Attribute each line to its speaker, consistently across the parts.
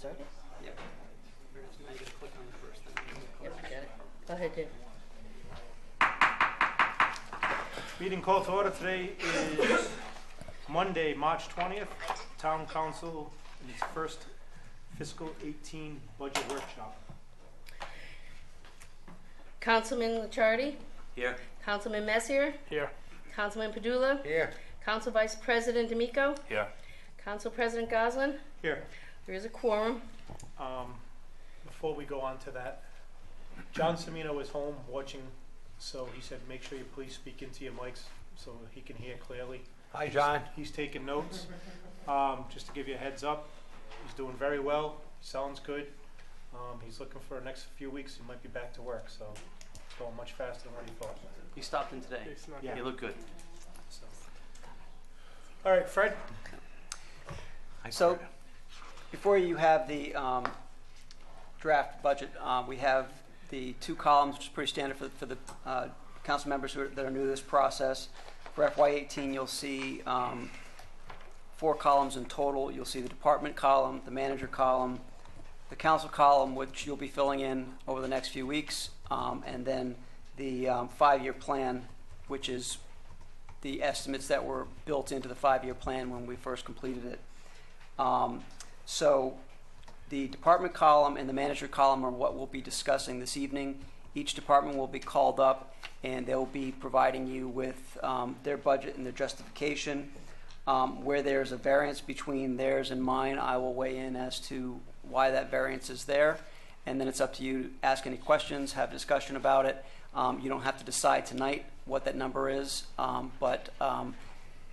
Speaker 1: started?
Speaker 2: Yep.
Speaker 3: Now you gotta click on the first thing.
Speaker 1: Yep, I got it. Go ahead, Dave.
Speaker 4: Meeting called to order. Today is Monday, March 20th. Town Council in its first fiscal 18 budget workshop.
Speaker 1: Councilman Licciardi?
Speaker 2: Here.
Speaker 1: Councilman Messier?
Speaker 4: Here.
Speaker 1: Councilman Padula?
Speaker 2: Here.
Speaker 1: Council Vice President D'Amico?
Speaker 2: Here.
Speaker 1: Council President Goslin?
Speaker 4: Here.
Speaker 1: There is a quorum.
Speaker 4: Before we go on to that, John Semino is home watching, so he said make sure you please speak into your mics so he can hear clearly.
Speaker 2: Hi, John.
Speaker 4: He's taking notes. Just to give you a heads up, he's doing very well. Sounds good. He's looking for the next few weeks. He might be back to work, so it's going much faster than what he thought.
Speaker 3: He stopped in today.
Speaker 4: Yeah.
Speaker 3: He looked good.
Speaker 4: So. All right, Fred.
Speaker 5: So, before you have the draft budget, we have the two columns, which is pretty standard for the council members that are new to this process. For FY18, you'll see 4 columns in total. You'll see the department column, the manager column, the council column, which you'll be filling in over the next few weeks, and then the 5-year plan, which is the estimates that were built into the 5-year plan when we first completed it. So the department column and the manager column are what we'll be discussing this evening. Each department will be called up and they'll be providing you with their budget and their justification. Where there's a variance between theirs and mine, I will weigh in as to why that variance is there. And then it's up to you to ask any questions, have discussion about it. You don't have to decide tonight what that number is, but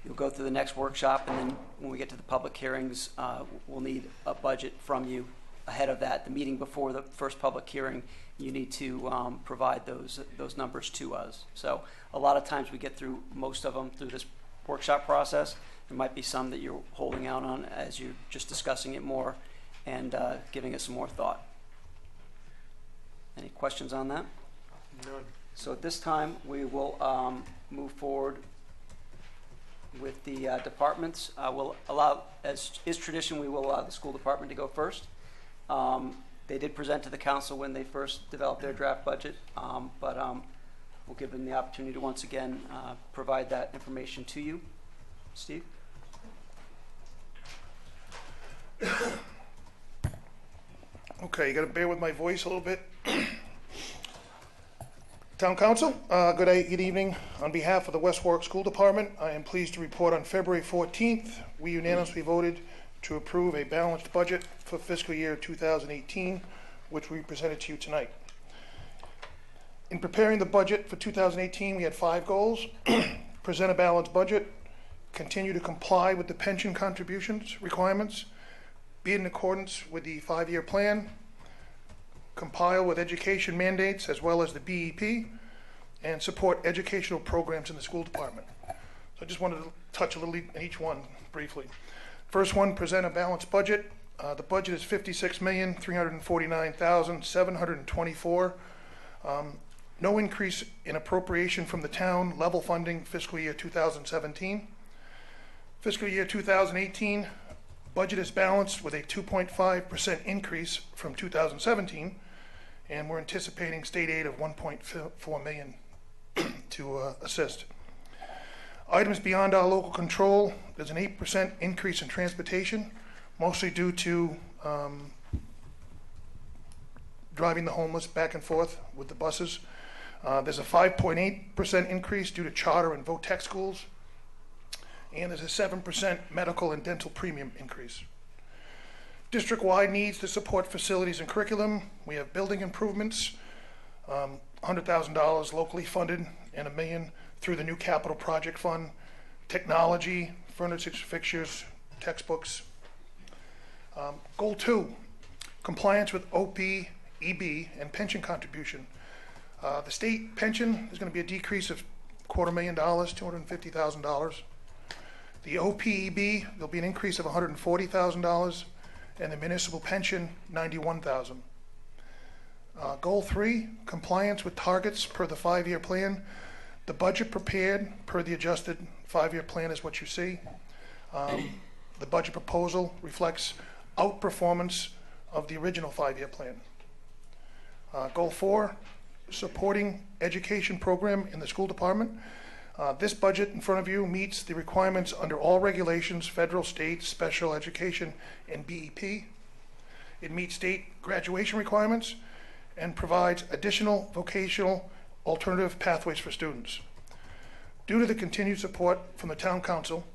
Speaker 5: you'll go through the next workshop, and then when we get to the public hearings, we'll need a budget from you ahead of that. The meeting before the first public hearing, you need to provide those numbers to us. So a lot of times we get through most of them through this workshop process. There might be some that you're holding out on as you're just discussing it more and giving it some more thought. Any questions on that?
Speaker 4: None.
Speaker 5: So at this time, we will move forward with the departments. We'll allow, as is tradition, we will allow the school department to go first. They did present to the council when they first developed their draft budget, but we'll give them the opportunity to once again provide that information to you. Steve?
Speaker 6: Okay, you got to bear with my voice a little bit. Town Council, good evening. On behalf of the West Warwick School Department, I am pleased to report on February 14th, we unanimously voted to approve a balanced budget for fiscal year 2018, which we presented to you tonight. In preparing the budget for 2018, we had 5 goals. Present a balanced budget, continue to comply with the pension contributions requirements, be in accordance with the 5-year plan, compile with education mandates as well as the BEP, and support educational programs in the school department. So I just wanted to touch a little in each one briefly. First one, present a balanced budget. The budget is $56,349,724. No increase in appropriation from the town, level funding fiscal year 2017. Fiscal year 2018, budget is balanced with a 2.5% increase from 2017, and we're anticipating state aid of $1.4 million to assist. Items beyond our local control, there's an 8% increase in transportation, mostly due to driving the homeless back and forth with the buses. There's a 5.8% increase due to charter and VOTEC schools, and there's a 7% medical and dental premium increase. District-wide needs to support facilities and curriculum. We have building improvements, $100,000 locally funded and $1 million through the new capital project fund. Technology, furniture, fixtures, textbooks. Goal 2, compliance with OP, EB, and pension contribution. The state pension is going to be a decrease of $250,000, $250,000. The OPEB, there'll be an increase of $140,000, and the municipal pension, $91,000. Goal 3, compliance with targets per the 5-year plan. The budget prepared per the adjusted 5-year plan is what you see. The budget proposal reflects outperformance of the original 5-year plan. Goal 4, supporting education program in the school department. This budget in front of you meets the requirements under all regulations, federal, state, special education, and BEP. It meets state graduation requirements and provides additional vocational alternative pathways for students. Due to the continued support from the town council,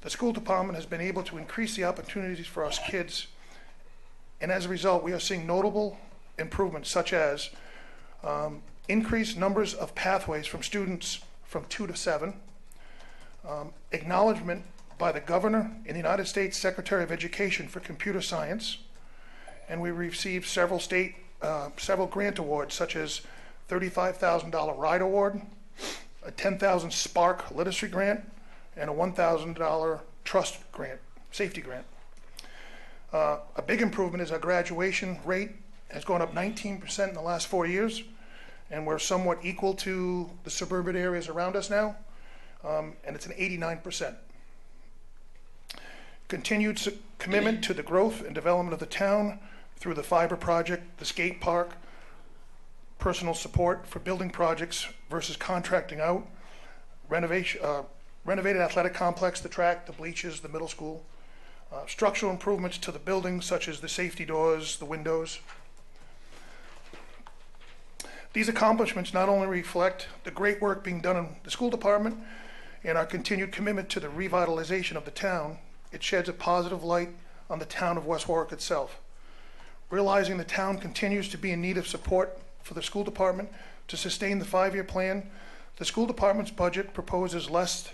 Speaker 6: the school department has been able to increase the opportunities for us kids, and as a result, we are seeing notable improvements such as increased numbers of pathways from students from 2 to 7, acknowledgement by the governor and the United States Secretary of Education for computer science, and we received several grant awards such as $35,000 RIDE Award, a $10,000 Spark Literacy Grant, and a $1,000 Trust Grant, Safety Grant. A big improvement is our graduation rate has gone up 19% in the last 4 years, and we're somewhat equal to the suburban areas around us now, and it's an 89%. Continued commitment to the growth and development of the town through the fiber project, the skate park, personal support for building projects versus contracting out, renovated athletic complex, the track, the bleachers, the middle school, structural improvements to the buildings such as the safety doors, the windows. These accomplishments not only reflect the great work being done in the school department and our continued commitment to the revitalization of the town, it sheds a positive light on the town of West Warwick itself. Realizing the town continues to be in need of support for the school department to sustain the 5-year plan, the school department's budget proposes less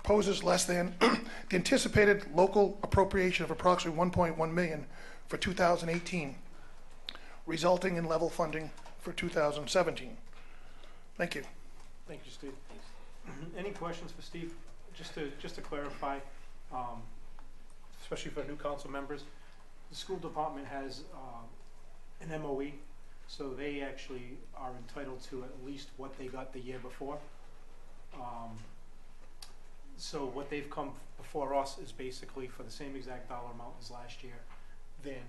Speaker 6: than the anticipated local appropriation of approximately $1.1 million for 2018, resulting in level funding for 2017. Thank you.
Speaker 4: Thank you, Steve. Any questions for Steve? Just to clarify, especially for new council members, the school department has an MOE, so they actually are entitled to at least what they got the year before. So what they've come before us is basically for the same exact dollar amount as last year, then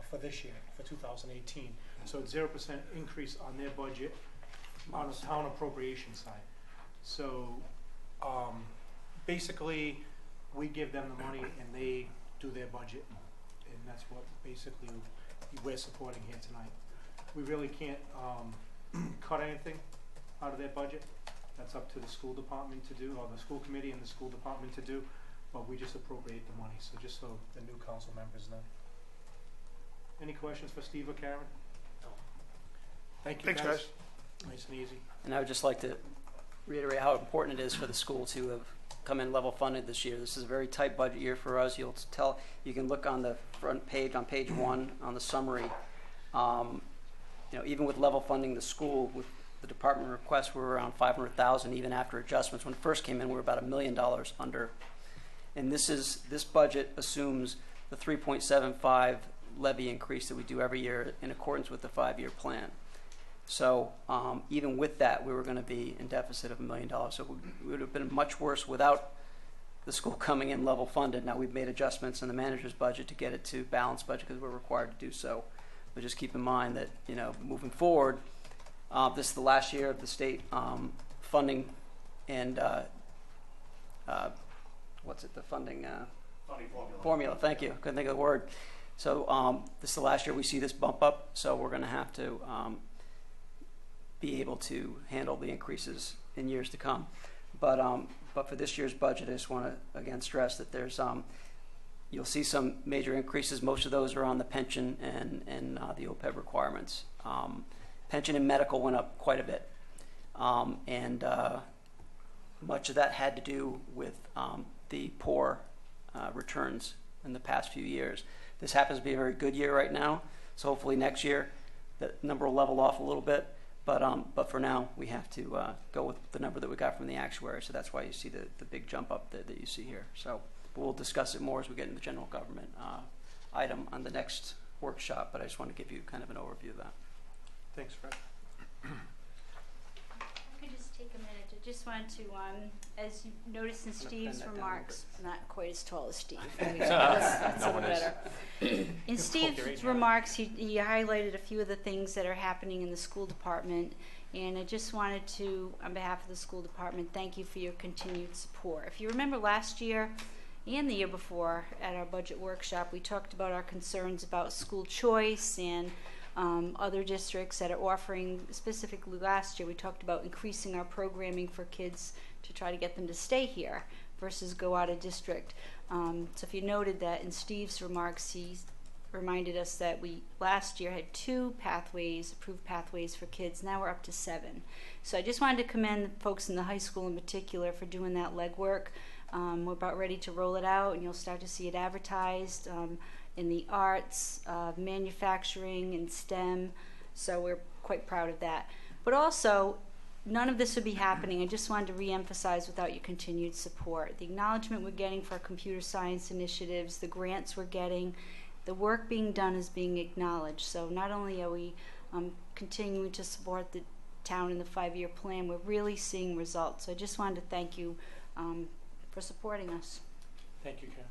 Speaker 4: for this year, for 2018. So it's 0% increase on their budget on the town appropriation side. So basically, we give them the money and they do their budget, and that's what basically we're supporting here tonight. We really can't cut anything out of their budget. That's up to the school department to do, or the school committee and the school department to do, but we just appropriate the money, so just so the new council members know. Any questions for Steve or Karen? No. Thank you.
Speaker 6: Thanks, guys.
Speaker 4: Nice and easy.
Speaker 5: And I would just like to reiterate how important it is for the school to have come in level funded this year. This is a very tight budget year for us. You can look on the front page, on page 1, on the summary. Even with level funding the school, with the department requests were around $500,000 even after adjustments. When it first came in, we were about $1 million under. And this budget assumes the 3.75 levy increase that we do every year in accordance with the 5-year plan. So even with that, we were going to be in deficit of $1 million. So it would have been much worse without the school coming in level funded. Now we've made adjustments in the manager's budget to get it to balanced budget because we're required to do so. But just keep in mind that moving forward, this is the last year of the state funding and the funding formula. Thank you. Couldn't think of the word. So this is the last year we see this bump up. So we're going to have to be able to handle the increases in years to come. But for this year's budget, I just want to again stress that there's you'll see some major increases. Most of those are on the pension and the OPEB requirements. Pension and medical went up quite a bit, and much of that had to do with the poor returns in the past few years. This happens to be a very good year right now, so hopefully next year that number will level off a little bit. But for now, we have to go with the number that we got from the actuary. So that's why you see the big jump up that you see here. So we'll discuss it more as we get into the general government item on the next workshop. But I just want to give you kind of an overview of that.
Speaker 4: Thanks, Fred.
Speaker 2: I could just take a minute. I just wanted to, as you noticed in Steve's remarks, I'm not quite as tall as Steve. That's a little better. In
Speaker 4: Just poke your
Speaker 2: Steve's
Speaker 4: age
Speaker 2: remarks, he highlighted a few of the things that are happening in the school department, and I just wanted to, on behalf of the school department, thank you for your continued support. If you remember last year and the year before at our budget workshop, we talked about our concerns about school choice and other districts that are offering, specifically last year, we talked about increasing our programming for kids to try to get them to stay here versus go out of district. So if you noted that in Steve's remarks, he reminded us that we last year had 2 pathways, approved pathways for kids. Now we're up to 7. So I just wanted to commend the folks in the high school in particular for doing that legwork. We're about ready to roll it out, and you'll start to see it advertised in the arts, manufacturing, and STEM. So we're quite proud of that. But also, none of this would be happening, I just wanted to reemphasize, without your continued support. The acknowledgement we're getting for our computer science initiatives, the grants we're getting, the work being done is being acknowledged. So not only are we continuing to support the town in the 5-year plan, we're really seeing results. So I just wanted to thank you for supporting us.
Speaker 4: Thank you, Karen.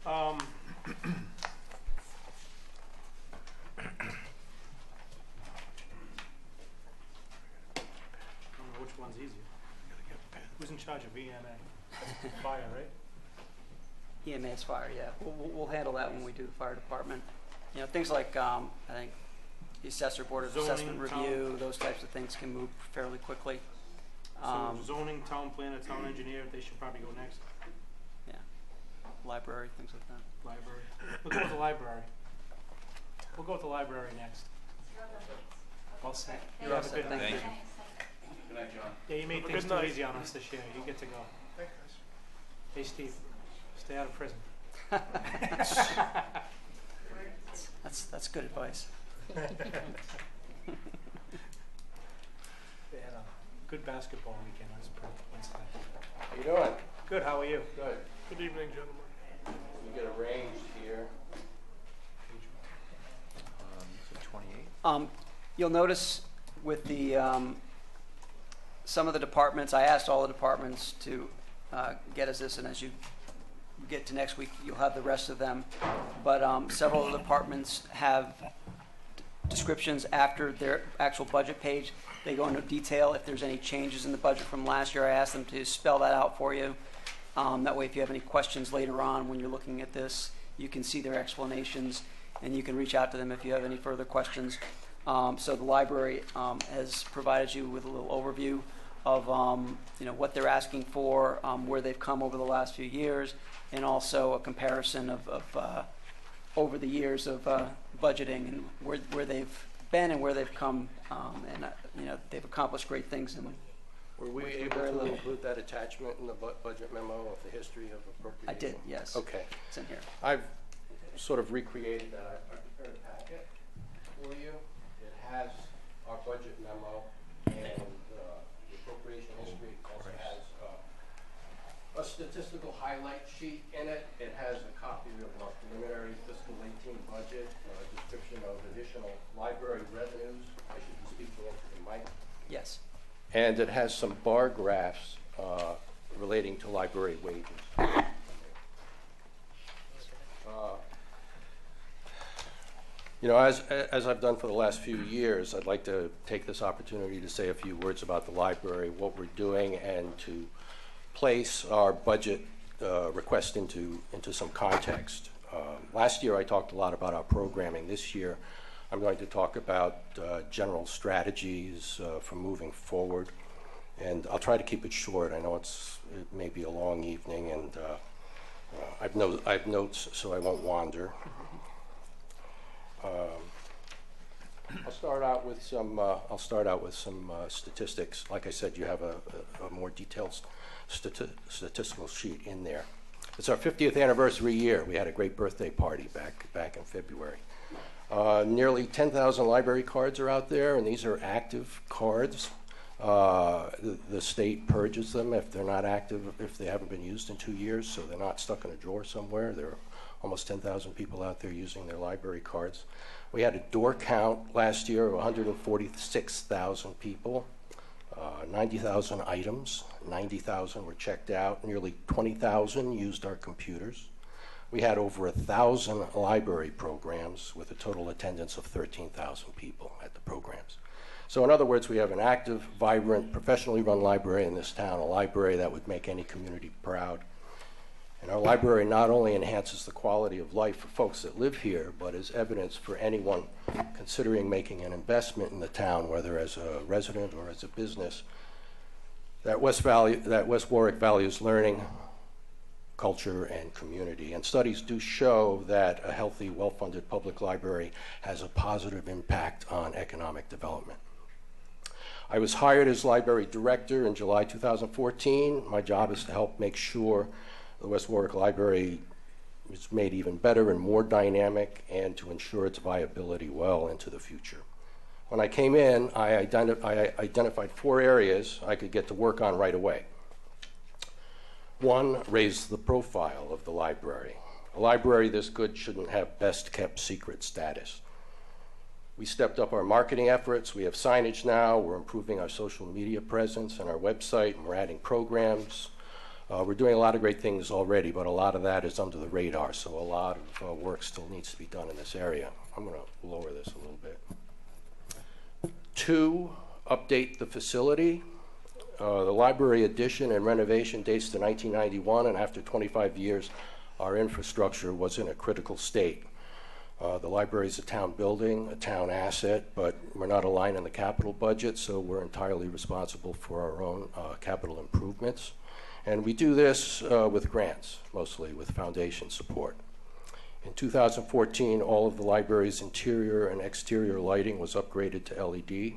Speaker 4: I don't know which one's easier. Who's in charge of EMA? Fire, right?
Speaker 5: EMS fire, yeah. We'll handle that when we do the fire department. You know, things like, I think, the assessor board of
Speaker 4: Zoning,
Speaker 5: assessment review, those types of things can move fairly quickly.
Speaker 4: So zoning, town planner, town engineer, they should probably go next.
Speaker 5: Yeah. Library, things like that.
Speaker 4: Library. We'll go with the library. We'll go with the library next. All set.
Speaker 5: You're all set.
Speaker 4: Good night.
Speaker 5: Thank you.
Speaker 7: Good night, John.
Speaker 4: Yeah, you made
Speaker 7: Have a
Speaker 4: things
Speaker 7: good
Speaker 4: too
Speaker 7: night.
Speaker 4: easy on us this year. You get to go. Hey, Steve, stay out of prison.
Speaker 5: That's good advice.
Speaker 4: They had a good basketball weekend. That's pretty inside.
Speaker 8: How you doing?
Speaker 4: Good, how are you?
Speaker 8: Good.
Speaker 7: Good evening, gentlemen.
Speaker 8: We get arranged here.
Speaker 5: You'll notice with the some of the departments, I asked all the departments to get us this, and as you get to next week, you'll have the rest of them. But several of the departments have descriptions after their actual budget page. They go into detail if there's any changes in the budget from last year. I asked them to spell that out for you. That way, if you have any questions later on when you're looking at this, you can see their explanations, and you can reach out to them if you have any further questions. So the library has provided you with a little overview of what they're asking for, where they've come over the last few years, and also a comparison of over the years of budgeting and where they've been and where they've come, and they've accomplished great things. And
Speaker 8: Were we able to include that attachment in the budget memo of the history of appropriation?
Speaker 5: I did, yes.
Speaker 8: Okay.
Speaker 5: It's in here.
Speaker 8: I've sort of recreated that. I prepared a packet for you. It has our budget memo and the appropriation history. It also has a statistical highlight sheet in it. It has a copy of our preliminary fiscal 18 budget, a description of additional library revenues. I should be speaking into the mic.
Speaker 5: Yes.
Speaker 8: And it has some bar graphs relating to library wages. As I've done for the last few years, I'd like to take this opportunity to say a few words about the library, what we're doing, and to place our budget request into some context. Last year I talked a lot about our programming. This year I'm going to talk about general strategies for moving forward, and I'll try to keep it short. I know it may be a long evening, and I've notes so I won't wander. I'll start out with some statistics. Like I said, you have a more detailed statistical sheet in there. It's our 50th anniversary year. We had a great birthday party back in February. Nearly 10,000 library cards are out there, and these are active cards. The state purges them if they're not active, if they haven't been used in 2 years, so they're not stuck in a drawer somewhere. There are almost 10,000 people out there using their library cards. We had a door count last year of 146,000 people. 90,000 items, 90,000 were checked out, nearly 20,000 used our computers. We had over 1,000 library programs with a total attendance of 13,000 people at the programs. So in other words, we have an active, vibrant, professionally run library in this town, a library that would make any community proud. And our library not only enhances the quality of life for folks that live here, but is evidence for anyone considering making an investment in the town, whether as a resident or as a business, that West Warwick values learning, culture, and community. And studies do show that a healthy, well-funded public library has a positive impact on economic development. I was hired as library director in July 2014. My job is to help make sure the West Warwick Library is made even better and more dynamic, and to ensure its viability well into the future. When I came in, I identified 4 areas I could get to work on right away. 1, raise the profile of the library. A library this good shouldn't have best kept secret status. We stepped up our marketing efforts. We have signage now. We're improving our social media presence and our website, and we're adding programs. We're doing a lot of great things already, but a lot of that is under the radar, so a lot of work still needs to be done in this area. I'm going to lower this a little bit. 2, update the facility. The library addition and renovation dates to 1991, and after 25 years, our infrastructure was in a critical state. The library is a town building, a town asset, but we're not aligned in the capital budget, so we're entirely responsible for our own capital improvements. And we do this with grants, mostly with foundation support. In 2014, all of the library's interior and exterior lighting was upgraded to LED.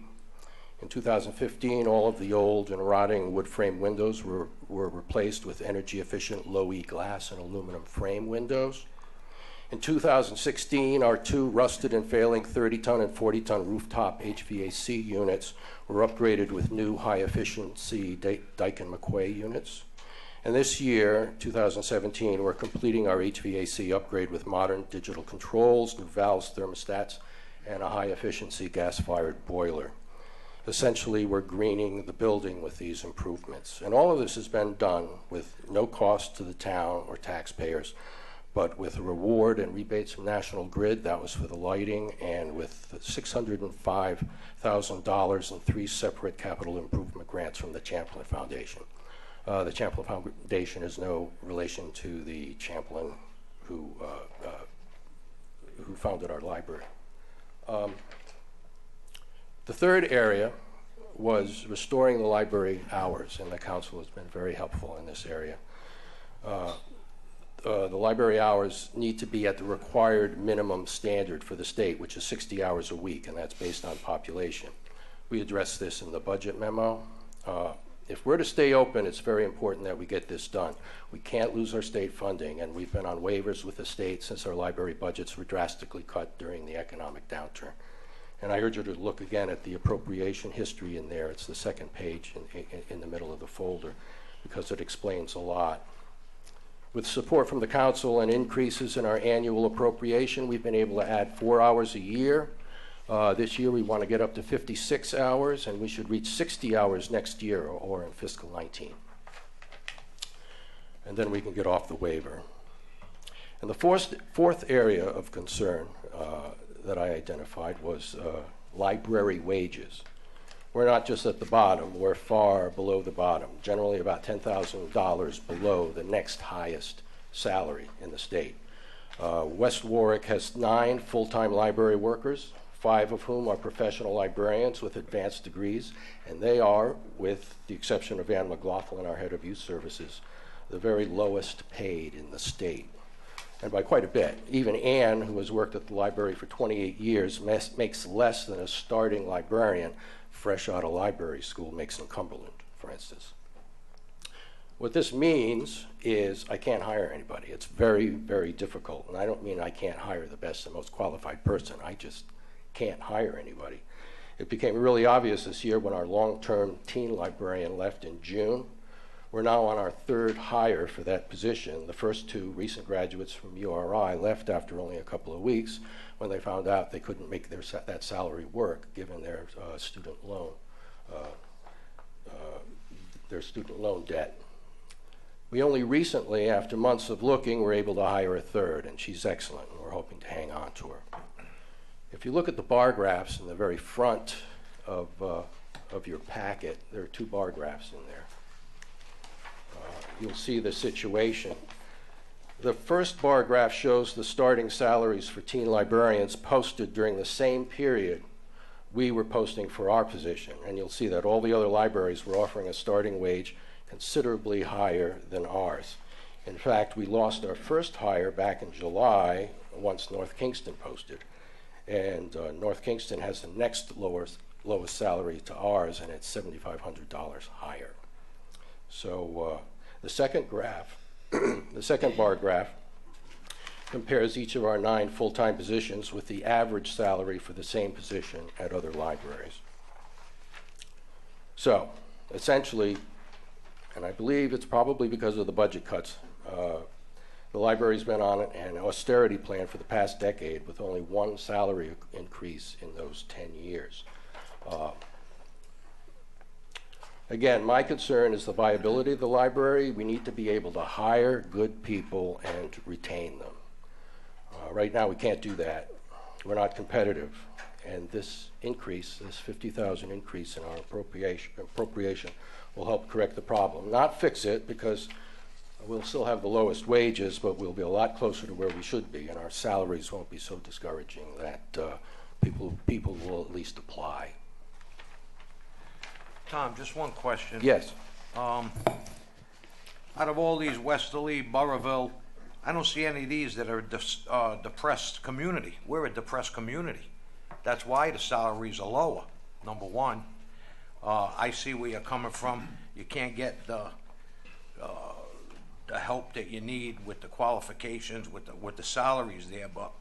Speaker 8: In 2015, all of the old and rotting wood frame windows were replaced with energy-efficient low-E glass and aluminum frame windows. In 2016, our 2 rusted and failing 30-ton and 40-ton rooftop HVAC units were upgraded with new high-efficiency Daikin McQuay units. And this year, 2017, we're completing our HVAC upgrade with modern digital controls, new valves, thermostats, and a high-efficiency gas-fired boiler. Essentially, we're greening the building with these improvements. And all of this has been done with no cost to the town or taxpayers, but with a reward and rebates from National Grid. That was for the lighting, and with $605,000 in 3 separate capital improvement grants from the Champlin Foundation. The Champlin Foundation is no relation to the Champlin who founded our library. The third area was restoring the library hours, and the council has been very helpful in this area. The library hours need to be at the required minimum standard for the state, which is 60 hours a week, and that's based on population. We addressed this in the budget memo. If we're to stay open, it's very important that we get this done. We can't lose our state funding, and we've been on waivers with the state since our library budgets were drastically cut during the economic downturn. And I urge you to look again at the appropriation history in there. It's the second page in the middle of the folder, because it explains a lot. With support from the council and increases in our annual appropriation, we've been able to add 4 hours a year. This year we want to get up to 56 hours, and we should reach 60 hours next year or in fiscal 19. And then we can get off the waiver. And the fourth area of concern that I identified was library wages. We're not just at the bottom, we're far below the bottom, generally about $10,000 below the next highest salary in the state. West Warwick has 9 full-time library workers, 5 of whom are professional librarians with advanced degrees, and they are, with the exception of Ann McLaughlin, our head of youth services, the very lowest paid in the state, and by quite a bit. Even Ann, who has worked at the library for 28 years, makes less than a starting librarian fresh out of library school makes in Cumberland, for instance. What this means is I can't hire anybody. It's very, very difficult, and I don't mean I can't hire the best and most qualified person. I just can't hire anybody. It became really obvious this year when our long-term teen librarian left in June. We're now on our 3rd hire for that position. The first 2 recent graduates from URI left after only a couple of weeks when they found out they couldn't make that salary work given their student loan their student loan debt. We only recently, after months of looking, were able to hire a third, and she's excellent, and we're hoping to hang on to her. If you look at the bar graphs in the very front of your packet, there are 2 bar graphs in there. You'll see the situation. The first bar graph shows the starting salaries for teen librarians posted during the same period we were posting for our position. And you'll see that all the other libraries were offering a starting wage considerably higher than ours. In fact, we lost our first hire back in July once North Kingston posted. And North Kingston has the next lowest salary to ours, and it's $7,500 higher. So the second graph, the second bar graph, compares each of our 9 full-time positions with the average salary for the same position at other libraries. So, essentially, and I believe it's probably because of the budget cuts, the library's been on an austerity plan for the past decade with only 1 salary increase in those 10 years. Again, my concern is the viability of the library. We need to be able to hire good people and to retain them. Right now, we can't do that. We're not competitive. And this increase, this 50,000 increase in our appropriation will help correct the problem. Not fix it, because we'll still have the lowest wages, but we'll be a lot closer to where we should be, and our salaries won't be so discouraging that people will at least apply.
Speaker 9: Tom, just one question.
Speaker 8: Yes.
Speaker 9: Out of all these, Westerly, Burrillville, I don't see any of these that are depressed community. We're a depressed community. That's why the salaries are lower, number one. I see where you're coming from. You can't get the help that you need with the qualifications, with the salaries there, but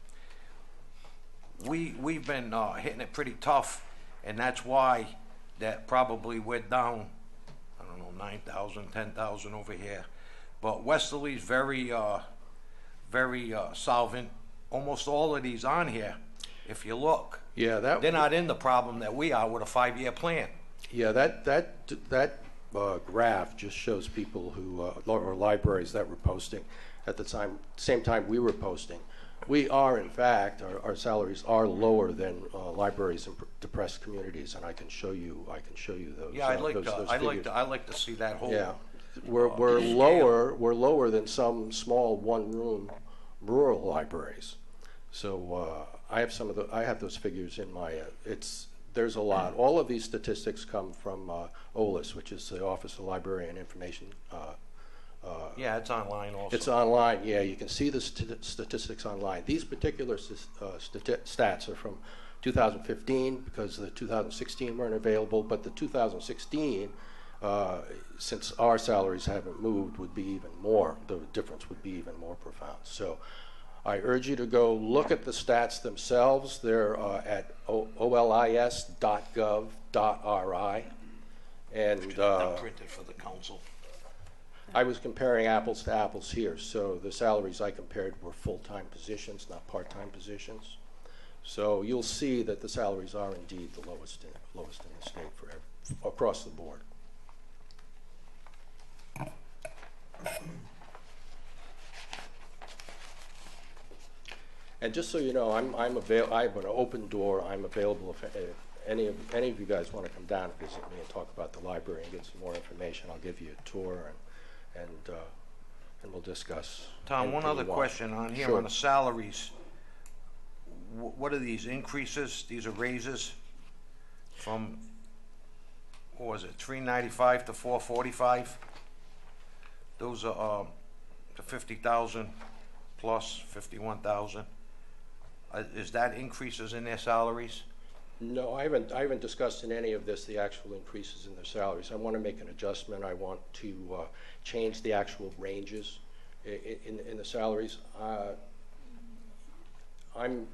Speaker 9: we've been hitting it pretty tough, and that's why that probably we're down, I don't know, 9,000, 10,000 over here. But Westerly's very solvent. Almost all of these on here, if you look,
Speaker 8: Yeah,
Speaker 9: they're not in the problem that we are with a 5-year plan.
Speaker 8: Yeah, that graph just shows people who, or libraries that were posting at the same time we were posting. We are, in fact, our salaries are lower than libraries in depressed communities, and I can show you those.
Speaker 9: Yeah, I'd
Speaker 8: figures.
Speaker 9: like to see that whole.
Speaker 8: Yeah, we're lower than some small one-room rural libraries. So I have those figures in my. There's a lot. All of these statistics come from OLIS, which is the Office of Library and Information.
Speaker 9: Yeah, it's online also.
Speaker 8: It's online, yeah. You can see the statistics online. These particular stats are from 2015 because the 2016 weren't available, but the 2016, since our salaries haven't moved, would be even more, the difference would be even more profound. So I urge you to go look at the stats themselves. They're at olis.gov.ri. And
Speaker 9: printed for the council.
Speaker 8: I was comparing apples to apples here, so the salaries I compared were full-time positions, not part-time positions. So you'll see that the salaries are indeed the lowest in the state across the board. And just so you know, I have an open door. I'm available if any of you guys want to come down and visit me and talk about the library and get some more information. I'll give you a tour and we'll discuss.
Speaker 9: Tom, one
Speaker 8: anything
Speaker 9: other
Speaker 8: you want.
Speaker 9: question on here.
Speaker 8: Sure.
Speaker 9: On the salaries. What are these increases? These are raises from, what was it, $395 to $445? Those are the 50,000 plus 51,000. Is that increases in their salaries?
Speaker 8: No, I haven't discussed in any of this the actual increases in their salaries. I want to make an adjustment. I want to change the actual ranges in the salaries. I'm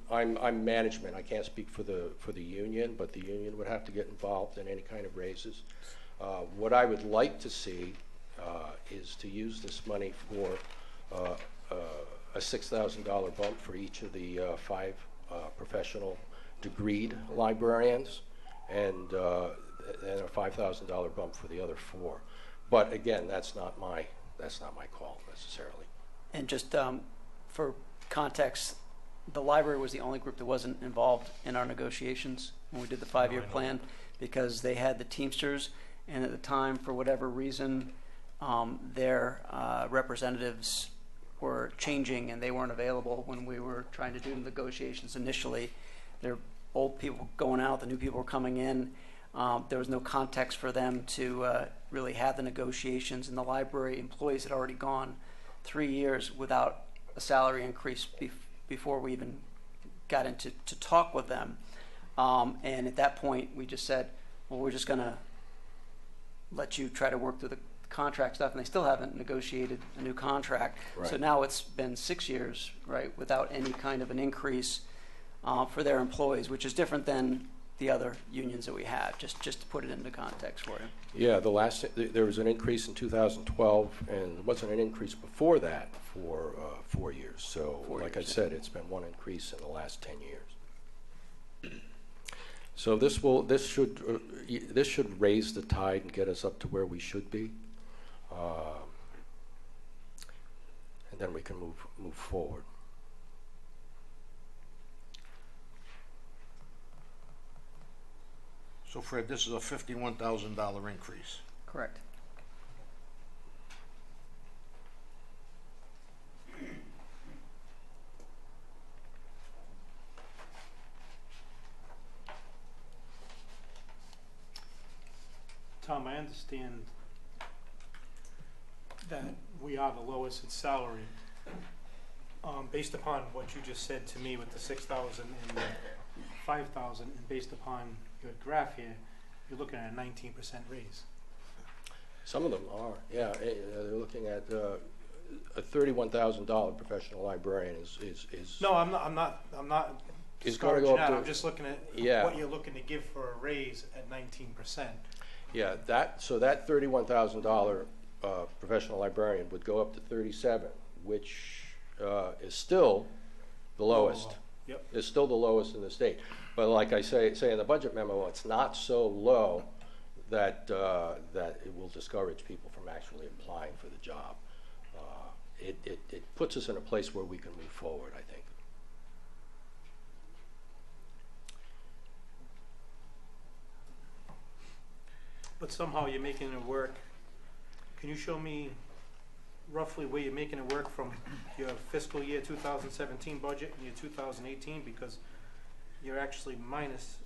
Speaker 8: management. I can't speak for the union, but the union would have to get involved in any kind of raises. What I would like to see is to use this money for a $6,000 bump for each of the 5 professional degreed librarians, and and a $5,000 bump for the other 4. But again, that's not my call necessarily.
Speaker 5: And just for context, the library was the only group that wasn't involved in our negotiations when we did the 5-year plan, because they had the Teamsters, and at the time, for whatever reason, their representatives were changing and they weren't available when we were trying to do the negotiations initially. There were old people going out, the new people were coming in. There was no context for them to really have the negotiations, and the library employees had already gone 3 years without a salary increase before we even got into to talk with them. And at that point, we just said, well, we're just going to let you try to work through the contract stuff, and they still haven't negotiated a new contract.
Speaker 8: Right.
Speaker 5: So now it's been 6 years, right, without any kind of an increase for their employees, which is different than the other unions that we have, just to put it into context for you.
Speaker 8: Yeah, there was an increase in 2012, and there wasn't an increase before that for 4 years. So, like I said, it's been one increase in the last 10 years. So this should raise the tide and get us up to where we should be, and then we can move forward.
Speaker 9: So Fred, this is a $51,000 increase.
Speaker 5: Correct.
Speaker 4: Tom, I understand that we are the lowest in salary. Based upon what you just said to me with the 6,000 and the 5,000, and based upon your graph here, you're looking at a 19% raise.
Speaker 8: Some of them are, yeah. They're looking at a $31,000 professional librarian is.
Speaker 4: No, I'm not
Speaker 8: Is gonna
Speaker 4: discouraging
Speaker 8: go up
Speaker 4: that.
Speaker 8: to-
Speaker 4: I'm just looking at
Speaker 8: Yeah.
Speaker 4: what you're looking to give for a raise at 19%.
Speaker 8: Yeah, that $31,000 professional librarian would go up to 37, which is still the lowest.
Speaker 4: Yep.
Speaker 8: Is still the lowest in the state. But like I say in the budget memo, it's not so low that that it will discourage people from actually applying for the job. It puts us in a place where we can move forward, I think.
Speaker 4: But somehow you're making it work. Can you show me roughly where you're making it work from your fiscal year 2017 budget and your 2018? Because you're actually minus,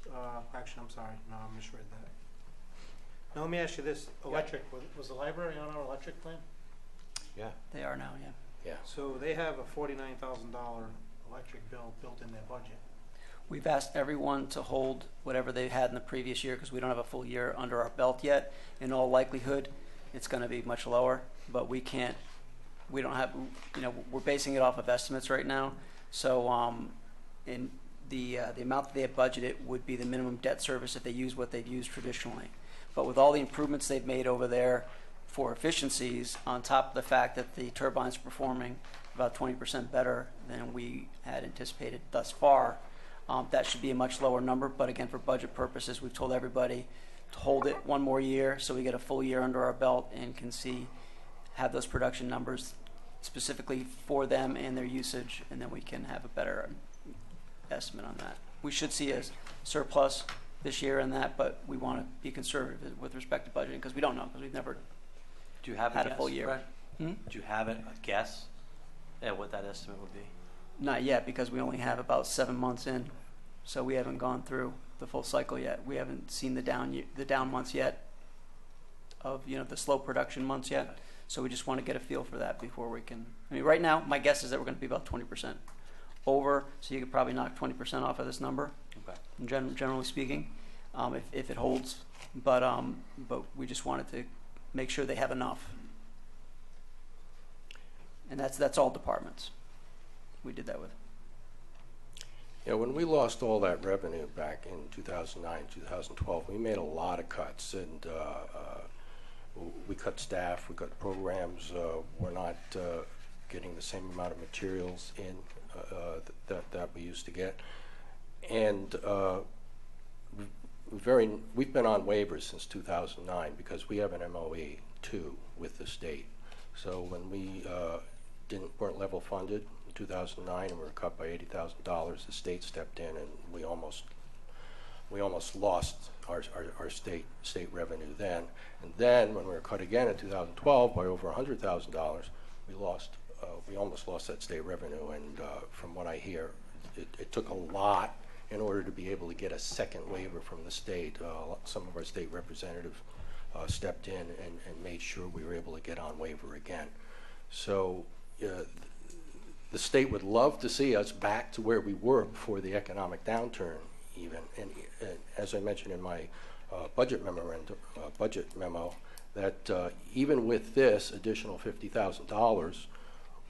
Speaker 4: actually, I'm sorry, no, I misread that. Now let me ask you this, electric, was the library on our electric plan?
Speaker 8: Yeah.
Speaker 5: They are now, yeah.
Speaker 8: Yeah.
Speaker 4: So they have a $49,000 electric bill built in their budget.
Speaker 5: We've asked everyone to hold whatever they had in the previous year because we don't have a full year under our belt yet. In all likelihood, it's going to be much lower, but we don't have, we're basing it off of estimates right now. So in the amount that they have budgeted would be the minimum debt service if they use what they've used traditionally. But with all the improvements they've made over there for efficiencies, on top of the fact that the turbine's performing about 20% better than we had anticipated thus far, that should be a much lower number. But again, for budget purposes, we've told everybody to hold it one more year so we get a full year under our belt and can have those production numbers specifically for them and their usage, and then we can have a better estimate on that. We should see a surplus this year in that, but we want to be conservative with respect to budgeting because we don't know, because we've never
Speaker 3: Do you have
Speaker 5: had
Speaker 3: a
Speaker 5: a full
Speaker 3: guess,
Speaker 5: year.
Speaker 3: Fred?
Speaker 5: Hmm?
Speaker 3: Do you have a guess at what that estimate would be?
Speaker 5: Not yet, because we only have about 7 months in, so we haven't gone through the full cycle yet. We haven't seen the down months yet of the slow production months yet. So we just want to get a feel for that before we can. I mean, right now my guess is that we're going to be about 20% over, so you could probably knock 20% off of this number.
Speaker 3: Okay.
Speaker 5: Generally speaking, if it holds, but we just wanted to make sure they have enough, and that's all departments. We did that with.
Speaker 8: Yeah, when we lost all that revenue back in 2009, 2012, we made a lot of cuts, and we cut staff, we cut programs. We're not getting the same amount of materials in that we used to get, and we've been on waivers since 2009 because we have an MOE 2 with the state. So when we weren't level funded in 2009 and we were cut by $80,000, the state stepped in and we almost lost our state revenue then. And then when we were cut again in 2012 by over $100,000, we almost lost that state revenue. And from what I hear, it took a lot in order to be able to get a second waiver from the state. Some of our state representatives stepped in and made sure we were able to get on waiver again. So the state would love to see us back to where we were before the economic downturn even. And as I mentioned in my budget memo, that even with this additional $50,000,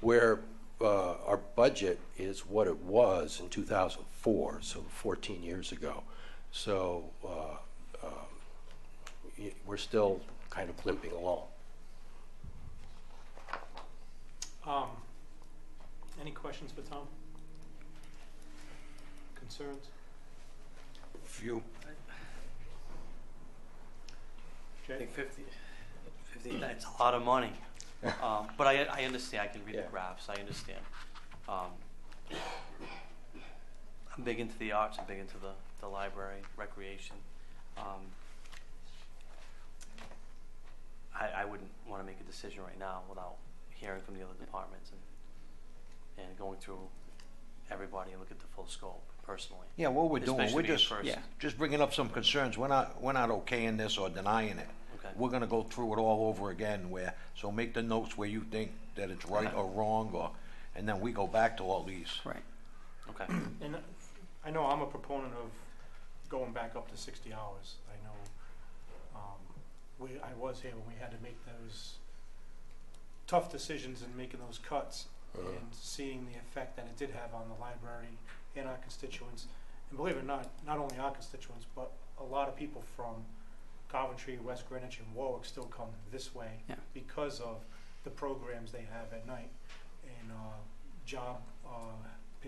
Speaker 8: where our budget is what it was in 2004, so 14 years ago. So we're still kind of limping along.
Speaker 4: Any questions for Tom? Concerns?
Speaker 9: Few.
Speaker 3: I
Speaker 4: Jay?
Speaker 3: think 50, that's a lot of money. But I understand, I can read
Speaker 8: Yeah.
Speaker 3: the graphs, I understand. I'm big into the arts, I'm big into the library, recreation. I wouldn't want to make a decision right now without hearing from the other departments and going through everybody and look at the full scope personally.
Speaker 9: Yeah, what we're doing,
Speaker 3: Especially
Speaker 9: we're
Speaker 3: being
Speaker 9: just,
Speaker 3: first.
Speaker 5: Yeah.
Speaker 9: just bringing up some concerns. We're not okaying this or denying it.
Speaker 3: Okay.
Speaker 9: We're gonna go through it all over again so make the notes where you think that it's right or wrong and then we go back to all these.
Speaker 5: Right.
Speaker 3: Okay.
Speaker 4: And I know I'm a proponent of going back up to 60 hours. I know I was here when we had to make those tough decisions and making those cuts and seeing the effect that it did have on the library and our constituents. And believe it or not only our constituents, but a lot of people from Coventry, West Greenwich, and Warwick still come this way because of the programs they have at night and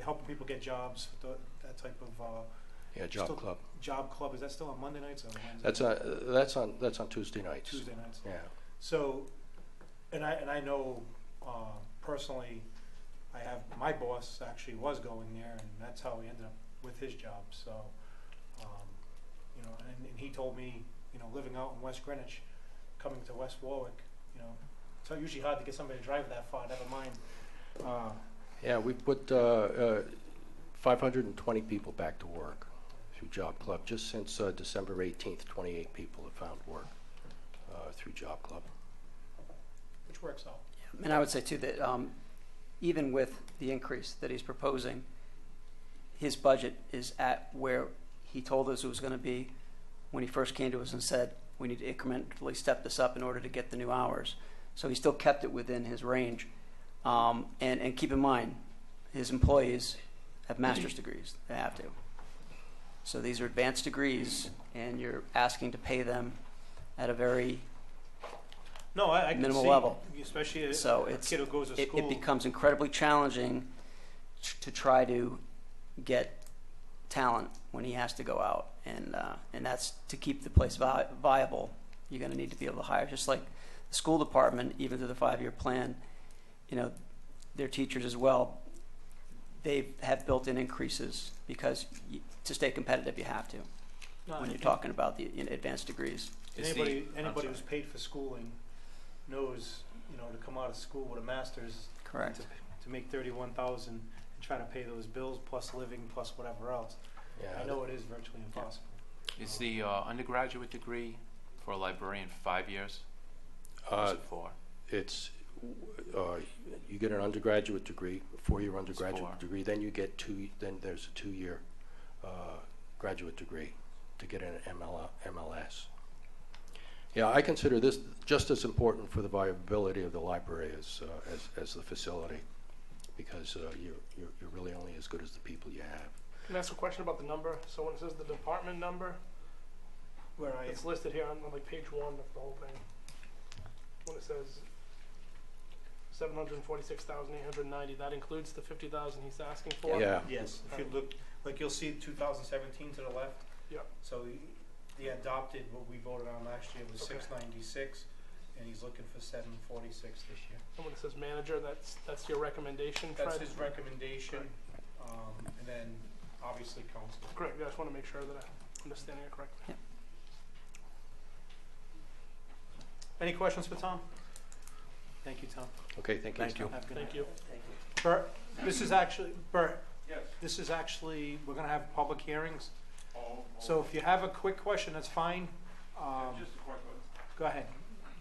Speaker 4: helping people get jobs, that type of
Speaker 8: Job club.
Speaker 4: Job club, is that still on Monday nights or Wednesday?
Speaker 8: That's on Tuesday nights.
Speaker 4: Tuesday nights.
Speaker 8: Yeah.
Speaker 4: So, and I know personally, I have my boss actually was going there, and that's how he ended up with his job. So, you know, and he told me, you know, living out in West Greenwich, coming to West Warwick, you know, it's usually hard to get somebody to drive that far. Never mind.
Speaker 8: Yeah, we put 520 people back to work through Job Club. Just since December 18th, 28 people have found work through Job Club.
Speaker 4: Which works out.
Speaker 5: And I would say too that even with the increase that he's proposing, his budget is at where he told us it was going to be when he first came to us and said we need to incrementally step this up in order to get the new hours. So he still kept it within his range. And keep in mind, his employees have master's degrees. They have to. So these are advanced degrees, and you're asking to pay them at a very
Speaker 4: I can
Speaker 5: minimal
Speaker 4: see,
Speaker 5: level.
Speaker 4: especially a
Speaker 5: So
Speaker 4: kid who goes to school.
Speaker 5: it becomes incredibly challenging to try to get talent when he has to go out, and that's to keep the place viable. You're going to need to be able to hire, just like the school department, even through the 5-year plan. You know, their teachers as well. They have built-in increases because to stay competitive, you have to. When you're talking about the advanced degrees.
Speaker 4: Anybody who's paid for schooling knows, you know, to come out of school with a master's,
Speaker 5: Correct.
Speaker 4: to make 31,000 and try to pay those bills plus living plus whatever else.
Speaker 8: Yeah.
Speaker 4: I know it is virtually impossible.
Speaker 7: Is the undergraduate degree for a librarian 5 years? Or is it 4?
Speaker 8: It's you get an undergraduate degree, a 4-year undergraduate
Speaker 7: 4.
Speaker 8: degree, then you get then there's a 2-year graduate degree to get an MLS. Yeah, I consider this just as important for the viability of the library as the facility, because you're really only as good as the people you have.
Speaker 10: Can I ask a question about the number? So when it says the department number,
Speaker 4: Where I
Speaker 10: it's listed here on like page 1 of the whole thing. When it says 746,890, that includes the 50,000 he's asking for?
Speaker 8: Yeah.
Speaker 4: Yes, if you look, like you'll see 2017 to the left.
Speaker 10: Yeah.
Speaker 4: So The adopted, what we voted on last year was
Speaker 10: Okay.
Speaker 4: 696, and he's looking for 746 this year.
Speaker 10: And when it says manager, that's your recommendation,
Speaker 4: That's
Speaker 10: Fred?
Speaker 4: his recommendation, and then obviously council.
Speaker 10: Correct, I just wanna make sure that I'm understanding it correctly.
Speaker 5: Yep.
Speaker 4: Any questions for Tom? Thank you, Tom.
Speaker 8: Okay, thank you.
Speaker 9: Thank you.
Speaker 4: Have a good
Speaker 10: Thank
Speaker 4: night.
Speaker 10: you.
Speaker 4: Bert, this is actually, Bert. Yes. This is actually, we're gonna have public hearings. So if you have a quick question, that's fine.
Speaker 11: Just a quick one.
Speaker 4: Go ahead,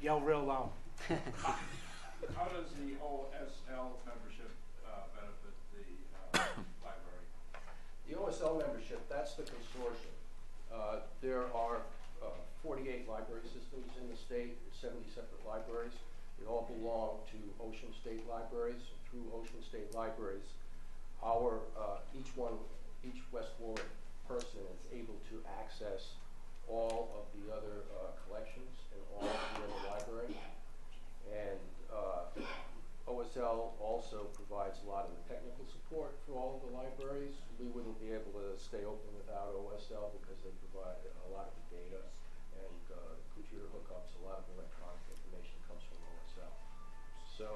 Speaker 4: yell real loud.
Speaker 11: How does the OSL membership benefit the library?
Speaker 8: The OSL membership, that's the consortium. There are 48 library systems in the state, 70 separate libraries. They all belong to Ocean State Libraries. Through Ocean State Libraries, each West Warwick person is able to access all of the other collections and all of the other library. And OSL also provides a lot of the technical support for all of the libraries. We wouldn't be able to stay open without OSL because they provide a lot of the data and computer hookups. A lot of electronic information comes from OSL. So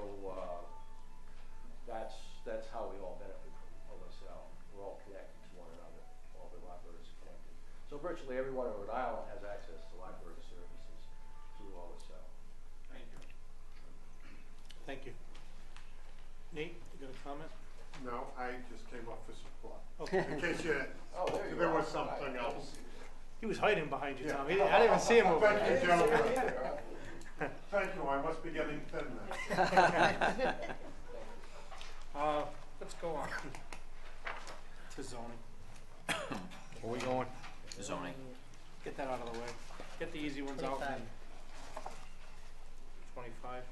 Speaker 8: that's how we all benefit from OSL. We're all connected to one another. All the libraries are connected. So virtually everyone in Rhode Island has access to library services through OSL.
Speaker 11: Thank you.
Speaker 4: Thank you. Nate, you got a comment?
Speaker 11: No, I just came up for support.
Speaker 4: Okay.
Speaker 11: In case you,
Speaker 8: Oh, there you
Speaker 11: there
Speaker 8: are.
Speaker 11: was something else.
Speaker 4: He was hiding behind you,
Speaker 11: Yeah.
Speaker 4: Tom. I didn't even see him over
Speaker 11: Thank
Speaker 4: there.
Speaker 11: you, gentlemen. Thank you, I must be getting thin now.
Speaker 4: Let's go on to zoning.
Speaker 9: Where we going?
Speaker 3: Zoning.
Speaker 4: Get that out of the way. Get the easy ones out then. 25.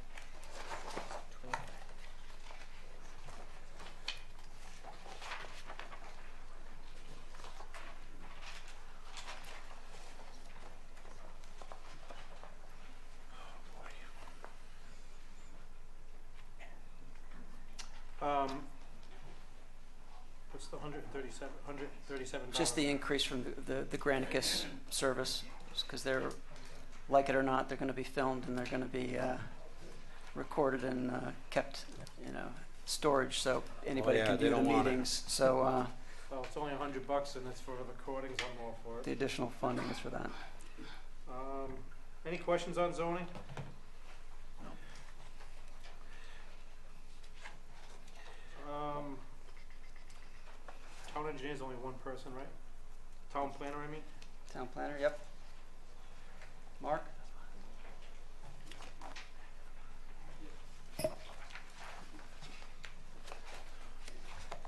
Speaker 4: What's the 137?
Speaker 5: Just the increase from the Granicus service, because they're, like it or not, they're going to be filmed and they're going to be recorded and kept, storage, so anybody
Speaker 9: yeah,
Speaker 5: can
Speaker 9: they
Speaker 5: view the
Speaker 9: don't want it.
Speaker 5: meetings. So
Speaker 4: Well, it's only $100 and it's for recordings. I'm all for
Speaker 5: the
Speaker 4: it.
Speaker 5: additional funding is for that.
Speaker 4: Any questions on zoning? Town engineer's only one person, right? Town planner, I mean?
Speaker 5: Town planner, yep. Mark?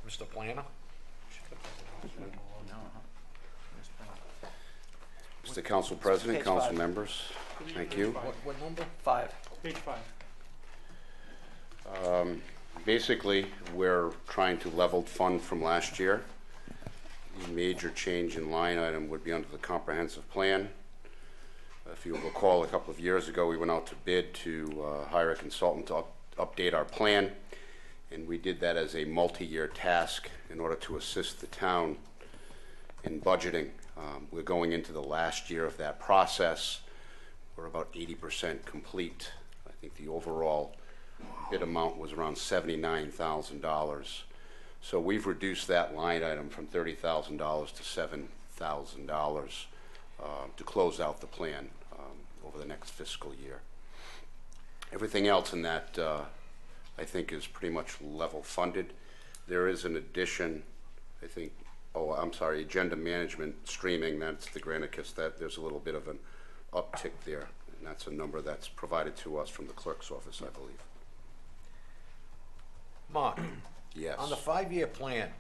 Speaker 9: Mr. Planner?
Speaker 12: Mr. Council President,
Speaker 5: Page
Speaker 12: council
Speaker 5: 5.
Speaker 12: members, thank you.
Speaker 9: What number?
Speaker 5: 5.
Speaker 4: Page 5.
Speaker 12: Basically, we're trying to level fund from last year. The major change in line item would be under the comprehensive plan. If you recall, a couple of years ago, we went out to bid to hire a consultant to update our plan, and we did that as a multi-year task in order to assist the town in budgeting. We're going into the last year of that process. We're about 80% complete. I think the overall bid amount was around $79,000. So we've reduced that line item from $30,000 to $7,000 to close out the plan over the next fiscal year. Everything else in that, I think, is pretty much level funded. There is an addition, I think, agenda management streaming, that's the Granicus, that there's a little bit of an uptick there. And that's a number that's provided to us from the clerk's office, I believe.
Speaker 9: Mark,
Speaker 12: Yes.
Speaker 9: on the 5-year plan,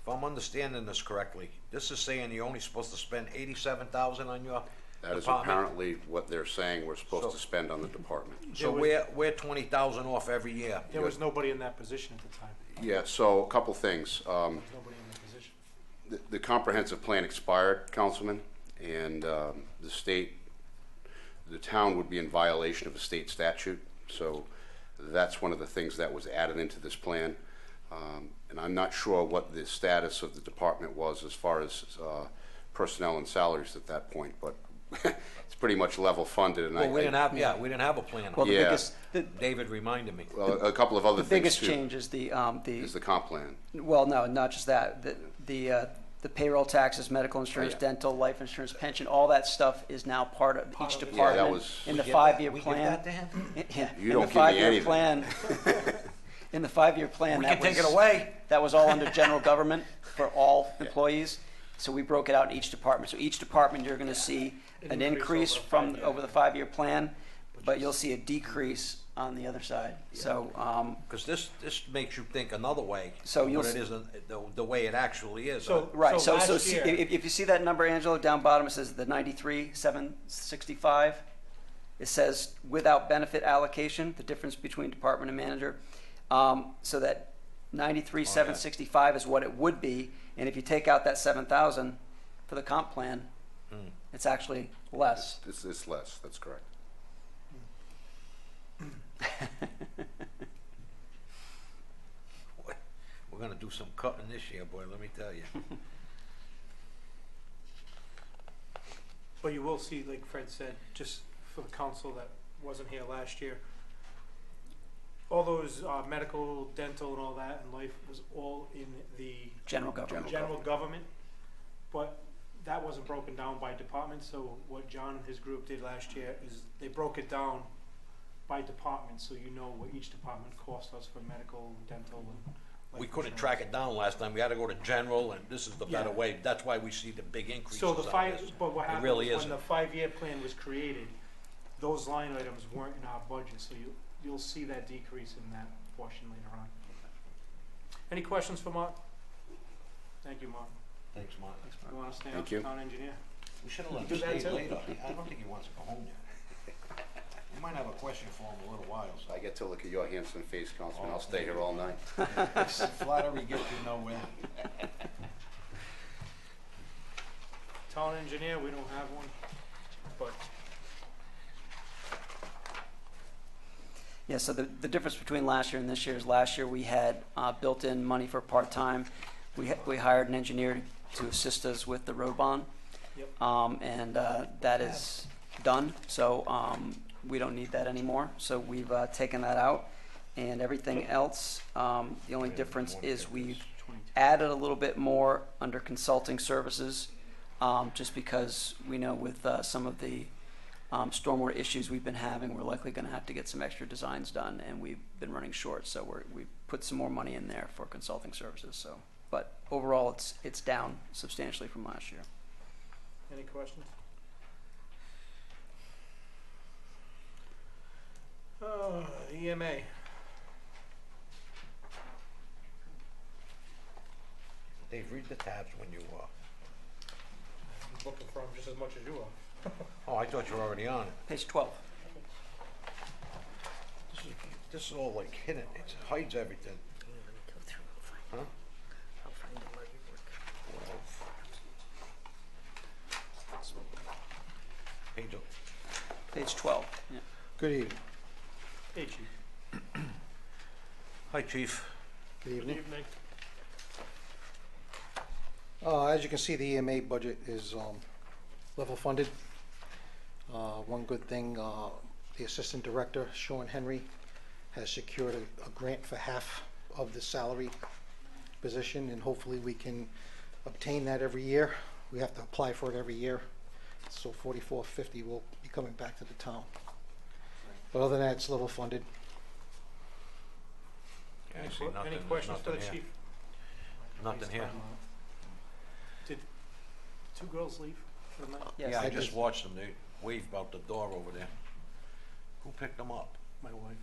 Speaker 9: if I'm understanding this correctly, this is saying you're only supposed to spend $87,000 on your
Speaker 12: That is
Speaker 9: department?
Speaker 12: apparently what they're saying we're supposed
Speaker 9: So-
Speaker 12: to spend on the department.
Speaker 9: So we're 20,000 off every year.
Speaker 4: There was nobody in that position at the time.
Speaker 12: Yeah, so a couple things.
Speaker 4: There was nobody in that position.
Speaker 12: The comprehensive plan expired, Councilman, and the town would be in violation of a state statute. So that's one of the things that was added into this plan. And I'm not sure what the status of the department was as far as personnel and salaries at that point, but it's pretty much level funded, and
Speaker 9: Well, we didn't have a plan.
Speaker 5: Well, the
Speaker 12: Yeah.
Speaker 5: biggest,
Speaker 9: David reminded me.
Speaker 12: Well, a couple of other
Speaker 5: the
Speaker 12: things
Speaker 5: biggest
Speaker 12: too,
Speaker 5: change is the
Speaker 12: is the comp plan.
Speaker 5: well, no, not just that. The payroll taxes, medical insurance,
Speaker 12: yeah.
Speaker 5: dental, life insurance, pension, all that stuff is now part of each
Speaker 4: of it.
Speaker 5: department
Speaker 12: Yeah, that was-
Speaker 5: in the
Speaker 9: We give that-
Speaker 5: five-year
Speaker 9: we give
Speaker 5: plan.
Speaker 9: that to him?
Speaker 5: Yeah,
Speaker 12: You
Speaker 5: in
Speaker 12: don't
Speaker 5: the
Speaker 12: give me
Speaker 5: 5-year
Speaker 12: anything.
Speaker 5: plan. In the 5-year plan,
Speaker 9: We
Speaker 5: that
Speaker 9: can take it
Speaker 5: was-
Speaker 9: away.
Speaker 5: That was all under general government for all employees. So we broke it out in each department. So each department, you're going to see an increase from over the 5-year plan, but you'll see a decrease on the other side. So,
Speaker 9: Because this makes you think another way.
Speaker 5: So
Speaker 9: of
Speaker 5: you'll
Speaker 9: what
Speaker 5: s-
Speaker 9: it is, the way it actually is.
Speaker 4: So-
Speaker 5: right. So
Speaker 4: last
Speaker 5: see,
Speaker 4: year-
Speaker 5: if you see that number, Angelo, down bottom, it says the 93,765. It says without benefit allocation, the difference between department and manager. So that 93,765 is what it would be, and if you take out that 7,000 for the comp plan, it's actually less.
Speaker 12: It's less, that's correct.
Speaker 9: We're gonna do some cutting this year, boy, let me tell you.
Speaker 4: But you will see, like Fred said, just for the council that wasn't here last year, all those medical, dental, and all that, and life was all in the
Speaker 5: General government.
Speaker 4: general government, but that wasn't broken down by department. So what John and his group did last year is they broke it down by department, so you know what each department cost us for medical, dental, and life
Speaker 9: We couldn't
Speaker 4: insurance.
Speaker 9: track it down last time, we had to go to general, and this is the better
Speaker 4: Yeah.
Speaker 9: way, that's why we see the big increases
Speaker 4: So the
Speaker 9: on this.
Speaker 4: but what
Speaker 9: It
Speaker 4: happened
Speaker 9: really
Speaker 4: was when
Speaker 9: isn't.
Speaker 4: the 5-year plan was created, those line items weren't in our budget, so you'll see that decrease in that portion later on. Any questions for Mark? Thank you, Mark.
Speaker 9: Thanks, Mark.
Speaker 4: You wanna stay
Speaker 12: Thank
Speaker 4: up,
Speaker 12: you.
Speaker 4: town engineer?
Speaker 9: We should have let
Speaker 4: Do
Speaker 9: him
Speaker 4: that
Speaker 9: stay
Speaker 4: too.
Speaker 9: later, I don't think he wants to go home yet. We might have a question for him in a little while, so.
Speaker 12: I get to look at your handsome face, Councilman, I'll stay here all night.
Speaker 9: Flattery gets you nowhere.
Speaker 4: Town engineer, we don't have one, but
Speaker 5: Yeah, so the difference between last year and this year is last year we had built-in money for part-time. We hired an engineer to assist us with the road bond.
Speaker 4: Yep.
Speaker 5: And that is done, so we don't need that anymore. So we've taken that out. And everything else, the only difference is we've added a little bit more under consulting services, just because we know with some of the stormwater issues we've been having, we're likely going to have to get some extra designs done, and we've been running short, so we put some more money in there for consulting services. So, but overall, it's down substantially from last year.
Speaker 4: any questions? EMA.
Speaker 9: Dave, read the tabs when you,
Speaker 4: I'm looking for them just as much as you are.
Speaker 9: oh, I thought you were already on it.
Speaker 5: Page 12.
Speaker 9: This is all like hidden, it hides everything. Huh? Page,
Speaker 5: Page 12. Yeah.
Speaker 11: Good evening.
Speaker 4: Hey, chief.
Speaker 9: hi, chief.
Speaker 11: Good
Speaker 10: Good
Speaker 11: evening.
Speaker 10: evening.
Speaker 11: As you can see, the EMA budget is level funded. One good thing, the Assistant Director, Sean Henry, has secured a grant for half of the salary position, and hopefully we can obtain that every year. We have to apply for it every year, so $44.50 will be coming back to the town. But other than that, it's level funded.
Speaker 9: Yeah, I
Speaker 4: Any
Speaker 9: see
Speaker 4: que-
Speaker 9: nothing,
Speaker 4: any
Speaker 9: there's
Speaker 4: questions for the
Speaker 9: nothing here.
Speaker 4: chief?
Speaker 9: Nothing here.
Speaker 4: Did 2 girls leave for the night?
Speaker 5: Yes.
Speaker 9: Yeah, I
Speaker 11: I
Speaker 9: just
Speaker 11: just-
Speaker 9: watched them, they waved out the door over there. Who picked them up?
Speaker 4: My wife.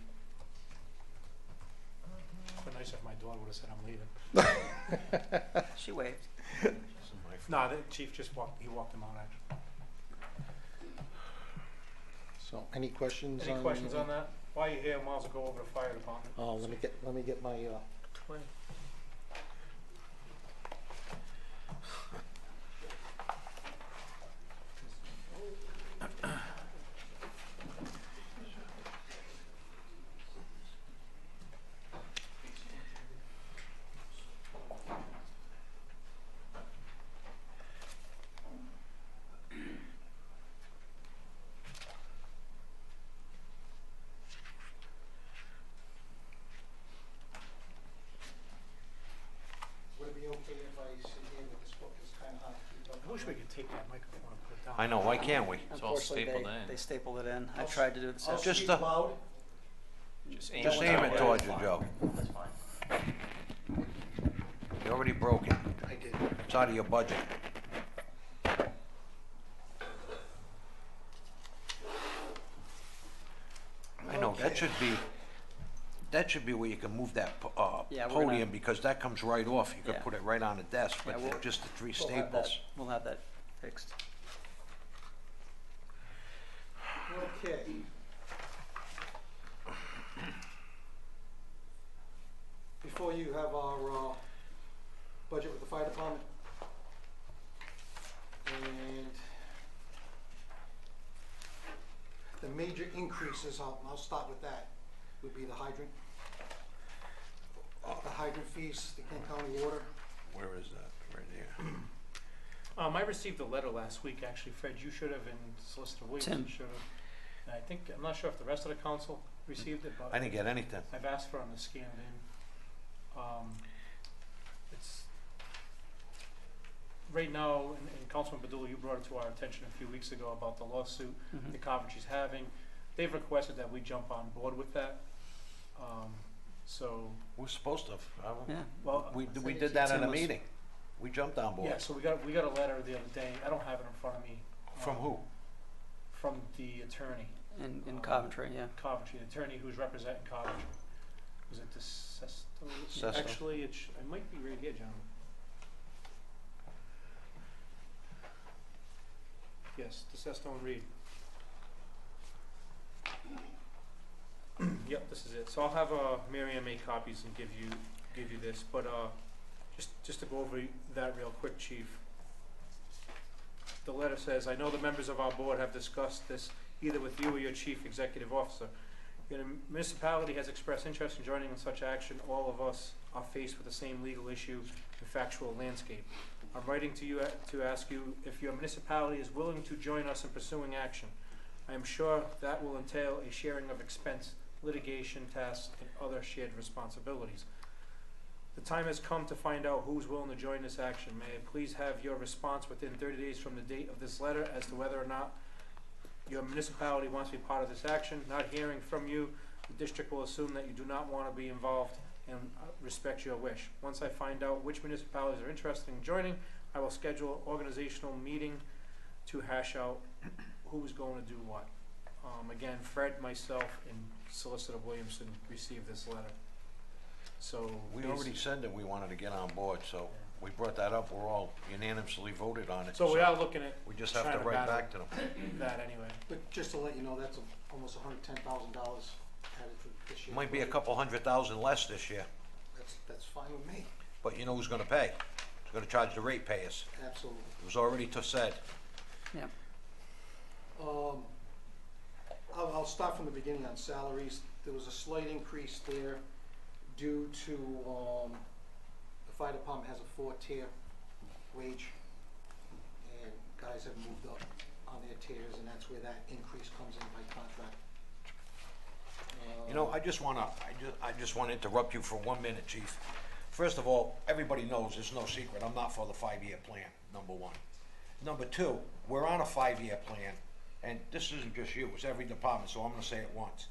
Speaker 4: It'd be nice if my daughter would have said I'm leaving.
Speaker 5: She waved.
Speaker 9: This is my fault.
Speaker 4: Nah, the chief just walked them out, actually.
Speaker 11: So, any questions on?
Speaker 4: Any questions on that? While you're here, might as well go over to fire department.
Speaker 11: Oh, let me get my,
Speaker 4: we could take that microphone and put it down.
Speaker 9: I know, why can't we?
Speaker 7: It's all
Speaker 5: Unfortunately,
Speaker 7: stapled
Speaker 5: they
Speaker 7: in.
Speaker 5: stapled it in. I tried to do the same.
Speaker 4: I'll
Speaker 9: Just
Speaker 4: speak
Speaker 9: a-
Speaker 4: loud.
Speaker 7: Just aim
Speaker 9: Just
Speaker 7: it
Speaker 9: aim
Speaker 7: that
Speaker 9: it
Speaker 7: way.
Speaker 9: towards you, Joe.
Speaker 3: That's fine.
Speaker 9: You already broke it.
Speaker 11: I did.
Speaker 9: It's out of your budget. I know, that should be where you can move that
Speaker 5: Yeah, we're gonna-
Speaker 9: podium, because that comes right off. You could
Speaker 5: Yeah.
Speaker 9: put it right on the desk,
Speaker 5: Yeah,
Speaker 9: but
Speaker 5: we'll-
Speaker 9: just the three
Speaker 5: We'll have that,
Speaker 9: staples.
Speaker 5: we'll have that fixed.
Speaker 11: Okay. Before you have our budget with the fire department. And the major increases, I'll start with that, would be the hydrant. The hydrant fees, the Kent County water.
Speaker 9: Where is that? Right here.
Speaker 4: I received a letter last week, actually, Fred, you should have, and Solicitor
Speaker 5: Tim.
Speaker 4: Williamson should have. And I think, I'm not sure if the rest of the council received it, but
Speaker 9: I didn't get anything.
Speaker 4: I've asked for them to scan it in. It's, right now, and Councilman Padula, you brought it to our attention a few weeks ago about the lawsuit
Speaker 5: Mhm.
Speaker 4: that Coventry's having. They've requested that we jump on board with that. So,
Speaker 9: We're supposed to.
Speaker 5: Yeah.
Speaker 4: well,
Speaker 9: We did that in
Speaker 5: Tim
Speaker 9: a
Speaker 5: was-
Speaker 9: meeting. We jumped on board.
Speaker 4: yeah, so we got a letter the other day, I don't have it in front of me.
Speaker 9: From who?
Speaker 4: From the attorney,
Speaker 5: In Coventry, yeah.
Speaker 4: Coventry, the attorney who's representing Coventry. Was it DeSesto?
Speaker 9: Sesto.
Speaker 4: Actually, it might be right here, John. Yes, DeSesto and Reed. Yep, this is it. So I'll have Miriam make copies and give you this, but just to go over that real quick, Chief. The letter says, I know the members of our board have discussed this either with you or your chief executive officer. Your municipality has expressed interest in joining in such action. All of us are faced with the same legal issue and factual landscape. I'm writing to you to ask you if your municipality is willing to join us in pursuing action. I am sure that will entail a sharing of expense, litigation, tasks, and other shared responsibilities. The time has come to find out who's willing to join this action. May I please have your response within 30 days from the date of this letter as to whether or not your municipality wants to be part of this action. Not hearing from you, the district will assume that you do not want to be involved and respect your wish. Once I find out which municipalities are interested in joining, I will schedule an organizational meeting to hash out who's going to do what. Again, Fred, myself, and Solicitor Williamson received this letter. So
Speaker 9: We already said that we wanted to get on board, so we brought that up. We're all unanimously voted on it.
Speaker 4: So we are looking at
Speaker 9: We just have
Speaker 4: trying
Speaker 9: to
Speaker 4: to
Speaker 9: write
Speaker 4: battle
Speaker 9: back to them.
Speaker 4: that anyway.
Speaker 11: But just to let you know, that's almost $110,000 added for this year.
Speaker 9: Might be a couple $100,000 less this year,
Speaker 11: That's fine with me,
Speaker 9: but you know who's gonna pay? Who's gonna charge the ratepayers?
Speaker 11: absolutely.
Speaker 9: It was already said.
Speaker 5: Yeah.
Speaker 11: I'll start from the beginning on salaries. There was a slight increase there due to, the fire department has a 4-tier wage, and guys have moved up on their tiers, and that's where that increase comes in by contract.
Speaker 9: You know, I just wanna interrupt you for 1 minute, Chief. First of all, everybody knows, it's no secret, I'm not for the 5-year plan, number one. Number two, we're on a 5-year plan, and this isn't just you, it's every department, so I'm gonna say it once.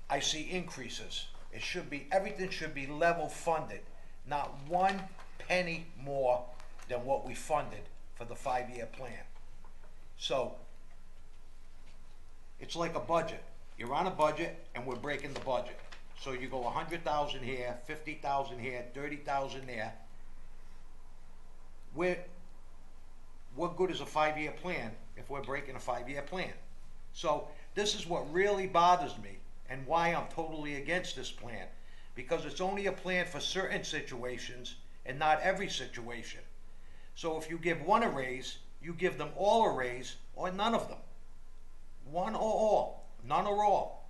Speaker 9: I see increases. It should be, everything should be level funded, not 1 penny more than what we funded for the 5-year plan. So, it's like a budget. You're on a budget and we're breaking the budget. So you go 100,000 here, 50,000 here, 30,000 there. What good is a 5-year plan if we're breaking a 5-year plan? So this is what really bothers me and why I'm totally against this plan. Because it's only a plan for certain situations and not every situation. So if you give one a raise, you give them all a raise or none of them. One or all, none or all.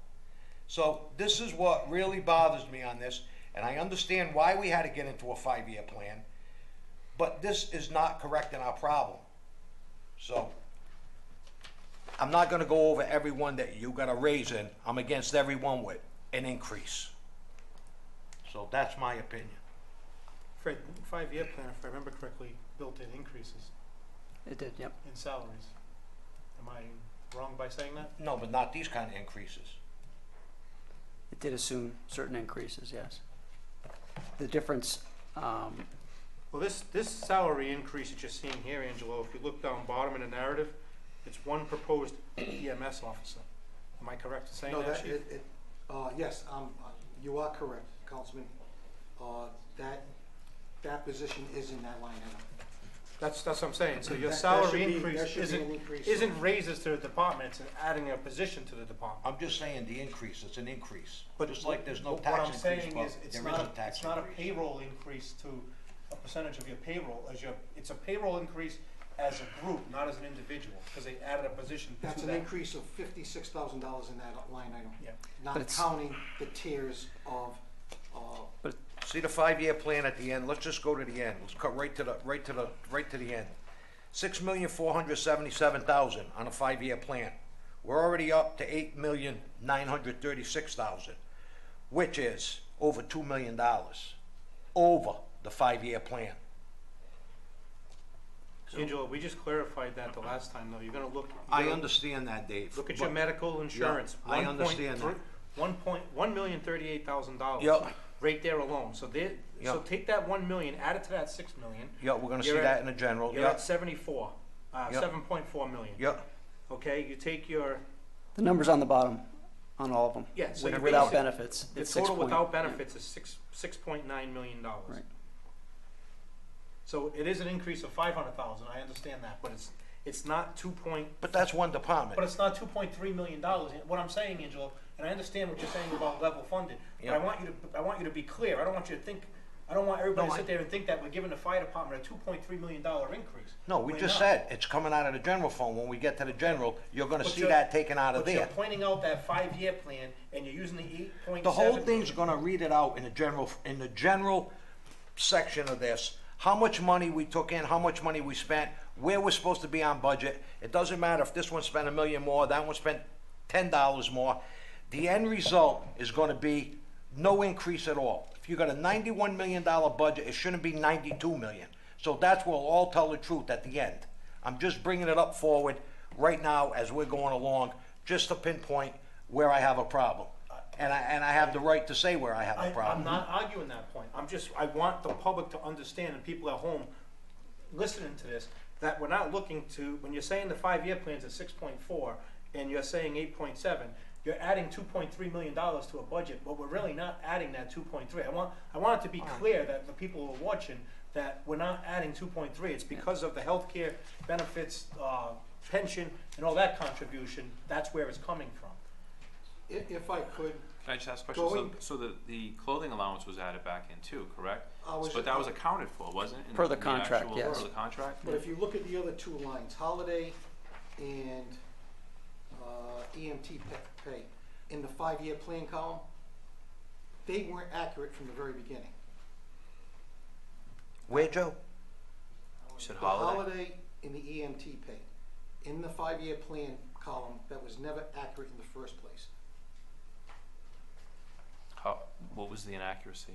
Speaker 9: So this is what really bothers me on this, and I understand why we had to get into a 5-year plan, but this is not correcting our problem. So I'm not gonna go over every one that you got a raise in. I'm against every one with an increase. So that's my opinion.
Speaker 4: Fred, 5-year plan, if I remember correctly, built in increases.
Speaker 5: It did, yep.
Speaker 4: in salaries. Am I wrong by saying that?
Speaker 9: No, but not these kind of increases.
Speaker 5: It did assume certain increases, yes. The difference,
Speaker 4: Well, this salary increase that you're seeing here, Angelo, if you look down bottom in the narrative, it's one proposed EMS officer. Am I correct in saying
Speaker 11: No,
Speaker 4: that,
Speaker 11: that,
Speaker 4: Chief?
Speaker 11: yes, you are correct, Councilman. That position is in that line item.
Speaker 4: That's what I'm saying, so your
Speaker 11: That
Speaker 4: salary
Speaker 11: should be-
Speaker 4: increase
Speaker 11: that should be an increase.
Speaker 4: isn't raises to the department, it's adding a position to the department.
Speaker 9: I'm just saying the increase, it's an increase.
Speaker 4: But
Speaker 9: Just like there's no
Speaker 4: what
Speaker 9: tax
Speaker 4: I'm
Speaker 9: increase,
Speaker 4: saying
Speaker 9: but
Speaker 4: is, it's
Speaker 9: there
Speaker 4: not,
Speaker 9: is a tax
Speaker 4: it's not a
Speaker 9: increase.
Speaker 4: payroll increase to a percentage of your payroll, it's a payroll increase as a group, not as an individual, because they added a position to that.
Speaker 11: That's an increase of $56,000 in that line item.
Speaker 4: Yeah.
Speaker 11: Not
Speaker 5: But it's-
Speaker 11: counting the tiers of,
Speaker 9: See the 5-year plan at the end, let's just go to the end, let's cut right to the end. 6,477,000 on a 5-year plan. We're already up to 8,936,000, which is over $2 million, over the 5-year plan.
Speaker 4: Angela, we just clarified that the last time, though, you're gonna look.
Speaker 9: I understand that, Dave.
Speaker 4: Look at your
Speaker 9: but-
Speaker 4: medical insurance.
Speaker 9: I understand that.
Speaker 4: $1,038,000.
Speaker 9: Yeah.
Speaker 4: Right there alone, so
Speaker 9: Yeah.
Speaker 4: take that 1 million, add it to that 6 million.
Speaker 9: Yeah, we're gonna see
Speaker 4: You're at-
Speaker 9: that in the general,
Speaker 4: You're
Speaker 9: yeah,
Speaker 4: at 7.4 million.
Speaker 9: yeah.
Speaker 4: Okay, you take your,
Speaker 5: the number's on the bottom on all of them.
Speaker 4: yeah, so
Speaker 5: With-
Speaker 4: your
Speaker 5: Without
Speaker 4: basic-
Speaker 5: benefits,
Speaker 4: the
Speaker 5: it's
Speaker 4: total
Speaker 5: 6
Speaker 4: without
Speaker 5: point- yeah.
Speaker 4: benefits is $6.9 million.
Speaker 5: Right.
Speaker 4: So it is an increase of 500,000, I understand that, but it's not
Speaker 9: But that's one department.
Speaker 4: But it's not $2.3 million. What I'm saying, Angelo, and I understand what you're saying about level funded, but
Speaker 9: Yeah.
Speaker 4: I want you to be clear. I don't want you to think, I don't want everybody
Speaker 9: No,
Speaker 4: to sit there and think that we're giving the fire department a $2.3 million increase.
Speaker 9: No, we
Speaker 4: We're
Speaker 9: just
Speaker 4: not.
Speaker 9: said, it's coming out of the general fund. When we get to the general, you're gonna
Speaker 4: But
Speaker 9: see
Speaker 4: you're-
Speaker 9: that taken out of
Speaker 4: But you're
Speaker 9: there.
Speaker 4: pointing out that 5-year plan, and you're using the 8.7.
Speaker 9: The whole thing's gonna read it out in the general section of this. How much money we took in, how much money we spent, where we're supposed to be on budget. It doesn't matter if this one spent $1 million more, that one spent $10 more. The end result is gonna be no increase at all. If you got a $91 million budget, it shouldn't be $92 million. So that's where we'll all tell the truth at the end. I'm just bringing it up forward right now as we're going along, just to pinpoint where I have a problem. And I have the right to say where I have a
Speaker 4: I'm
Speaker 9: problem.
Speaker 4: not arguing that point. I want the public to understand, and people at home listening to this, that we're not looking to, when you're saying the 5-year plan's at 6.4, and you're saying 8.7, you're adding $2.3 million to a budget, but we're really not adding that 2.3. I want it to be clear that the people who are watching, that we're not adding 2.3. It's because of the healthcare benefits, pension, and all that contribution, that's where it's coming from.
Speaker 11: if I could,
Speaker 7: Can I just ask a question?
Speaker 11: Going-
Speaker 7: So the clothing allowance was added back in too, correct?
Speaker 11: I was-
Speaker 7: But that was accounted for, wasn't it?
Speaker 5: Per the contract,
Speaker 7: actual-
Speaker 5: yes.
Speaker 7: Per the contract?
Speaker 11: but if you look at the other two lines, holiday and EMT pay, in the 5-year plan column, they weren't accurate from the very beginning.
Speaker 9: Where, Joe?
Speaker 7: You said
Speaker 11: The
Speaker 7: holiday?
Speaker 11: holiday and the EMT pay, in the 5-year plan column, that was never accurate in the first place.
Speaker 7: What was the inaccuracy?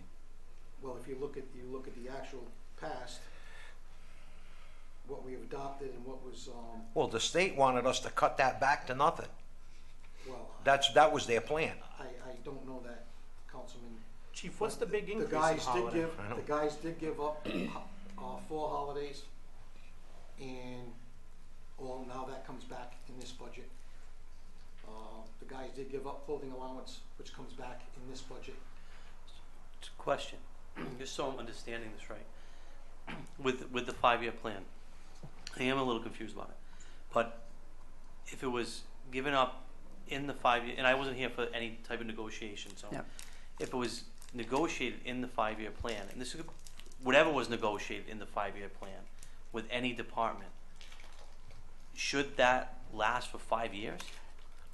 Speaker 11: Well, if you look at the actual past, what we have adopted and what was,
Speaker 9: Well, the state wanted us to cut that back to nothing.
Speaker 11: well,
Speaker 9: That was their plan.
Speaker 11: I don't know that, Councilman.
Speaker 4: Chief, what's the big
Speaker 11: The
Speaker 4: increase in
Speaker 11: guys did
Speaker 4: holiday?
Speaker 11: give,
Speaker 9: I know.
Speaker 11: the guys did give up 4 holidays, and, well, now that comes back in this budget. The guys did give up clothing allowance, which comes back in this budget.
Speaker 3: Question, just so I'm understanding this right. With the 5-year plan, I am a little confused about it. But if it was given up in the 5-year, and I wasn't here for any type of negotiation, so
Speaker 5: Yep.
Speaker 3: if it was negotiated in the 5-year plan, and this is whatever was negotiated in the 5-year plan with any department, should that last for 5 years?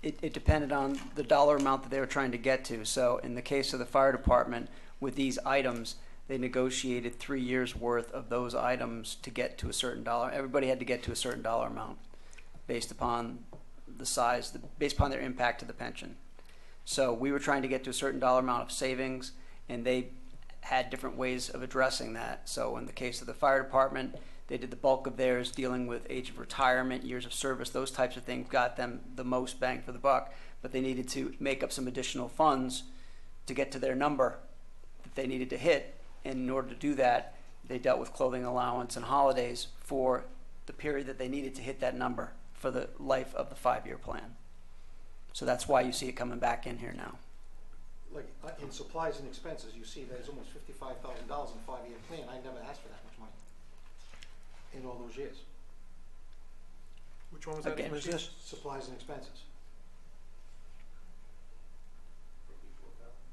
Speaker 5: It depended on the dollar amount that they were trying to get to. So in the case of the fire department, with these items, they negotiated 3 years' worth of those items to get to a certain dollar. Everybody had to get to a certain dollar amount based upon the size, based upon their impact to the pension. So we were trying to get to a certain dollar amount of savings, and they had different ways of addressing that. So in the case of the fire department, They did the bulk of theirs dealing with age of retirement, years of service, those types of things got them the most bang for the buck, but they needed to make up some additional funds to get to their number that they needed to hit. And in order to do that, they dealt with clothing allowance and holidays for the period that they needed to hit that number for the life of the 5-year plan. So that's why you see it coming back in here now.
Speaker 11: Like, in supplies and expenses, you see there's almost $55,000 in a 5-year plan. I never asked for that much money in all those years.
Speaker 4: Which one was that?
Speaker 5: Again,
Speaker 4: Chief?
Speaker 9: What is this?
Speaker 11: Supplies and expenses.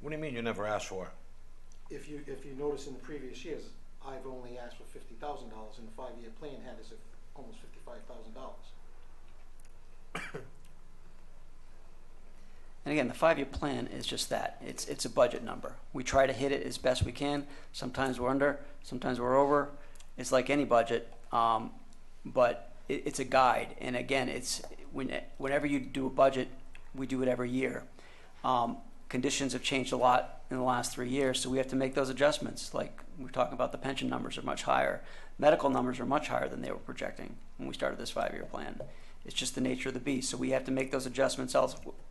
Speaker 9: What do you mean you never asked for it?
Speaker 11: If you notice in the previous years, I've only asked for $50,000, and the 5-year plan had us at almost $55,000.
Speaker 5: And again, the 5-year plan is just that. It's a budget number. We try to hit it as best we can. Sometimes we're under, sometimes we're over. It's like any budget, but it's a guide. And again, whenever you do a budget, we do it every year. Conditions have changed a lot in the last 3 years, so we have to make those adjustments. Like we're talking about, the pension numbers are much higher. Medical numbers are much higher than they were projecting when we started this 5-year plan. It's just the nature of the beast. So we have to make those adjustments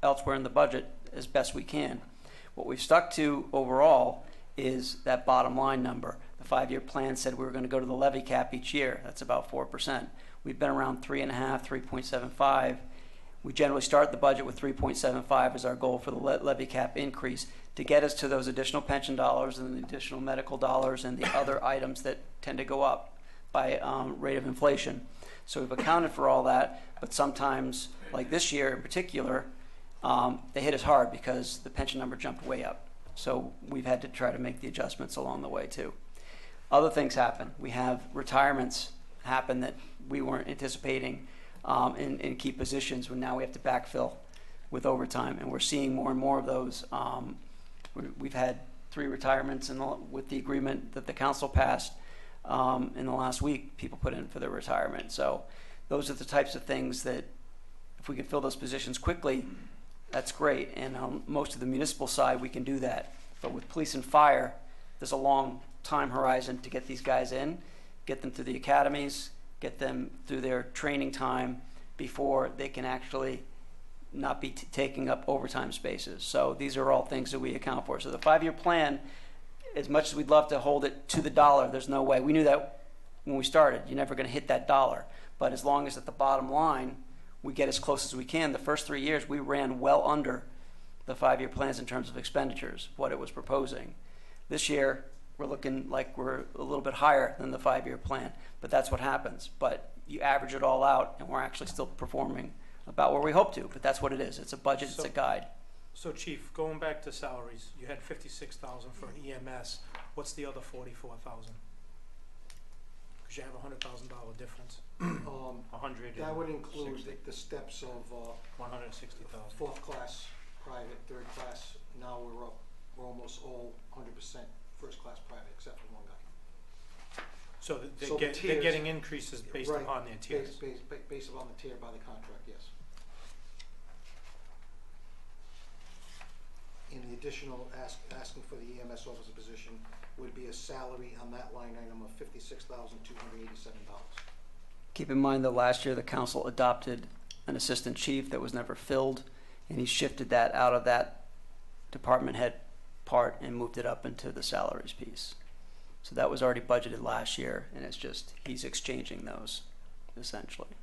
Speaker 5: elsewhere in the budget as best we can. What we've stuck to overall is that bottom line number. The 5-year plan said we were going to go to the levy cap each year. That's about 4%. We've been around 3.5, 3.75. We generally start the budget with 3.75 as our goal for the levy cap increase to get us to those additional pension dollars and the additional medical dollars and the other items that tend to go up by rate of inflation. So we've accounted for all that, but sometimes, like this year in particular, they hit us hard because the pension number jumped way up. So we've had to try to make the adjustments along the way too. Other things happen. We have retirements happen that we weren't anticipating in key positions, when now we have to backfill with overtime, and we're seeing more and more of those. We've had 3 retirements with the agreement that the council passed in the last week. People put in for their retirement. So those are the types of things that if we can fill those positions quickly, that's great. And on most of the municipal side, we can do that. But with police and fire, there's a long time horizon to get these guys in, get them through the academies, get them through their training time before they can actually not be taking up overtime spaces. So these are all things that we account for. So the 5-year plan, as much as we'd love to hold it to the dollar, there's no way. We knew that when we started. You're never going to hit that dollar. But as long as at the bottom line, we get as close as we can. The first 3 years, we ran well under the 5-year plans in terms of expenditures, what it was proposing. This year, we're looking like we're a little bit higher than the 5-year plan, but that's what happens. But you average it all out, and we're actually still performing about where we hope to, but that's what it is. It's a budget, it's a guide.
Speaker 4: So Chief, going back to salaries, you had 56,000 for an EMS. What's the other 44,000? Because you have a $100,000 difference. 100.
Speaker 11: That would include the steps of
Speaker 4: 160,000.
Speaker 11: 4th class private, 3rd class. Now we're almost all 100% 1st class private, except for one guy.
Speaker 4: So
Speaker 11: So the
Speaker 4: they're
Speaker 11: tiers-
Speaker 4: getting increases based
Speaker 11: Right,
Speaker 4: upon their tiers.
Speaker 11: Based upon the tier by the contract, yes. And the additional asking for the EMS officer position would be a salary on that line item of $56,287.
Speaker 5: Keep in mind that last year the council adopted an assistant chief that was never filled, and he shifted that out of that department head part and moved it up into the salaries piece. So that was already budgeted last year, and it's just he's exchanging those essentially.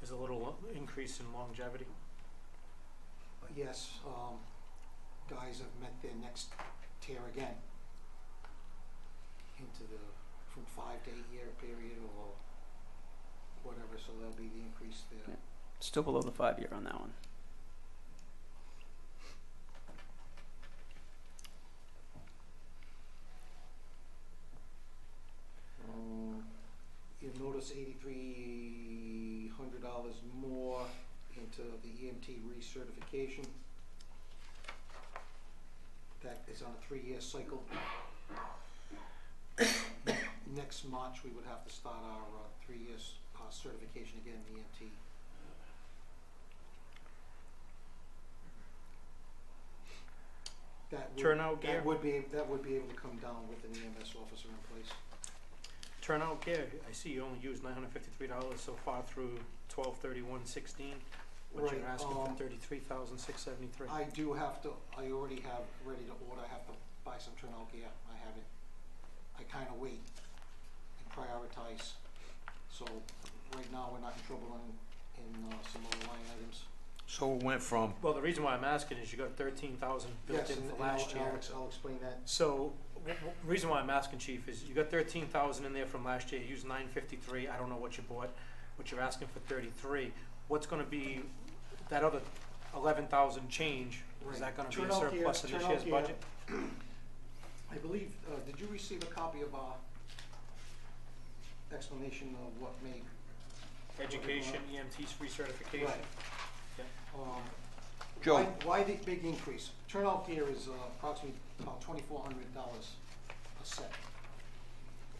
Speaker 4: There's a little increase in longevity.
Speaker 11: Yes, guys have met their next tier again into the from 5 to 8 year period or whatever, so there'll be the increase there.
Speaker 5: Yeah. Still below the 5-year on that one.
Speaker 11: You'll notice $8,300 more into the EMT recertification. that is on a 3-year cycle. Next March, we would have to start our 3 years certification again in EMT.
Speaker 4: Turnout gear?
Speaker 11: That would be able to come down with an EMS officer in place.
Speaker 4: Turnout gear, I see you only used $953 so far through 12/31/16, but you're
Speaker 11: Right,
Speaker 4: asking for $33,673.
Speaker 11: I already have ready to order. I have to buy some turnout gear. I haven't. I kind of wait and prioritize. So right now, we're not in trouble in some other line items.
Speaker 9: So it went from,
Speaker 4: Well, the reason why I'm asking is you got 13,000 built
Speaker 11: Yes,
Speaker 4: in
Speaker 11: and
Speaker 4: for
Speaker 11: and
Speaker 4: last year.
Speaker 11: I'll explain that.
Speaker 4: So, the reason why I'm asking, Chief, is you got 13,000 in there from last year, you used 953, I don't know what you bought, but you're asking for 33. What's gonna be that other 11,000 change? Is that gonna be a
Speaker 11: Turnout gear-
Speaker 4: surplus in this
Speaker 11: turnout
Speaker 4: year's
Speaker 11: gear,
Speaker 4: budget?
Speaker 11: I believe, did you receive a copy of our explanation of what made?
Speaker 4: Education, EMT recertification?
Speaker 11: Right.
Speaker 4: Yeah.
Speaker 9: Joe.
Speaker 11: Why the big increase? Turnout gear is approximately about $2,400 a set.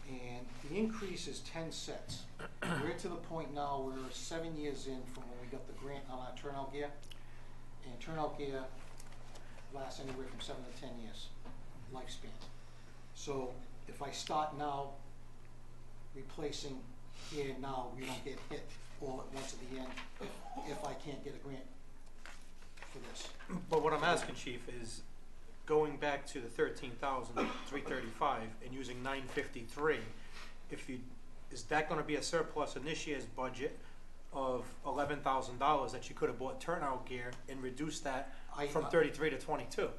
Speaker 11: And the increase is 10 sets. We're to the point now, we're 7 years in from when we got the grant on our turnout gear. And turnout gear lasts anywhere from 7 to 10 years lifespan. So if I start now replacing gear now, we don't get hit all at once at the end if I can't get a grant for this.
Speaker 4: But what I'm asking, Chief, is going back to the 13,335 and using 953, is that gonna be a surplus in this year's budget of $11,000 that you could have bought turnout gear and reduced that from 33 to 22,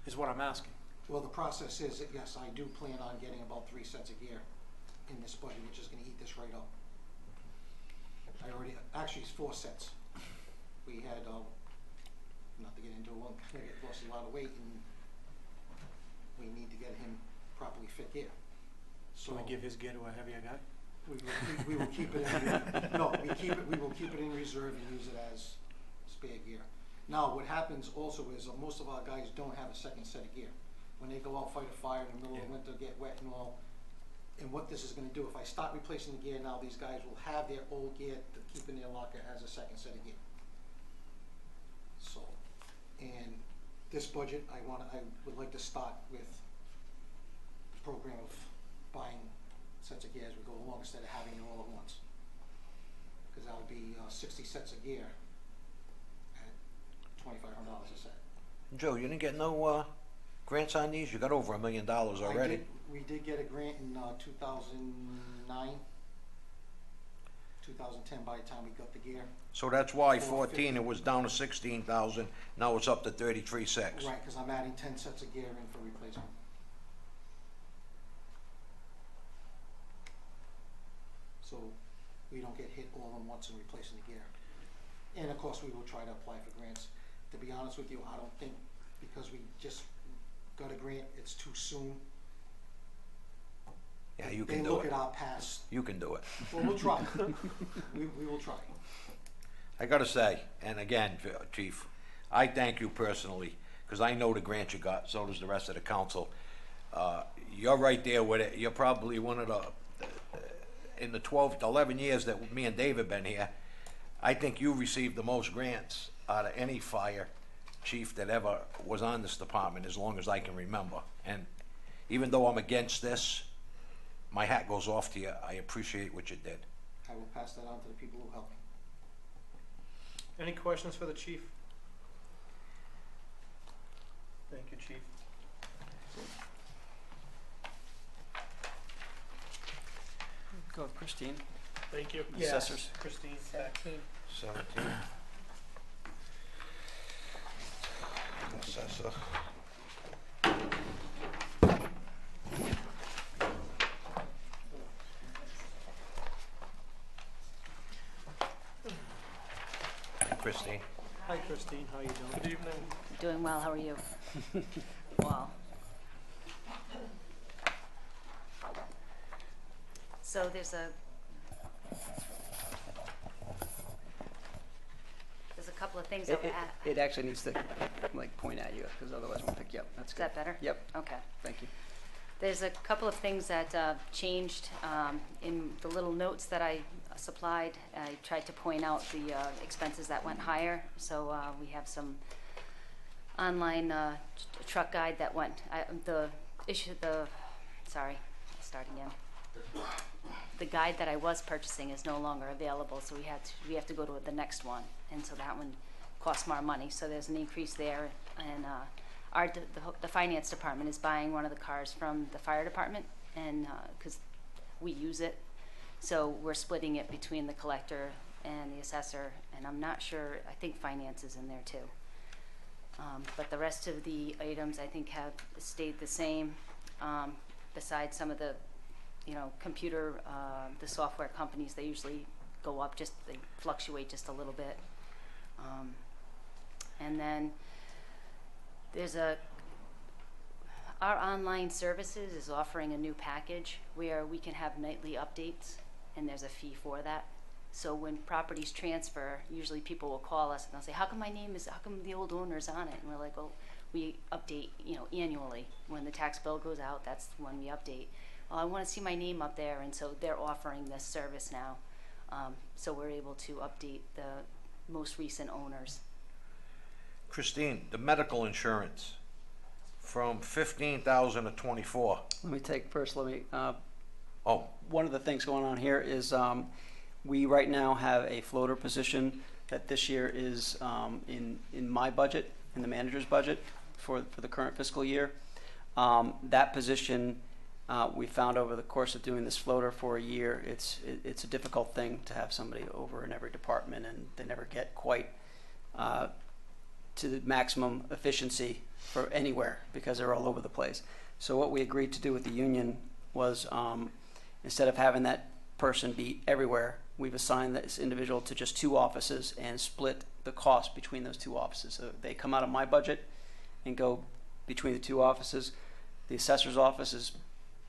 Speaker 4: is what I'm asking.
Speaker 11: Well, the process is that, yes, I do plan on getting about 3 sets of gear in this budget, which is gonna eat this right up. Actually, it's 4 sets. We had, not to get into one, he lost a lot of weight, and we need to get him properly fit gear.
Speaker 4: So we give his gear to a heavier guy?
Speaker 11: We will keep it in, no, we will keep it in reserve and use it as spare gear. Now, what happens also is most of our guys don't have a second set of gear. When they go out fight a fire in the middle of winter, get wet and all, and what this is gonna do, if I start replacing the gear now, these guys will have their old gear to keep in their locker as a second set of gear. So, and this budget, I would like to start with the program of buying sets of gear as we go along instead of having it all at once. Cause that would be 60 sets of gear at $2,500 a set.
Speaker 9: Joe, you didn't get no grants on these? You got over $1 million already.
Speaker 11: We did get a grant in 2009, 2010 by the time we got the gear.
Speaker 9: So that's why 14, it was down to 16,000, now it's up to 33,600.
Speaker 11: Right, because I'm adding 10 sets of gear in for replacement. So we don't get hit all at once in replacing the gear. And of course, we will try to apply for grants. To be honest with you, I don't think, because we just got a grant, it's too soon.
Speaker 9: Yeah, you can do it.
Speaker 11: They look at our past.
Speaker 9: You can do it.
Speaker 11: Well, we'll try. We will try.
Speaker 9: I gotta say, and again, Chief, I thank you personally, because I know the grant you got, so does the rest of the council. You're right there with it. You're probably one of the, in the 11 years that me and Dave have been here, I think you received the most grants out of any fire chief that ever was on this department, as long as I can remember. And even though I'm against this, my hat goes off to you. I appreciate what you did.
Speaker 11: I will pass that on to the people who helped me.
Speaker 4: Any questions for the chief? Thank you, Chief.
Speaker 5: Go with Christine.
Speaker 10: Thank you.
Speaker 5: Assessors.
Speaker 4: Christine.
Speaker 1: 17.
Speaker 9: 17. Assessor. Christine.
Speaker 4: Hi, Christine, how you doing?
Speaker 10: Good evening.
Speaker 13: Doing well, how are you? Well. So there's a couple of things
Speaker 5: It,
Speaker 13: that were
Speaker 5: it actually needs to like point at you, because otherwise it won't pick you up. That's
Speaker 13: Is
Speaker 5: good.
Speaker 13: that better?
Speaker 5: Yep,
Speaker 13: Okay.
Speaker 5: thank you.
Speaker 13: There's a couple of things that changed in the little notes that I supplied. I tried to point out the expenses that went higher. So we have some online truck guide that went, sorry, I'll start again. The guide that I was purchasing is no longer available, so we have to go to the next one. And so that one costs more money. So there's an increase there. And the finance department is buying one of the cars from the fire department, and because we use it, so we're splitting it between the collector and the assessor, and I'm not sure, I think finance is in there too. But the rest of the items I think have stayed the same, besides some of the, computer, the software companies, they usually go up, they fluctuate just a little bit. And then our online services is offering a new package where we can have nightly updates, and there's a fee for that. So when properties transfer, usually people will call us and they'll say, how come the old owner's on it? And we're like, well, we update, annually. When the tax bill goes out, that's when we update. Well, I want to see my name up there, and so they're offering this service now. So we're able to update the most recent owners.
Speaker 9: Christine, the medical insurance from 15,000 to 24.
Speaker 5: One of the things going on here is we right now have a floater position that this year is in my budget, in the manager's budget for the current fiscal year. That position, we found over the course of doing this floater for a year, it's a difficult thing to have somebody over in every department, and they never get quite to the maximum efficiency for anywhere because they're all over the place. So what we agreed to do with the union was instead of having that person be everywhere, we've assigned this individual to just 2 offices and split the cost between those 2 offices. So they come out of my budget and go between the 2 offices. The assessor's office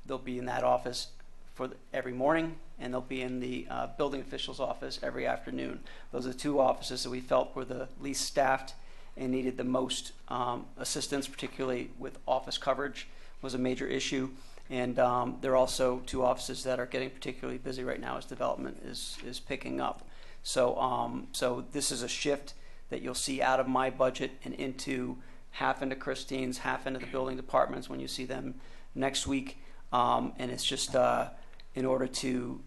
Speaker 5: they'll be in that office for every morning, and they'll be in the building official's office every afternoon. Those are the 2 offices that we felt were the least staffed and needed the most assistance, particularly with office coverage was a major issue. And there are also 2 offices that are getting particularly busy right now as development is picking up. So this is a shift that you'll see out of my budget and into half into Christine's, half into the building departments when you see them next week. And it's just in order to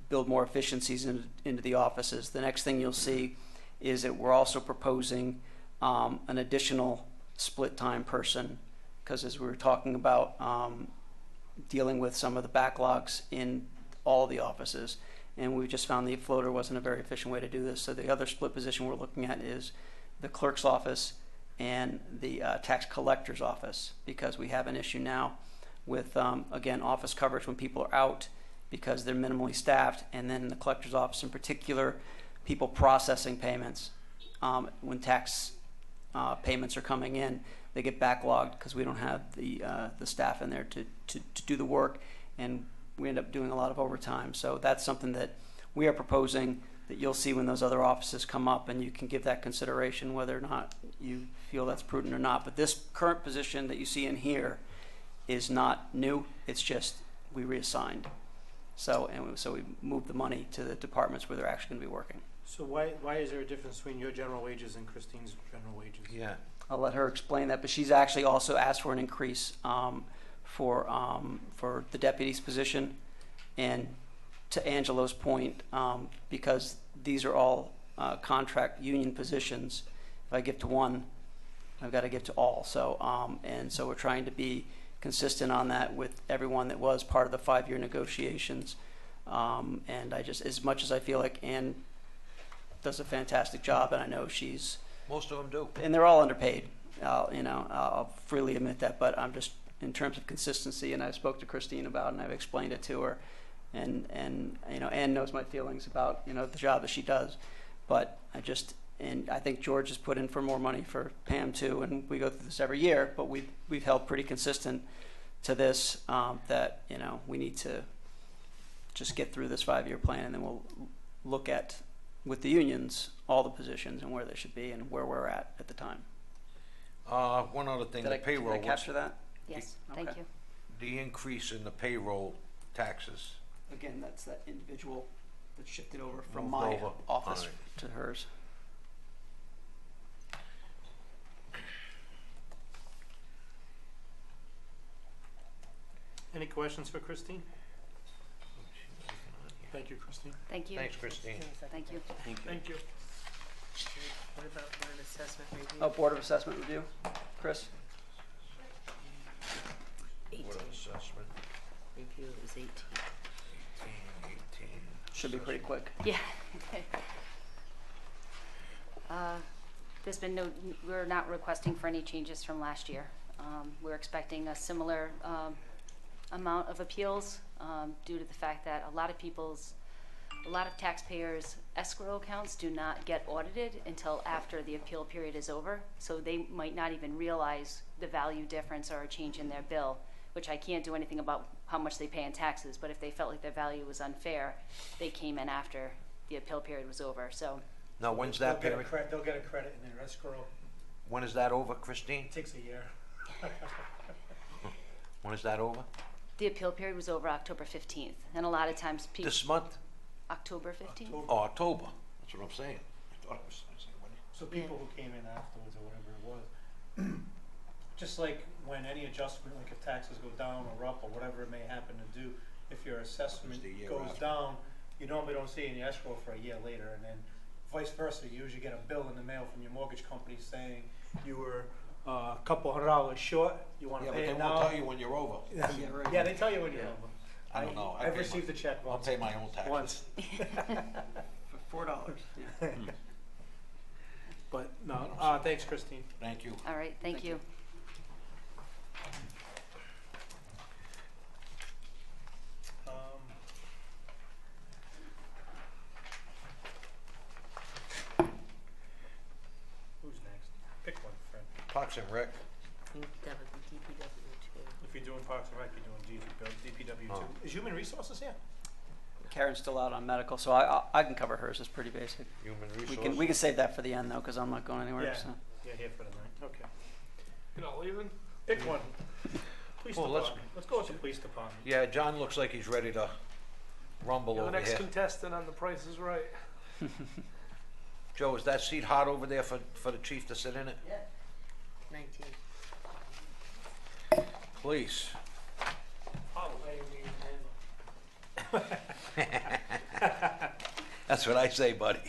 Speaker 5: build more efficiencies into the offices. The next thing you'll see is that we're also proposing an additional split time person, because as we were talking about dealing with some of the backlogs in all the offices, and we just found the floater wasn't a very efficient way to do this. So the other split position we're looking at is the clerk's office and the tax collector's office, because we have an issue now with, again, office coverage when people are out because they're minimally staffed, and then in the collector's office in particular, people processing payments. When tax payments are coming in, they get backlogged because we don't have the staff in there to do the work, and we end up doing a lot of overtime. So that's something that we are proposing that you'll see when those other offices come up, and you can give that consideration whether or not you feel that's prudent or not. But this current position that you see in here is not new. It's just we reassigned. So we moved the money to the departments where they're actually going to be working.
Speaker 4: So why is there a difference between your general wages and Christine's general wages?
Speaker 9: Yeah.
Speaker 5: I'll let her explain that, but she's actually also asked for an increase for the deputy's position. And to Angelo's point, because these are all contract union positions, if I give to one, I've got to give to all. So so we're trying to be consistent on that with everyone that was part of the 5-year negotiations. And I just, as much as I feel like Ann does a fantastic job, and I know she's...
Speaker 9: Most of them do.
Speaker 5: And they're all underpaid, I'll freely admit that, but I'm just, in terms of consistency, and I spoke to Christine about it, and I've explained it to her, and Ann knows my feelings about, the job that she does, but I think George has put in for more money for Pam too, and we go through this every year, but we've held pretty consistent to this, that, we need to just get through this 5-year plan, and then we'll look at with the unions, all the positions and where they should be and where we're at the time.
Speaker 9: One other thing,
Speaker 5: Did
Speaker 9: the
Speaker 5: I
Speaker 9: payroll,
Speaker 5: capture that?
Speaker 13: Yes, thank
Speaker 5: Okay.
Speaker 13: you.
Speaker 9: the increase in the payroll taxes.
Speaker 5: Again, that's that individual that shifted over from
Speaker 9: Moved
Speaker 5: my
Speaker 9: over.
Speaker 5: office
Speaker 9: Alright.
Speaker 5: to hers.
Speaker 4: Any questions for Christine? Thank you, Christine.
Speaker 13: Thank you.
Speaker 9: Thanks, Christine.
Speaker 13: Thank you.
Speaker 3: Thank you.
Speaker 10: Thank you.
Speaker 1: What about board assessment review?
Speaker 5: Oh, Board of Assessment review, Chris?
Speaker 9: Board of Assessment,
Speaker 1: Review is 18.
Speaker 9: 18.
Speaker 5: Should be pretty quick.
Speaker 13: Yeah. There's been no, we're not requesting for any changes from last year. We're expecting a similar amount of appeals due to the fact that a lot of taxpayers' escrow accounts do not get audited until after the appeal period is over. So they might not even realize the value difference or a change in their bill, which I can't do anything about how much they pay in taxes, but if they felt like their value was unfair, they came in after the appeal period was over. So
Speaker 9: Now, when's that period?
Speaker 4: They'll get a credit in their escrow.
Speaker 9: When is that over, Christine?
Speaker 4: It takes a year.
Speaker 9: When is that over?
Speaker 13: the appeal period was over October 15th, and a lot of times people,
Speaker 9: This month?
Speaker 13: October 15th?
Speaker 9: Oh, October. That's what I'm saying. I thought it was when.
Speaker 4: So people who came in afterwards or whatever it was, just like when any adjustment, like if taxes go down or up or whatever it may happen to do, if your assessment
Speaker 9: the year
Speaker 4: goes
Speaker 9: after.
Speaker 4: down, you normally don't see it in your escrow for a year later, and then vice versa, you usually get a bill in the mail from your mortgage company saying you were a couple $100 short, you wanna
Speaker 9: Yeah, but
Speaker 4: pay
Speaker 9: they
Speaker 4: it
Speaker 9: won't
Speaker 4: now.
Speaker 9: tell you when you're over.
Speaker 4: Yeah, they tell you when you're over.
Speaker 9: I don't know. I
Speaker 4: I've
Speaker 9: pay
Speaker 4: received
Speaker 9: my-
Speaker 4: a check
Speaker 9: I'll
Speaker 4: once.
Speaker 9: pay my own taxes.
Speaker 4: Once.
Speaker 5: For $4. Yeah.
Speaker 4: But, no, thanks Christine.
Speaker 9: Thank you.
Speaker 13: All right, thank you.
Speaker 4: Who's next? Pick one, Fred.
Speaker 9: Parks and Rec.
Speaker 1: That would be DPW too.
Speaker 4: If you're doing Parks and Rec, you're doing DPW
Speaker 9: Oh.
Speaker 4: too. Is Human Resources here?
Speaker 5: Karen's still out on medical, so I can cover hers. It's pretty basic.
Speaker 9: Human
Speaker 5: We
Speaker 9: Resources.
Speaker 5: can save that for the end though, because I'm not going anywhere.
Speaker 4: Yeah.
Speaker 5: So.
Speaker 4: Yeah, here for tonight, okay.
Speaker 10: You're not leaving?
Speaker 4: Pick one. Police
Speaker 9: Well,
Speaker 4: department. Let's go with the police department.
Speaker 9: Yeah, John looks like he's ready to rumble
Speaker 10: You're the
Speaker 9: over
Speaker 10: next
Speaker 9: here.
Speaker 10: contestant on The Price is Right.
Speaker 9: Joe, is that seat hot over there for the chief to sit in it?
Speaker 1: 19.
Speaker 9: Please. That's what I say, buddy.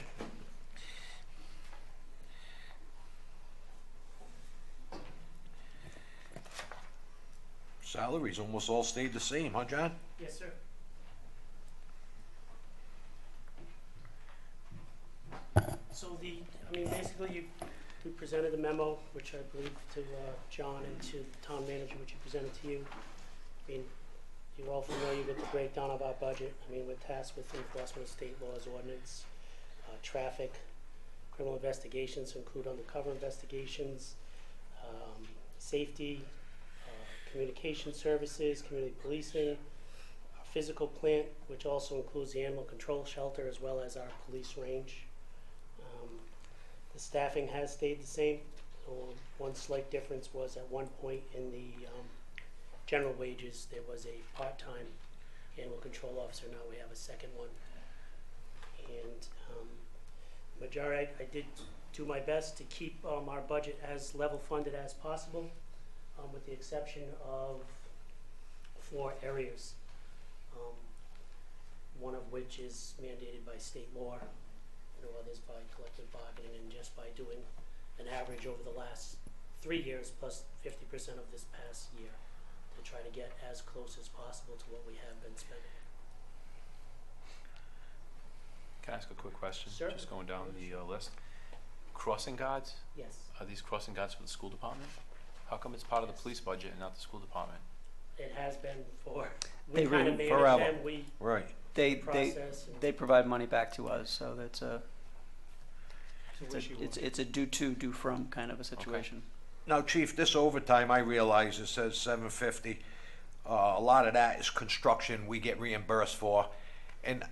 Speaker 9: Salaries almost all stayed the same, huh, John?
Speaker 14: Yes, sir. So basically we presented a memo, which I believe to John and to the town manager, which he presented to you. I mean, you're all familiar with the breakdown of our budget. I mean, we're tasked with enforcement of state laws, ordinance, traffic, criminal investigations, to include undercover investigations, safety, communication services, community policing, our physical plant, which also includes the animal control shelter as well as our police range. The staffing has stayed the same. One slight difference was at one point in the general wages, there was a part-time animal control officer. Now we have a second one. And majority, I did do my best to keep our budget as level funded as possible, with the exception of 4 areas, one of which is mandated by state law, others by collective bargaining, and just by doing an average over the last 3 years plus 50% of this past year to try to get as close as possible to what we have been spending.
Speaker 7: Can I ask a quick question?
Speaker 14: Sure.
Speaker 7: Just going down the list. Crossing guards,
Speaker 14: Yes,
Speaker 7: are these crossing guards for the school department? How come it's part of the police budget and not the school department?
Speaker 14: it has been for,
Speaker 5: They
Speaker 14: we kind of
Speaker 5: re-
Speaker 14: manage
Speaker 9: forever.
Speaker 14: them, we
Speaker 9: Right.
Speaker 5: They
Speaker 14: process. and-
Speaker 5: they provide money back to us, so that's a
Speaker 4: It's a wishy-washy.
Speaker 5: it's a due to due from kind of a situation.
Speaker 9: Now, Chief, this overtime, I realize it says $750. A lot of that is construction we get reimbursed for. And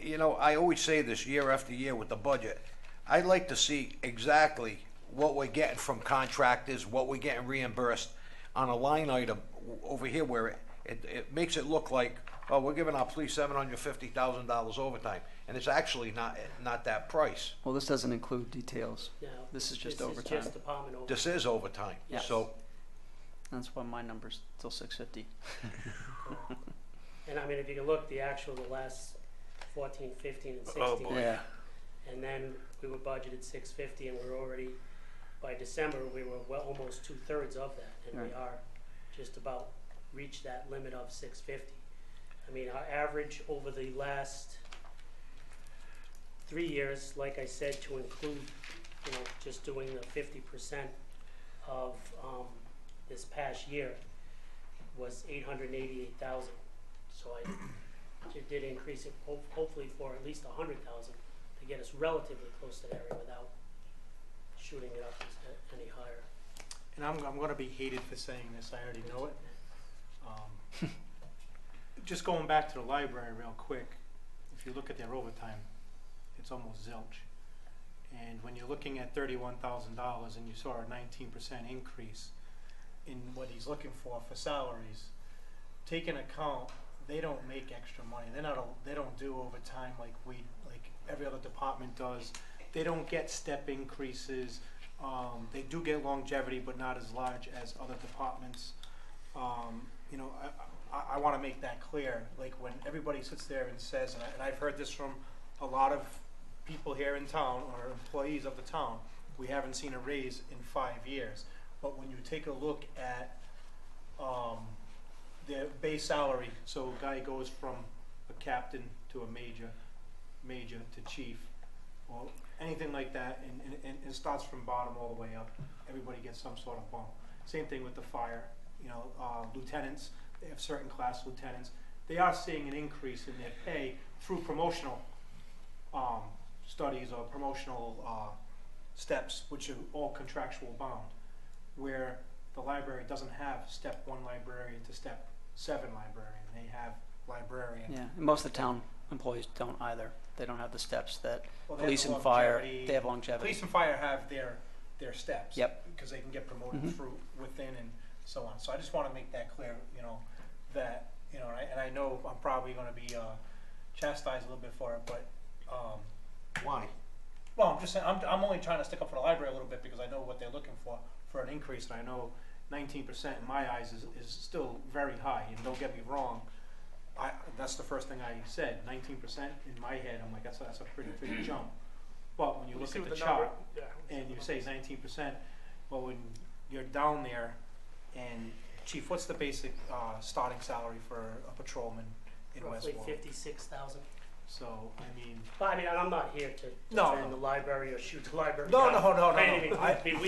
Speaker 9: you know, I always say this year after year with the budget. I'd like to see exactly what we're getting from contractors, what we're getting reimbursed on a line item over here where it makes it look like, oh, we're giving our police $750,000 overtime, and it's actually not that price.
Speaker 5: Well, this doesn't include details.
Speaker 14: No.
Speaker 5: This is just
Speaker 14: This
Speaker 5: overtime.
Speaker 14: is just department overtime.
Speaker 9: This is overtime,
Speaker 5: Yes.
Speaker 9: so,
Speaker 5: That's why my number's still 650.
Speaker 14: And I mean, if you can look, the last 14, 15, and 16.
Speaker 9: Oh, boy.
Speaker 5: Yeah.
Speaker 14: And then we were budgeted 650, and we're already, by December, we were well, almost 2/3 of that. And we
Speaker 5: Right.
Speaker 14: are just about reached that limit of 650. I mean, our average over the last 3 years, like I said, to include, you know, just doing the 50% of this past year was 888,000. So it did increase it, hopefully for at least 100,000 to get us relatively close to that area without shooting it up any higher.
Speaker 4: And I'm gonna be hated for saying this, I already know it. Just going back to the library real quick, if you look at their overtime, it's almost zilch. And when you're looking at $31,000 and you saw a 19% increase in what he's looking for salaries, take into account, they don't make extra money. They don't do overtime like every other department does. They don't get step increases. They do get longevity, but not as large as other departments. You know, I want to make that clear. Like when everybody sits there and says, and I've heard this from a lot of people here in town or employees of the town, we haven't seen a raise in 5 years. But when you take a look at the base salary, so a guy goes from a captain to a major to chief, or anything like that, and it starts from bottom all the way up. Everybody gets some sort of bump. Same thing with the fire. You know, lieutenants, they have certain class lieutenants. They are seeing an increase in their pay through promotional studies or promotional steps, which are all contractual bound, where the library doesn't have step 1 librarian to step 7 librarian. They have librarian.
Speaker 5: Yeah, and most of the town employees don't either. They don't have the steps that
Speaker 4: Well, they
Speaker 5: police
Speaker 4: have
Speaker 5: and fire,
Speaker 4: longevity.
Speaker 5: they have longevity.
Speaker 4: Police and fire have their steps.
Speaker 5: Yep.
Speaker 4: Because they can get promoted
Speaker 5: Mhm.
Speaker 4: through within and so on. So I just want to make that clear, you know, that, you know, and I know I'm probably going to be chastised a little bit for it, but
Speaker 9: why?
Speaker 4: well, I'm just saying, I'm only trying to stick up for the library a little bit because I know what they're looking for an increase, and I know 19% in my eyes is still very high. And don't get me wrong, that's the first thing I said. 19% in my head, I'm like, that's a pretty big jump. But when you look at the chart and you say 19%, well, when you're down there, and Chief, what's the basic starting salary for a patrolman in
Speaker 14: Roughly
Speaker 4: Westwall?
Speaker 14: 56,000.
Speaker 4: So I mean,
Speaker 14: But I mean, I'm not here to
Speaker 4: No,
Speaker 14: defend
Speaker 4: no.
Speaker 14: the library or shoot the library.
Speaker 4: No,
Speaker 14: down.
Speaker 4: no, no,
Speaker 14: By
Speaker 4: no,
Speaker 14: any
Speaker 4: no.
Speaker 14: means. I mean,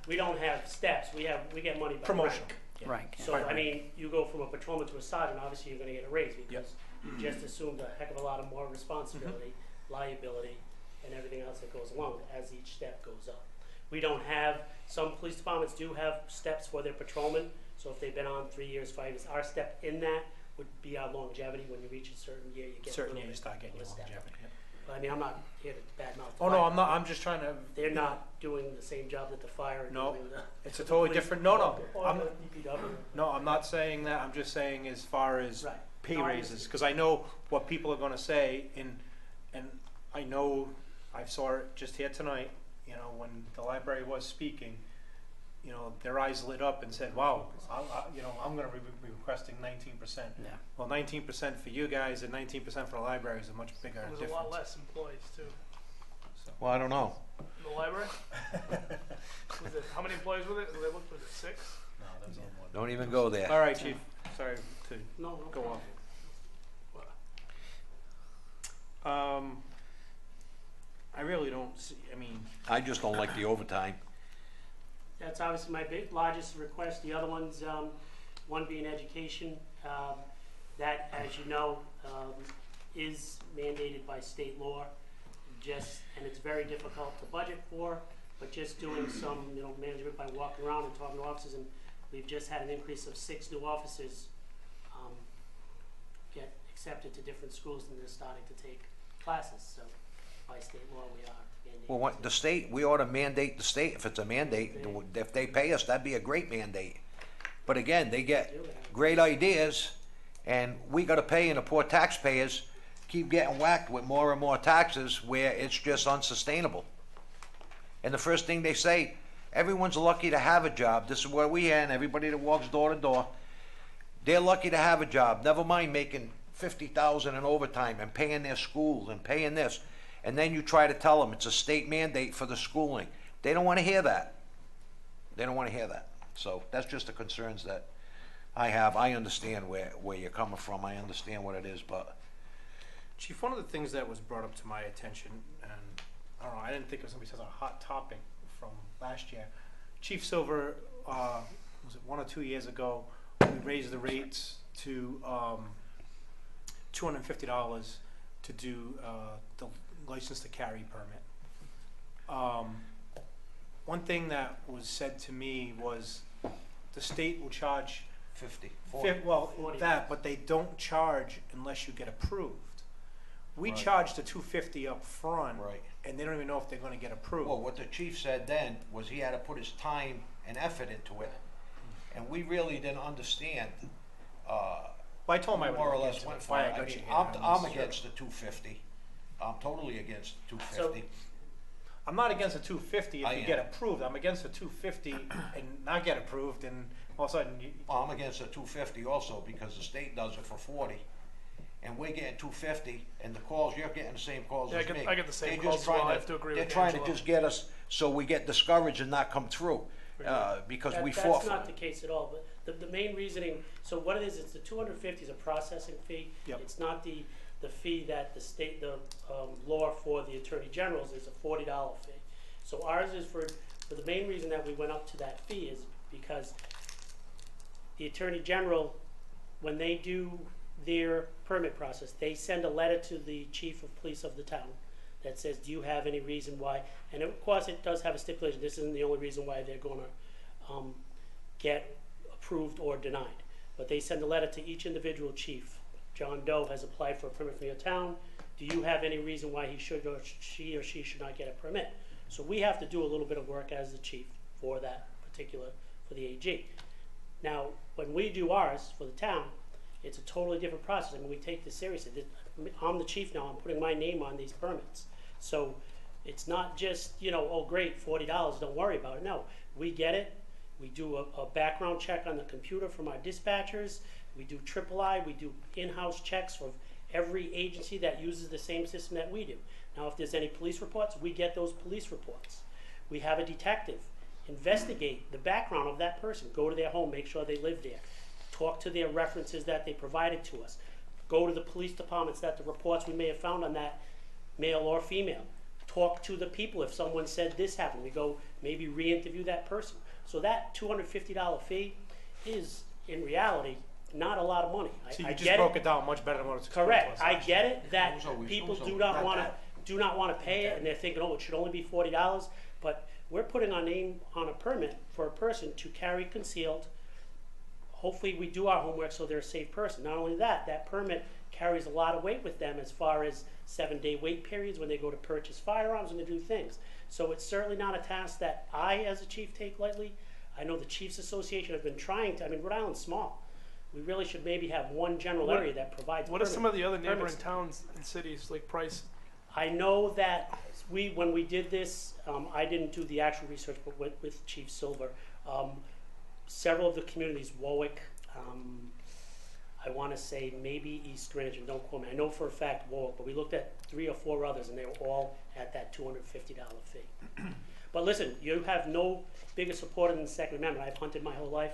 Speaker 14: we don't have steps. We get money by
Speaker 4: promotion.
Speaker 14: rank.
Speaker 4: Yeah.
Speaker 5: Rank, yeah.
Speaker 14: So
Speaker 4: Right.
Speaker 14: I mean, you go from a patrolman to a sergeant, obviously you're going to get a raise because you just assumed a heck of a lot of more responsibility, liability, and everything else that goes along with it as each step goes up. We don't have, some police departments do have steps for their patrolmen. So if they've been on 3 years, 5 years, our step in that would be our longevity. When you reach a certain year, you get
Speaker 4: Certain
Speaker 14: a little
Speaker 4: year you
Speaker 14: bit
Speaker 4: start getting
Speaker 14: of
Speaker 4: your
Speaker 14: a step.
Speaker 4: longevity. Yeah.
Speaker 14: But I mean, I'm not here to badmouth the
Speaker 4: Oh no,
Speaker 14: library.
Speaker 4: I'm not. I'm just trying to.
Speaker 14: They're not doing the same job that the fire are
Speaker 4: No,
Speaker 14: doing.
Speaker 4: it's a totally
Speaker 14: police
Speaker 4: different. No, no.
Speaker 14: or
Speaker 4: I'm,
Speaker 14: the DPW.
Speaker 4: no, I'm not saying that. I'm just saying as far as
Speaker 14: Right.
Speaker 4: pay
Speaker 14: No, I
Speaker 4: raises,
Speaker 14: understand.
Speaker 4: because I know what people are going to say, and I know I saw it just here tonight. You know, when the library was speaking, you know, their eyes lit up and said, "Wow, you know, I'm going to be requesting 19%."
Speaker 5: Yeah.
Speaker 4: Well, 19% for you guys and 19% for the library is a much bigger
Speaker 10: There's
Speaker 4: difference.
Speaker 10: a lot less employees too.
Speaker 9: Well, I don't know.
Speaker 10: In the library? Was it, how many employees were there? They looked, was it 6?
Speaker 4: No, that's all more.
Speaker 9: Don't even go there.
Speaker 4: All right, Chief. Sorry to
Speaker 14: No, no.
Speaker 4: go off.
Speaker 10: What?
Speaker 4: I really don't see. I mean,
Speaker 9: I just don't like the overtime.
Speaker 14: That's obviously my largest request. The other ones, one being education, that, as you know, is mandated by state law. And it's very difficult to budget for, but just doing some, you know, management by walking around and talking to officers, and we've just had an increase of 6 new officers get accepted to different schools, and they're starting to take classes, so by state law, we are mandated.
Speaker 9: Well, what, the state, we ought to mandate the state, if it's a mandate, if they pay us, that'd be a great mandate. But again, they get great ideas, and we gotta pay, and the poor taxpayers keep getting whacked with more and more taxes where it's just unsustainable. And the first thing they say, everyone's lucky to have a job. This is what we hear, and everybody that walks door to door, they're lucky to have a job. Never mind making 50,000 in overtime and paying their schools and paying this. And then you try to tell them it's a state mandate for the schooling. They don't want to hear that. They don't want to hear that. So that's just the concerns that I have. I understand where you're coming from. I understand what it is, but
Speaker 4: Chief, one of the things that was brought up to my attention, and I don't know, I didn't think it was going to be such a hot topic from last year. Chief Silver, was it 1 or 2 years ago, we raised the rates to $250 to do the license to carry permit. One thing that was said to me was the state will charge
Speaker 9: 50,
Speaker 4: well, that, but they don't charge unless you get approved. We
Speaker 9: Right.
Speaker 4: charge the $250 up front,
Speaker 9: Right.
Speaker 4: and they don't even know if they're going to get approved.
Speaker 9: well, what the chief said then was he had to put his time and effort into it, and we really didn't understand.
Speaker 4: Well, I told him I would
Speaker 9: More or
Speaker 4: look
Speaker 9: less
Speaker 4: into
Speaker 9: went
Speaker 4: it.
Speaker 9: for
Speaker 4: Why
Speaker 9: it.
Speaker 4: I
Speaker 9: I
Speaker 4: got
Speaker 9: mean,
Speaker 4: you here,
Speaker 9: I'm
Speaker 4: sure.
Speaker 9: against the 250. I'm totally against the 250.
Speaker 4: I'm not against the 250 if
Speaker 9: I
Speaker 4: you
Speaker 9: am.
Speaker 4: get approved. I'm against the 250 and not get approved, and all of a sudden,
Speaker 9: I'm against the 250 also because the state does it for 40. And we're getting 250, and the calls, you're getting the same calls
Speaker 10: Yeah,
Speaker 9: as me.
Speaker 10: I get the same
Speaker 9: They're
Speaker 10: calls
Speaker 9: just
Speaker 10: as well.
Speaker 9: trying
Speaker 10: I have to agree
Speaker 9: They're
Speaker 10: with
Speaker 9: trying to
Speaker 10: Angela.
Speaker 9: just get us, so we get discouraged and not come through, because we fought
Speaker 14: That's
Speaker 9: for
Speaker 14: not
Speaker 9: it.
Speaker 14: the case at all, but the main reasoning, so what it is, it's the 250 is a processing fee.
Speaker 4: Yep.
Speaker 14: It's not the fee that the state, the law for the Attorney General's is a $40 fee. So ours is for the main reason that we went up to that fee is because the Attorney General, when they do their permit process, they send a letter to the chief of police of the town that says, do you have any reason why? And of course, it does have a stipulation. This isn't the only reason why they're going to get approved or denied. But they send a letter to each individual chief. John Doe has applied for a permit from your town. Do you have any reason why he should or she should not get a permit? So we have to do a little bit of work as the chief for that particular, for the AG. Now, when we do ours for the town, it's a totally different process. I mean, we take this seriously. I'm the chief now. I'm putting my name on these permits. So it's not just, oh, great, $40, don't worry about it. No, we get it. We do a background check on the computer from our dispatchers. We do III. We do in-house checks for every agency that uses the same system that we do. Now, if there's any police reports, we get those police reports. We have a detective investigate the background of that person, go to their home, make sure they live there, talk to their references that they provided to us, go to the police departments that the reports we may have found on that, male or female, talk to the people if someone said this happened, we go maybe re-interview that person. So that $250 fee is, in reality, not a lot of money.
Speaker 4: so you
Speaker 14: I
Speaker 4: just
Speaker 14: get
Speaker 4: broke
Speaker 14: it.
Speaker 4: it down much better than what it's
Speaker 14: Correct. I get it that
Speaker 9: Who's always-
Speaker 14: people
Speaker 9: who's
Speaker 14: do
Speaker 9: always-
Speaker 14: not
Speaker 9: not
Speaker 14: want to
Speaker 9: that.
Speaker 14: do not want to pay it, and they're thinking, oh, it should only be $40. But we're putting our name on a permit for a person to carry concealed. Hopefully, we do our homework so they're a safe person. Not only that, that permit carries a lot of weight with them as far as 7-day wait periods when they go to purchase firearms and to do things. So it's certainly not a task that I, as a chief, take lightly. I know the Chiefs Association have been trying to. I mean, Rhode Island's small. We really should maybe have one general area that provides.
Speaker 10: What are some of the other neighboring
Speaker 14: permits.
Speaker 10: towns and cities like Price?
Speaker 14: I know that when we did this, I didn't do the actual research, but with Chief Silver, several of the communities, Warwick, I want to say maybe East Greenwich, and don't quote me. I know for a fact Warwick, but we looked at 3 or 4 others, and they were all at that $250 fee. But listen, you have no bigger supporter than the Second Amendment. I've hunted my whole life.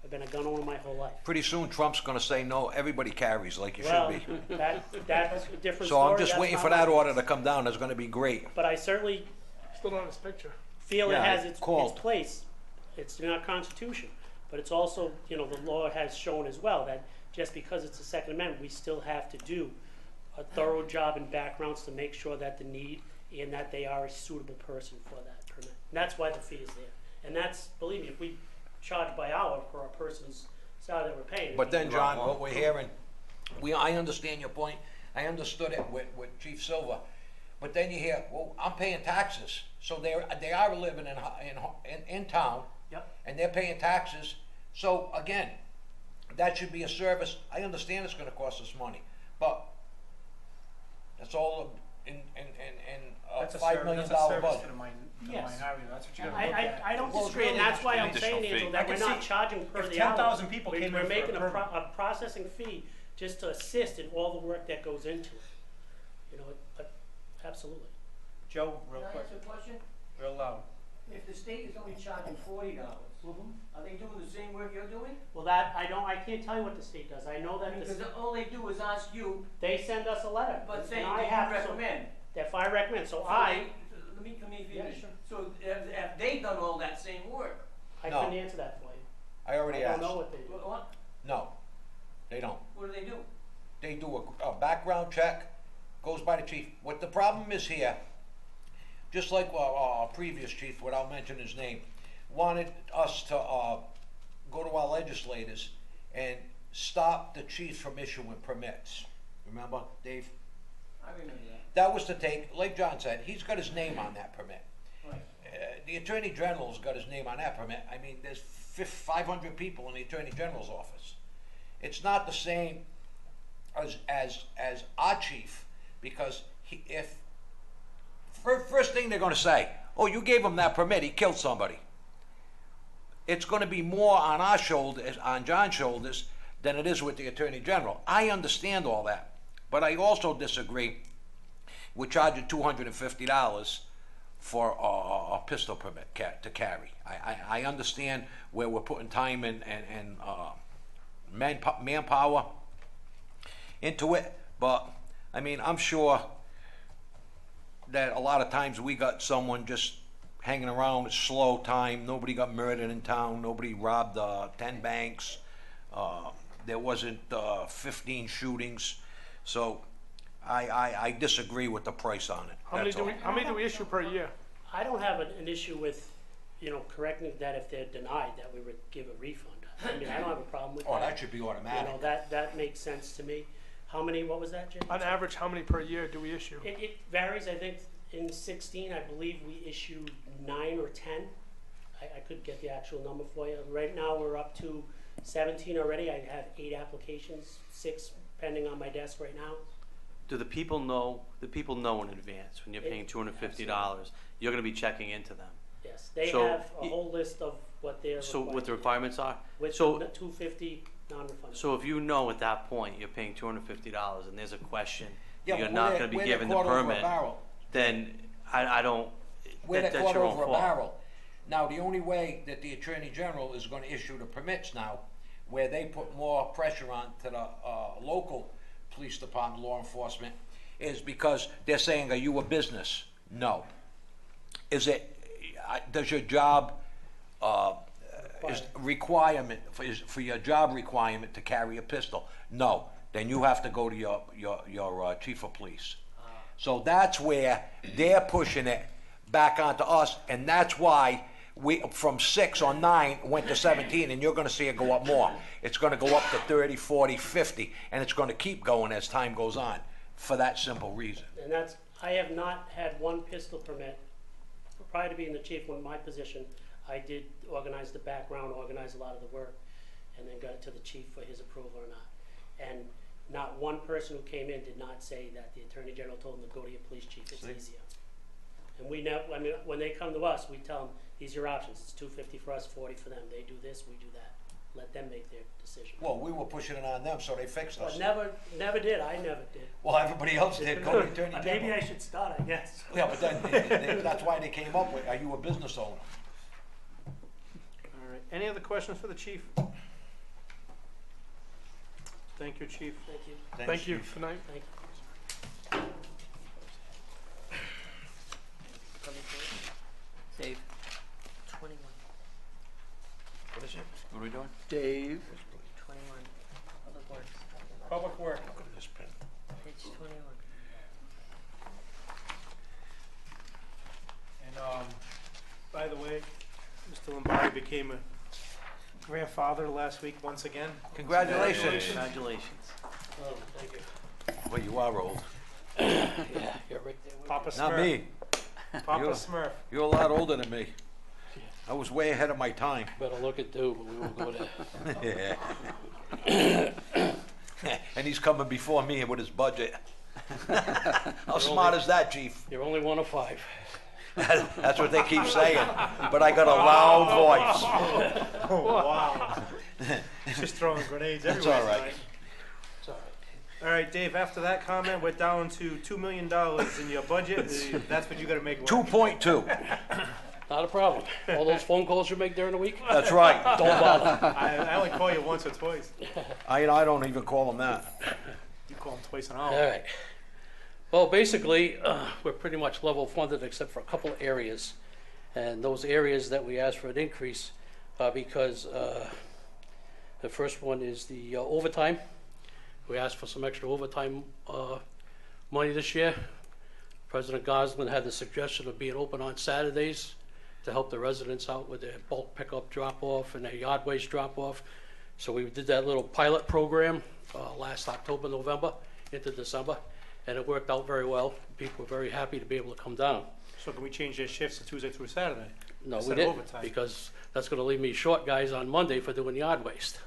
Speaker 14: I've been a gun owner my whole life.
Speaker 9: Pretty soon Trump's gonna say, no, everybody carries like you
Speaker 14: Well,
Speaker 9: should be.
Speaker 14: that's a different
Speaker 9: So
Speaker 14: story.
Speaker 9: I'm just
Speaker 14: That's
Speaker 9: waiting
Speaker 14: not
Speaker 9: for that
Speaker 14: mine.
Speaker 9: order to come down. That's gonna be great.
Speaker 14: But I certainly
Speaker 10: Still don't have his picture.
Speaker 14: feel
Speaker 9: Yeah,
Speaker 14: it has
Speaker 9: I
Speaker 14: its
Speaker 9: called.
Speaker 14: place. It's in our Constitution. But it's also, the law has shown as well that just because it's a Second Amendment, we still have to do a thorough job in backgrounds to make sure that the need and that they are a suitable person for that permit. And that's why the fee is there. And that's, believe me, if we charge by hour for a person's salary that we're paying.
Speaker 9: But then, John, what we're hearing, I understand your point, I understood it with Chief Silva. But then you hear, well, I'm paying taxes, so they are living in town.
Speaker 14: Yep.
Speaker 9: And they're paying taxes, so again, that should be a service. I understand it's gonna cost us money, but that's all in
Speaker 4: That's a
Speaker 9: $5 million
Speaker 4: service
Speaker 9: budget.
Speaker 4: to the
Speaker 14: Yes.
Speaker 4: minority, that's what you gotta look at.
Speaker 14: I don't
Speaker 9: Well,
Speaker 14: disagree, and
Speaker 9: really,
Speaker 14: that's why I'm
Speaker 7: additional
Speaker 14: saying,
Speaker 7: fee.
Speaker 14: Angel,
Speaker 4: I
Speaker 14: that
Speaker 4: can
Speaker 14: we're not
Speaker 4: see
Speaker 14: charging per
Speaker 4: if
Speaker 14: the hour.
Speaker 4: 10,000 people came in
Speaker 14: We're
Speaker 4: for a
Speaker 14: making a
Speaker 4: permit.
Speaker 14: processing fee just to assist in all the work that goes into it. You know, but absolutely.
Speaker 4: Joe, real
Speaker 15: Can I
Speaker 4: quick,
Speaker 15: ask a question?
Speaker 4: real loud.
Speaker 15: If the state is only charging $40, are they doing the same work you're doing?
Speaker 14: Well, that, I can't tell you what the state does. I know that
Speaker 15: Because all they do is ask you,
Speaker 14: they send us a letter.
Speaker 15: but
Speaker 14: and
Speaker 15: saying,
Speaker 14: I
Speaker 15: do you
Speaker 14: have to-
Speaker 15: recommend?
Speaker 14: If I recommend, so
Speaker 15: So
Speaker 14: I
Speaker 15: let me
Speaker 14: Yeah,
Speaker 15: finish.
Speaker 14: sure.
Speaker 15: So have they done all that same work?
Speaker 9: No.
Speaker 14: couldn't answer that for you.
Speaker 9: I already
Speaker 14: I
Speaker 9: asked.
Speaker 14: don't know what they do.
Speaker 15: What?
Speaker 9: No, they don't.
Speaker 15: What do they do?
Speaker 9: They do a background check, goes by the chief. What the problem is here, just like our previous chief, without mentioning his name, wanted us to go to our legislators and stop the chief from issuing permits. Remember, Dave?
Speaker 15: I remember that.
Speaker 9: That was to take, like John said, he's got his name on that permit.
Speaker 15: Right.
Speaker 9: The Attorney General's got his name on that permit. I mean, there's 500 people in the Attorney General's office. It's not the same as our chief, because first thing they're gonna say, oh, you gave him that permit, he killed somebody. It's gonna be more on our shoulders, on John's shoulders, than it is with the Attorney General. I understand all that, but I also disagree with charging $250 for a pistol permit to carry. I understand where we're putting time and manpower into it, but I mean, I'm sure that a lot of times we got someone just hanging around at slow time. Nobody got murdered in town. Nobody robbed 10 banks. There wasn't 15 shootings. So I disagree with the price on it.
Speaker 10: How many do we issue per year?
Speaker 14: I don't have an issue with, correcting that if they're denied, that we would give a refund. I mean, I don't have a problem with that.
Speaker 9: Oh, that should be automatic.
Speaker 14: That makes sense to me. How many, what was that, Jim?
Speaker 10: On average, how many per year do we issue?
Speaker 14: It varies. I think in 16, I believe we issued 9 or 10. I could get the actual number for you. Right now, we're up to 17 already. I have 8 applications, 6 pending on my desk right now.
Speaker 3: Do the people know in advance when you're paying $250, you're gonna be checking into them?
Speaker 14: Yes, they
Speaker 3: So,
Speaker 14: have a whole list of what they're
Speaker 3: So
Speaker 14: required
Speaker 3: what the
Speaker 14: to do.
Speaker 3: requirements are?
Speaker 14: With
Speaker 3: So,
Speaker 14: $250 non-refundable.
Speaker 3: so if you know at that point you're paying $250 and there's a question,
Speaker 9: Yeah,
Speaker 3: you're
Speaker 9: but
Speaker 3: not
Speaker 9: where
Speaker 3: gonna be
Speaker 9: they're
Speaker 3: given the
Speaker 9: caught over a
Speaker 3: permit,
Speaker 9: barrel.
Speaker 3: then I don't,
Speaker 9: Where they're
Speaker 3: that's
Speaker 9: caught
Speaker 3: your own
Speaker 9: over a
Speaker 3: fault.
Speaker 9: barrel. Now, the only way that the Attorney General is gonna issue the permits now, where they put more pressure on to the local police department, law enforcement, is because they're saying, are you a business? No. Is it, does your job, is requirement, for your job requirement to carry a pistol? No. Then you have to go to your chief of police. So that's where they're pushing it back onto us, and that's why we, from 6 or 9, went to 17, and you're gonna see it go up more. It's gonna go up to 30, 40, 50, and it's gonna keep going as time goes on, for that simple reason.
Speaker 14: And I have not had one pistol permit. Prior to being the chief, in my position, I did organize the background, organize a lot of the work, and then got it to the chief for his approval or not. And not one person who came in did not say that the Attorney General told them to go to your police chief, it's easier. And we never, I mean, when they come to us, we tell them, these are your options, it's $250 for us, $40 for them. They do this, we do that. Let them make their decision.
Speaker 9: Well, we were pushing it on them, so they fixed us.
Speaker 14: But never did, I never did.
Speaker 9: Well, everybody else did, go to the Attorney General.
Speaker 14: Maybe I should start, I guess.
Speaker 9: Yeah, but then, that's why they came up with, are you a business owner?
Speaker 4: All right, any other questions for the chief? Thank you, chief.
Speaker 14: Thank you.
Speaker 9: Thanks,
Speaker 10: Thank you.
Speaker 9: Chief.
Speaker 10: Good night.
Speaker 14: Thank you.
Speaker 5: Dave.
Speaker 1: 21.
Speaker 9: What is it?
Speaker 3: What are we doing?
Speaker 5: Dave.
Speaker 1: 21. Public Works.
Speaker 4: Public work.
Speaker 9: Look at this pen.
Speaker 1: Page 21.
Speaker 4: And, by the way, Mr. Lombardi became a grandfather last week once again.
Speaker 9: Congratulations.
Speaker 3: Congratulations.
Speaker 14: Oh, thank you.
Speaker 9: Well, you are old.
Speaker 15: Yeah, you're right there with
Speaker 4: Papa Smurf.
Speaker 9: Not me.
Speaker 4: Papa
Speaker 9: You're-
Speaker 4: Smurf.
Speaker 9: You're a lot older than me. I was way ahead of my time.
Speaker 15: Better look at do, but we won't go there.
Speaker 9: Yeah. And he's coming before me with his budget. How smart is that, chief?
Speaker 15: You're only one of 5.
Speaker 9: That's what they keep saying. But I got a loud voice.
Speaker 4: Oh, wow. Just throwing grenades
Speaker 9: That's
Speaker 4: everywhere
Speaker 9: all right.
Speaker 4: tonight.
Speaker 15: It's all right.
Speaker 4: All right, Dave, after that comment, we're down to $2 million in your budget. That's what you gotta make work.
Speaker 9: 2.2.
Speaker 15: Not a problem. All those phone calls you make during the week?
Speaker 9: That's right.
Speaker 15: Don't bother.
Speaker 4: I only call you once or twice.
Speaker 9: I don't even call him that.
Speaker 4: You call him twice an
Speaker 15: All
Speaker 4: hour.
Speaker 15: right. Well, basically, we're pretty much level funded except for a couple of areas. And those areas that we asked for an increase because the first one is the overtime. We asked for some extra overtime money this year. President Goslin had the suggestion of being open on Saturdays to help the residents out with their bulk pickup drop-off and their yard waste drop-off. So we did that little pilot program last October, November into December, and it worked out very well. People were very happy to be able to come down.
Speaker 4: So can we change their shifts to Tuesday through Saturday?
Speaker 15: No, we
Speaker 4: Instead of
Speaker 15: didn't,
Speaker 4: overtime?
Speaker 15: because that's gonna leave me short guys on Monday for doing yard waste.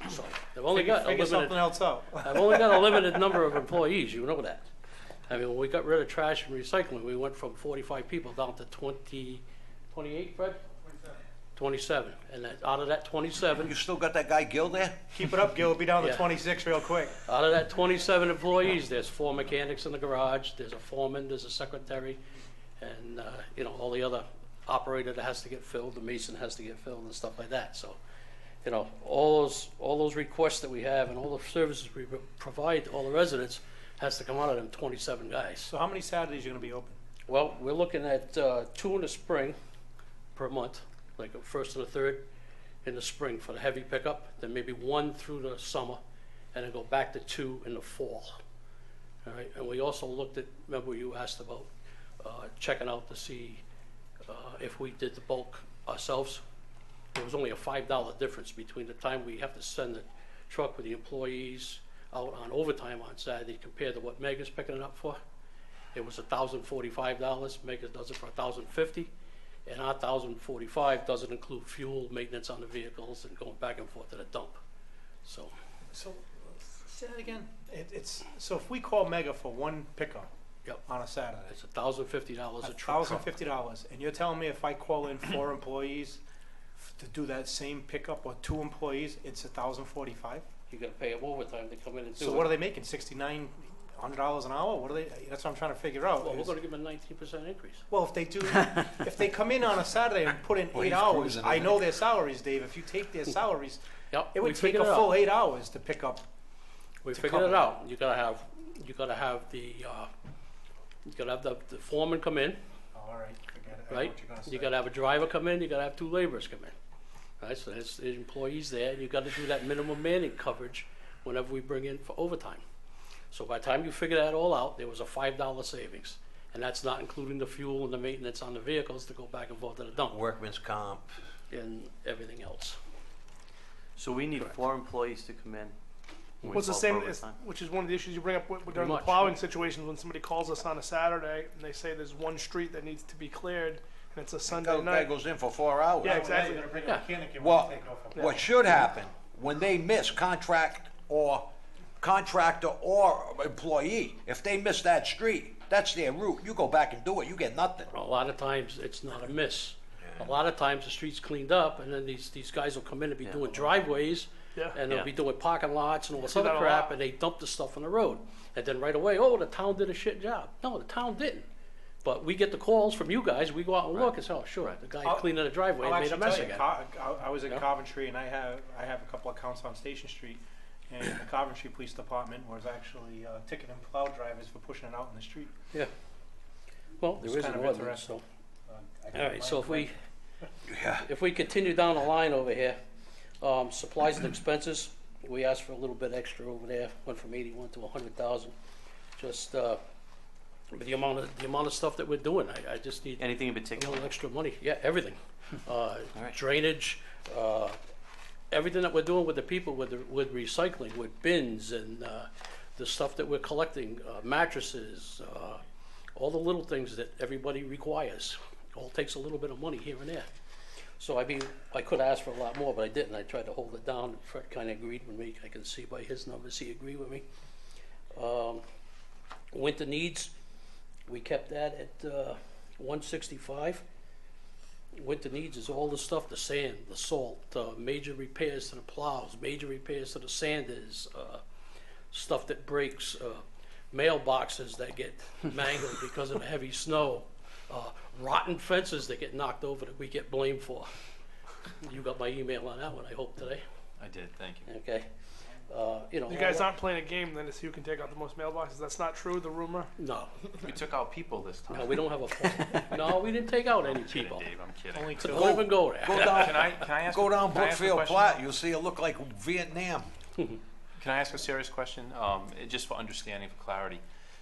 Speaker 15: So, they've only got a
Speaker 4: Figure something
Speaker 15: limited,
Speaker 4: else out.
Speaker 15: I've only got a limited number of employees, you know that. I mean, when we got rid of trash and recycling, we went from 45 people down to 28, Fred? 27, and that, out of that 27,
Speaker 9: You still got that guy Gil there?
Speaker 4: Keep it up, Gil. We'll be down to
Speaker 15: Yeah.
Speaker 4: 26 real quick.
Speaker 15: out of that 27 employees, there's 4 mechanics in the garage, there's a foreman, there's a secretary, and, you know, all the other operator that has to get filled, the mason has to get filled and stuff like that, so, you know, all those requests that we have and all the services we provide to all the residents has to come out of them 27 guys.
Speaker 4: So how many Saturdays are you gonna be open?
Speaker 15: Well, we're looking at 2 in the spring per month, like a first and a third in the spring for the heavy pickup, then maybe 1 through the summer, and then go back to 2 in the fall. All right, and we also looked at, remember you asked about checking out to see if we did the bulk ourselves. There was only a $5 difference between the time we have to send the truck with the employees out on overtime on Saturday compared to what Mega's picking it up for. It was $1,045. Mega does it for $1,050, and our $1,045 doesn't include fuel, maintenance on the vehicles, and going back and forth to the dump. So
Speaker 4: So, say that again. So if we call Mega for one pickup
Speaker 15: Yep.
Speaker 4: on a Saturday,
Speaker 15: it's $1,050 a truck.
Speaker 4: $1,050, and you're telling me if I call in 4 employees to do that same pickup, or 2 employees, it's $1,045?
Speaker 15: You gotta pay them overtime to come in and do it.
Speaker 4: So what are they making? $6,900 an hour? What are they? That's what I'm trying to figure out.
Speaker 15: Well, we're
Speaker 4: is-
Speaker 15: gonna give them a 19% increase.
Speaker 4: Well, if they do, if they come in on a Saturday and put in
Speaker 9: Well,
Speaker 4: 8
Speaker 9: he's
Speaker 4: hours,
Speaker 9: cruising,
Speaker 4: I
Speaker 9: isn't
Speaker 4: know
Speaker 9: he?
Speaker 4: their salaries, Dave. If you take their salaries,
Speaker 15: Yep,
Speaker 4: it
Speaker 15: we
Speaker 4: would take
Speaker 15: figured
Speaker 4: a
Speaker 15: it
Speaker 4: full
Speaker 15: out.
Speaker 4: 8 hours to pick up.
Speaker 15: We
Speaker 4: to
Speaker 15: figured
Speaker 4: cover
Speaker 15: it out. You gotta have the foreman come in,
Speaker 4: All right, forget it. I know
Speaker 15: right?
Speaker 4: what you're gonna say.
Speaker 15: You gotta have a driver come in, you gotta have 2 laborers come in. Right, so there's employees there, and you gotta do that minimum manning coverage whenever we bring in for overtime. So by the time you figure that all out, there was a $5 savings. And that's not including the fuel and the maintenance on the vehicles to go back and forth to the dump
Speaker 9: Workman's comp.
Speaker 15: and everything else.
Speaker 3: So we need 4 employees to come in. when we
Speaker 10: What's the
Speaker 3: call
Speaker 10: same,
Speaker 3: for
Speaker 10: as,
Speaker 3: overtime.
Speaker 10: which is one of the issues you bring up during the
Speaker 15: much.
Speaker 10: plowing situations when somebody calls us on a Saturday and they say there's one street that needs to be cleared and it's a Sunday
Speaker 9: Guy
Speaker 10: night.
Speaker 9: goes in for 4 hours.
Speaker 10: Yeah, exactly.
Speaker 4: You're gonna bring a
Speaker 15: Yeah.
Speaker 4: mechanic in when
Speaker 9: Well,
Speaker 4: you take off.
Speaker 9: what should happen, when they miss contractor or employee, if they miss that street, that's their route. You go back and do it, you get nothing.
Speaker 15: A lot of times, it's not a miss. A lot of times, the street's cleaned up, and then these guys will come in and be doing driveways,
Speaker 10: Yeah.
Speaker 15: and they'll
Speaker 3: Yeah.
Speaker 15: be doing parking lots and all this
Speaker 10: see
Speaker 15: other
Speaker 10: that a
Speaker 15: crap,
Speaker 10: lot.
Speaker 15: and they dump the stuff on the road. And then right away, oh, the town did a shit job. No, the town didn't. But we get the calls from you guys, we go out and look and say, oh, sure, the guy
Speaker 4: I'll-
Speaker 15: cleaning the driveway
Speaker 4: I'll
Speaker 15: made a
Speaker 4: actually
Speaker 15: mess
Speaker 4: tell you,
Speaker 15: again.
Speaker 4: I was in
Speaker 15: Yeah.
Speaker 4: Coventry, and I have a couple accounts on Station Street, and the Coventry Police Department was actually ticketing plow drivers for pushing it out in the street.
Speaker 15: Yeah. Well,
Speaker 4: It's
Speaker 15: there is
Speaker 4: kind
Speaker 15: an
Speaker 4: of
Speaker 15: ordinance, so.
Speaker 4: interesting. I
Speaker 15: All right, so
Speaker 9: Yeah.
Speaker 15: if we continue down the line over here, supplies and expenses, we asked for a little bit extra over there, went from 81 to 100,000. Just, with the amount of stuff that we're doing, I just need
Speaker 3: Anything in
Speaker 15: a
Speaker 3: particular?
Speaker 15: little extra money. Yeah, everything.
Speaker 3: right.
Speaker 15: Drainage, everything that we're doing with the people, with recycling, with bins and, the stuff that we're collecting, mattresses, all the little things that everybody requires. All takes a little bit of money here and there. So I mean, I could ask for a lot more, but I didn't. I tried to hold it down. Fred kind of agreed with me. I can see by his numbers he agreed with me. Winter needs, we kept that at 165. Winter needs is all the stuff, the sand, the salt, major repairs to the plows, major repairs to the sanders, stuff that breaks, mailboxes that get mangled because of the heavy snow, rotten fences that get knocked over that we get blamed for. You got my email on that one, I hope, today.
Speaker 7: I did, thank you.
Speaker 15: Okay. You know,
Speaker 10: You guys aren't playing a game then to see who can take out the most mailboxes. That's not true, the rumor?
Speaker 15: No.
Speaker 7: We took out people this time.
Speaker 15: No, we don't have a phone. No, we didn't take out any
Speaker 7: I'm kidding,
Speaker 15: people.
Speaker 7: Dave, I'm kidding.
Speaker 4: Only two.
Speaker 15: Don't even go there.
Speaker 9: Go down,
Speaker 7: Can I ask?
Speaker 9: go down
Speaker 7: can I ask a
Speaker 9: Brookfield
Speaker 7: question?
Speaker 9: Platte, you'll see it look like Vietnam.
Speaker 7: Can I ask a serious question? Just for understanding, for clarity.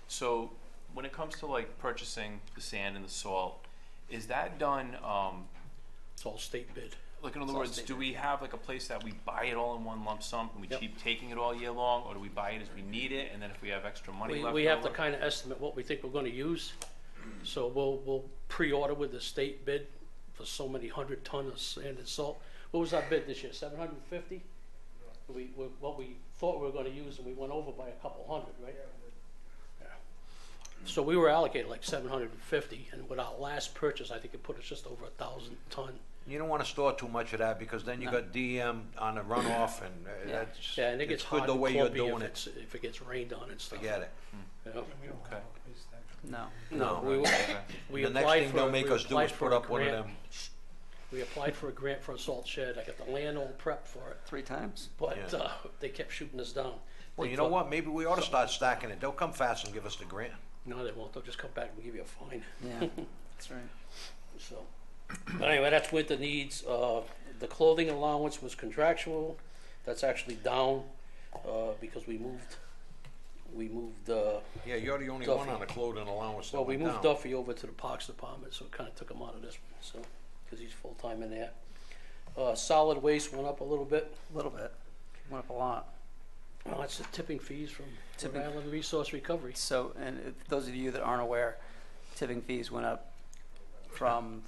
Speaker 7: So, when it comes to like purchasing the sand and the salt, is that done?
Speaker 15: It's all state bid.
Speaker 7: Like in other
Speaker 15: It's all
Speaker 7: words,
Speaker 15: state
Speaker 7: do we have like a place that we buy it all in one lump sum and we
Speaker 15: Yep.
Speaker 7: keep taking it all year long, or do we buy it as we need it, and then if we have extra money left
Speaker 15: We have to
Speaker 7: over?
Speaker 15: kind of estimate what we think we're going to use. So we'll pre-order with the state bid for so many 100 tons of sand and salt. What was our bid this year? 750? What we thought we were going to use, and we went over by a couple hundred, right? Yeah. So we were allocated like 750, and with our last purchase, I think it put us just over 1,000 ton.
Speaker 9: You don't wanna store too much of that, because then you got DM on the runoff, and that's,
Speaker 15: Yeah, and it gets
Speaker 9: it's good
Speaker 15: hard
Speaker 9: the
Speaker 15: and
Speaker 9: way you're
Speaker 15: clumpy
Speaker 9: doing
Speaker 15: if
Speaker 9: it.
Speaker 15: if it gets rained on and stuff.
Speaker 9: Forget it.
Speaker 15: You know?
Speaker 7: Okay.
Speaker 5: No.
Speaker 15: No, we
Speaker 9: The next
Speaker 15: applied
Speaker 9: thing
Speaker 15: for,
Speaker 9: they'll make
Speaker 15: we
Speaker 9: us do
Speaker 15: applied
Speaker 9: is
Speaker 15: for
Speaker 9: put
Speaker 15: a
Speaker 9: up one of
Speaker 15: grant.
Speaker 9: them.
Speaker 15: We applied for a grant for a salt shed. I got the land all prepped for it,
Speaker 5: 3 times?
Speaker 15: but
Speaker 9: Yeah.
Speaker 15: they kept shooting us down.
Speaker 9: Well,
Speaker 15: They
Speaker 9: you know
Speaker 15: thought-
Speaker 9: what, maybe we ought to start stacking it, they'll come fast and give us the grant.
Speaker 15: No, they won't. They'll just come back and give you a fine.
Speaker 5: Yeah, that's right.
Speaker 15: So, but anyway, that's winter needs. The clothing allowance was contractual. That's actually down because we moved.
Speaker 9: Yeah, you're the only
Speaker 15: Duffy.
Speaker 9: one on the clothing allowance that
Speaker 15: Well, we
Speaker 9: went
Speaker 15: moved
Speaker 9: down.
Speaker 15: Duffy over to the Parks Department, so it kind of took him out of this one. So, because he's full time in there. Solid waste went up a little bit.
Speaker 5: A little bit. Went up a lot.
Speaker 15: Oh, that's the tipping fees from
Speaker 5: Tipping-
Speaker 15: Rhode Island Resource Recovery.
Speaker 5: So, and if those of you that aren't aware, tipping fees went up from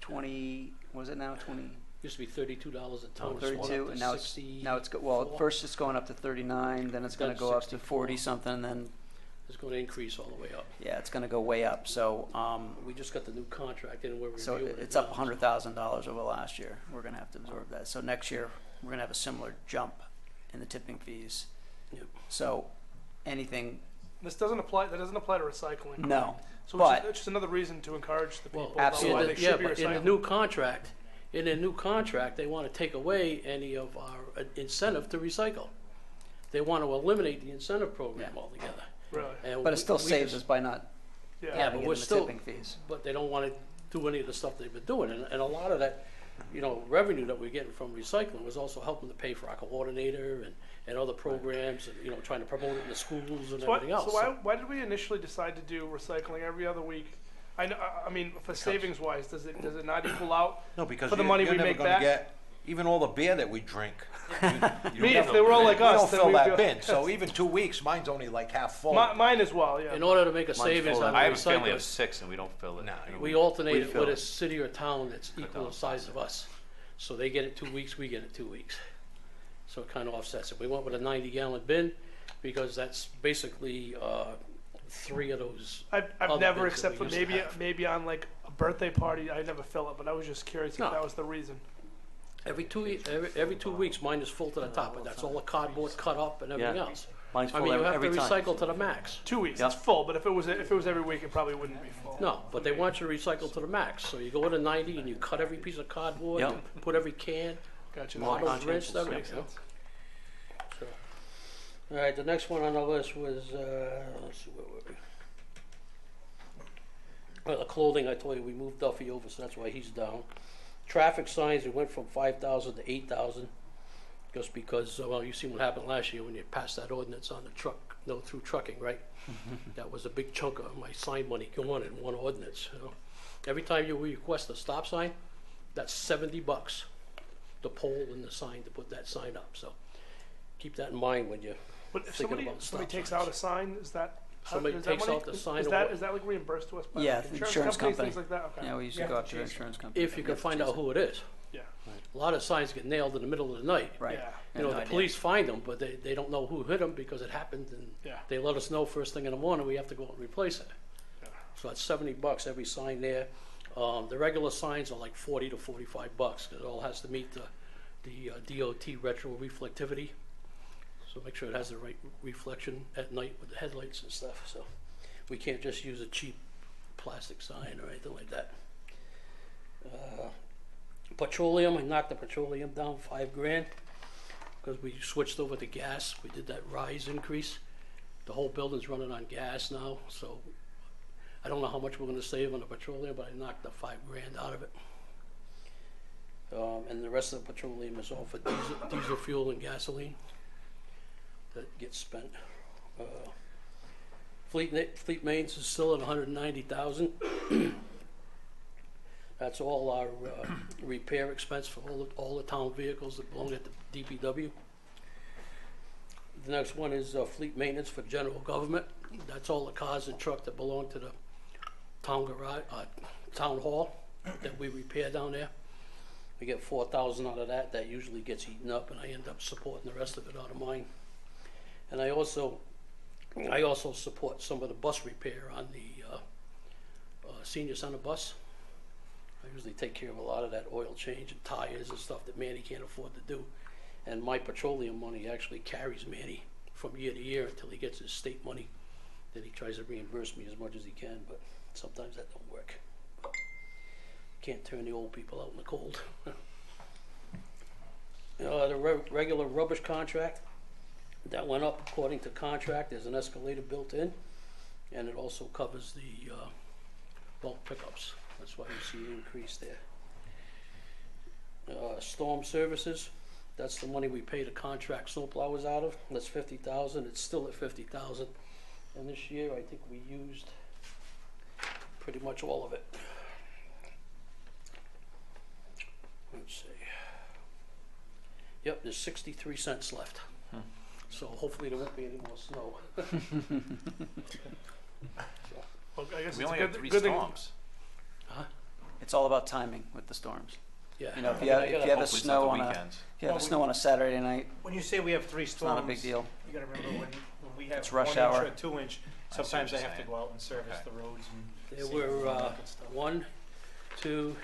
Speaker 5: 20, what is it now, 20,
Speaker 15: Used to be $32 a ton. It's
Speaker 5: 32,
Speaker 15: went up to
Speaker 5: and now it's,
Speaker 15: 60.
Speaker 5: now it's, well, first it's going up to 39, then it's gonna
Speaker 15: Then
Speaker 5: go up to
Speaker 15: 64.
Speaker 5: 40 something, then,
Speaker 15: It's going to increase all the way up.
Speaker 5: yeah, it's gonna go way up, so,
Speaker 15: We just got the new contract in, and we're
Speaker 5: so
Speaker 15: reviewing it
Speaker 5: it's up
Speaker 15: now.
Speaker 5: $100,000 over last year. We're gonna have to absorb that. So next year, we're gonna have a similar jump in the tipping fees.
Speaker 15: Yep.
Speaker 5: So, anything,
Speaker 10: This doesn't apply, that doesn't apply to recycling.
Speaker 5: no,
Speaker 10: So
Speaker 5: but-
Speaker 10: it's just another reason to encourage the people
Speaker 15: Well,
Speaker 10: about
Speaker 5: absolutely.
Speaker 10: why they
Speaker 15: yeah,
Speaker 10: should be
Speaker 15: but in the
Speaker 10: recycling.
Speaker 15: new contract, they want to take away any of our incentive to recycle. They want to eliminate the incentive program altogether.
Speaker 10: Really?
Speaker 15: And
Speaker 5: but it still
Speaker 15: we
Speaker 5: saves us
Speaker 15: just-
Speaker 5: by not
Speaker 10: Yeah.
Speaker 15: Yeah,
Speaker 5: adding
Speaker 15: but
Speaker 5: in
Speaker 15: we're
Speaker 5: the
Speaker 15: still,
Speaker 5: tipping fees.
Speaker 15: but they don't want to do any of the stuff they've been doing. And a lot of that, revenue that we're getting from recycling was also helping to pay for our coordinator and other programs, and, trying to promote it in the schools and
Speaker 10: So why,
Speaker 15: everything else.
Speaker 10: so why did we initially decide to do recycling every other week? I mean, for savings wise, does it not equal out?
Speaker 9: No, because
Speaker 10: For the
Speaker 9: you're
Speaker 10: money
Speaker 9: you're
Speaker 10: we
Speaker 9: never
Speaker 10: make
Speaker 9: gonna
Speaker 10: back?
Speaker 9: get, even all the beer that we drink.
Speaker 10: Me, if they were all like
Speaker 9: We
Speaker 10: us,
Speaker 9: don't
Speaker 10: then
Speaker 9: fill
Speaker 10: we'd
Speaker 9: that
Speaker 10: be-
Speaker 9: bin, so even 2 weeks, mine's only like half full.
Speaker 10: Mine as well, yeah.
Speaker 15: In order to make a
Speaker 7: Mine's
Speaker 15: savings
Speaker 7: full.
Speaker 15: on
Speaker 7: I
Speaker 15: the
Speaker 7: have a family of
Speaker 15: recycling,
Speaker 7: 6 and we don't fill it.
Speaker 9: No,
Speaker 15: we alternate
Speaker 5: We
Speaker 15: it
Speaker 5: fill
Speaker 15: with a
Speaker 5: it.
Speaker 15: city or town that's
Speaker 7: Cut
Speaker 15: equal
Speaker 7: down
Speaker 15: the size of us. So they get it 2 weeks, we get it 2 weeks. So it kind of offsets it. We went with a 90-gallon bin because that's basically 3 of those.
Speaker 10: I've
Speaker 15: other
Speaker 10: never,
Speaker 15: bins that
Speaker 10: except
Speaker 15: we
Speaker 10: for
Speaker 15: used to have.
Speaker 10: maybe on like a birthday party, I never fill it, but I was just curious
Speaker 15: No.
Speaker 10: if that was the reason.
Speaker 15: Every 2 weeks, mine is full to the top, but that's all the cardboard cut up and everything
Speaker 3: Yeah.
Speaker 15: else.
Speaker 3: Mine's
Speaker 15: I
Speaker 3: full
Speaker 15: mean, you have
Speaker 3: every
Speaker 15: to
Speaker 3: time.
Speaker 15: recycle to the max.
Speaker 10: 2 weeks,
Speaker 3: Yeah.
Speaker 10: it's full, but if it was every week, it probably wouldn't be full.
Speaker 15: No, but they want you to recycle to the max. So you go with a 90 and you cut every piece of cardboard,
Speaker 3: Yep.
Speaker 15: you put every can,
Speaker 10: Gotcha.
Speaker 15: bottles, rinse,
Speaker 3: conscientious,
Speaker 15: everything.
Speaker 10: Makes sense.
Speaker 15: So, all right, the next one on the list was, let's see, where were we? Well, the clothing, I told you, we moved Duffy over, so that's why he's down. Traffic signs, it went from 5,000 to 8,000, just because, well, you seen what happened last year when you passed that ordinance on the truck, no through trucking, right? That was a big chunk of my sign money going in one ordinance, Every time you request a stop sign, that's $70, the pole and the sign to put that sign up, so keep that in mind when you
Speaker 10: But if
Speaker 15: thinking
Speaker 10: somebody,
Speaker 15: about
Speaker 10: somebody
Speaker 15: stop
Speaker 10: takes
Speaker 15: signs.
Speaker 10: out a sign, is that?
Speaker 15: Somebody
Speaker 10: is that
Speaker 15: takes
Speaker 10: money-
Speaker 15: out the sign
Speaker 10: Is
Speaker 15: or
Speaker 10: that,
Speaker 15: what?
Speaker 10: is that like reimbursed to us by
Speaker 5: Yeah,
Speaker 10: like
Speaker 5: the
Speaker 10: insurance
Speaker 5: insurance
Speaker 10: companies,
Speaker 5: company.
Speaker 10: things like that? Okay.
Speaker 5: Yeah, we used
Speaker 4: You
Speaker 5: to
Speaker 4: have
Speaker 5: go
Speaker 4: to
Speaker 5: up to the
Speaker 4: chase it.
Speaker 5: insurance company.
Speaker 15: If you can find out who it is.
Speaker 10: Yeah.
Speaker 15: A lot of signs get nailed in the middle of the night.
Speaker 5: Right.
Speaker 10: Yeah.
Speaker 15: You know,
Speaker 5: No
Speaker 15: the
Speaker 5: idea.
Speaker 15: police find them, but they don't know who hit them because it happened, and
Speaker 10: Yeah.
Speaker 15: they let us know first thing in the morning, we have to go out and replace it.
Speaker 10: Yeah.
Speaker 15: So that's $70 every sign there. The regular signs are like 40 to 45 bucks, because it all has to meet the DOT retro reflectivity. So make sure it has the right reflection at night with the headlights and stuff, so we can't just use a cheap plastic sign or anything like that. Petroleum, I knocked the petroleum down $5,000 because we switched over to gas. We did that rise increase. The whole building's running on gas now, so I don't know how much we're gonna save on the petroleum, but I knocked the $5,000 out of it. And the rest of the petroleum is all for diesel fuel and gasoline that gets spent. Fleet maintenance is still at $190,000. That's all our repair expense for all the town vehicles that belong at the DPW. The next one is fleet maintenance for general government. That's all the cars and truck that belong to the town garage, town hall that we repair down there. We get $4,000 out of that. That usually gets eaten up, and I end up supporting the rest of it out of mine. And I also support some of the bus repair on the senior center bus. I usually take care of a lot of that oil change and tires and stuff that Manny can't afford to do. And my petroleum money actually carries Manny from year to year until he gets his state money. Then he tries to reimburse me as much as he can, but sometimes that don't work. Can't turn the old people out in the cold. The regular rubbish contract, that went up according to contract. There's an escalator built in, and it also covers the bulk pickups. That's why you see an increase there. Storm services, that's the money we pay the contract snowplowers out of. That's $50,000. It's still at $50,000, and this year I think we used pretty much all of it. Let's see. Yep, there's 63 cents left. So hopefully there won't be any more snow.
Speaker 10: Well, I guess
Speaker 7: We
Speaker 10: it's
Speaker 7: only
Speaker 10: a
Speaker 7: had
Speaker 10: good,
Speaker 7: 3
Speaker 10: good thing.
Speaker 7: storms.
Speaker 15: Huh?
Speaker 5: It's all about timing with the storms.
Speaker 15: Yeah.
Speaker 5: You know,
Speaker 15: I
Speaker 5: if
Speaker 15: mean,
Speaker 5: you
Speaker 15: I
Speaker 5: have, if
Speaker 15: gotta-
Speaker 5: you have a
Speaker 7: Hopefully it's not
Speaker 5: snow
Speaker 7: the
Speaker 5: on a,
Speaker 7: weekends.
Speaker 5: if you have a snow on a Saturday night,
Speaker 4: When you say we have 3
Speaker 5: it's
Speaker 4: storms.
Speaker 5: not a big deal.
Speaker 4: You gotta remember when we have
Speaker 5: It's rush
Speaker 4: 1
Speaker 5: hour.
Speaker 4: inch or 2 inch,
Speaker 7: I see what
Speaker 4: sometimes they
Speaker 7: you're
Speaker 4: have to
Speaker 7: saying.
Speaker 4: go out and service
Speaker 7: Okay.
Speaker 4: the roads and.
Speaker 15: There
Speaker 4: see
Speaker 15: were
Speaker 4: all that good stuff.
Speaker 15: 1, 2,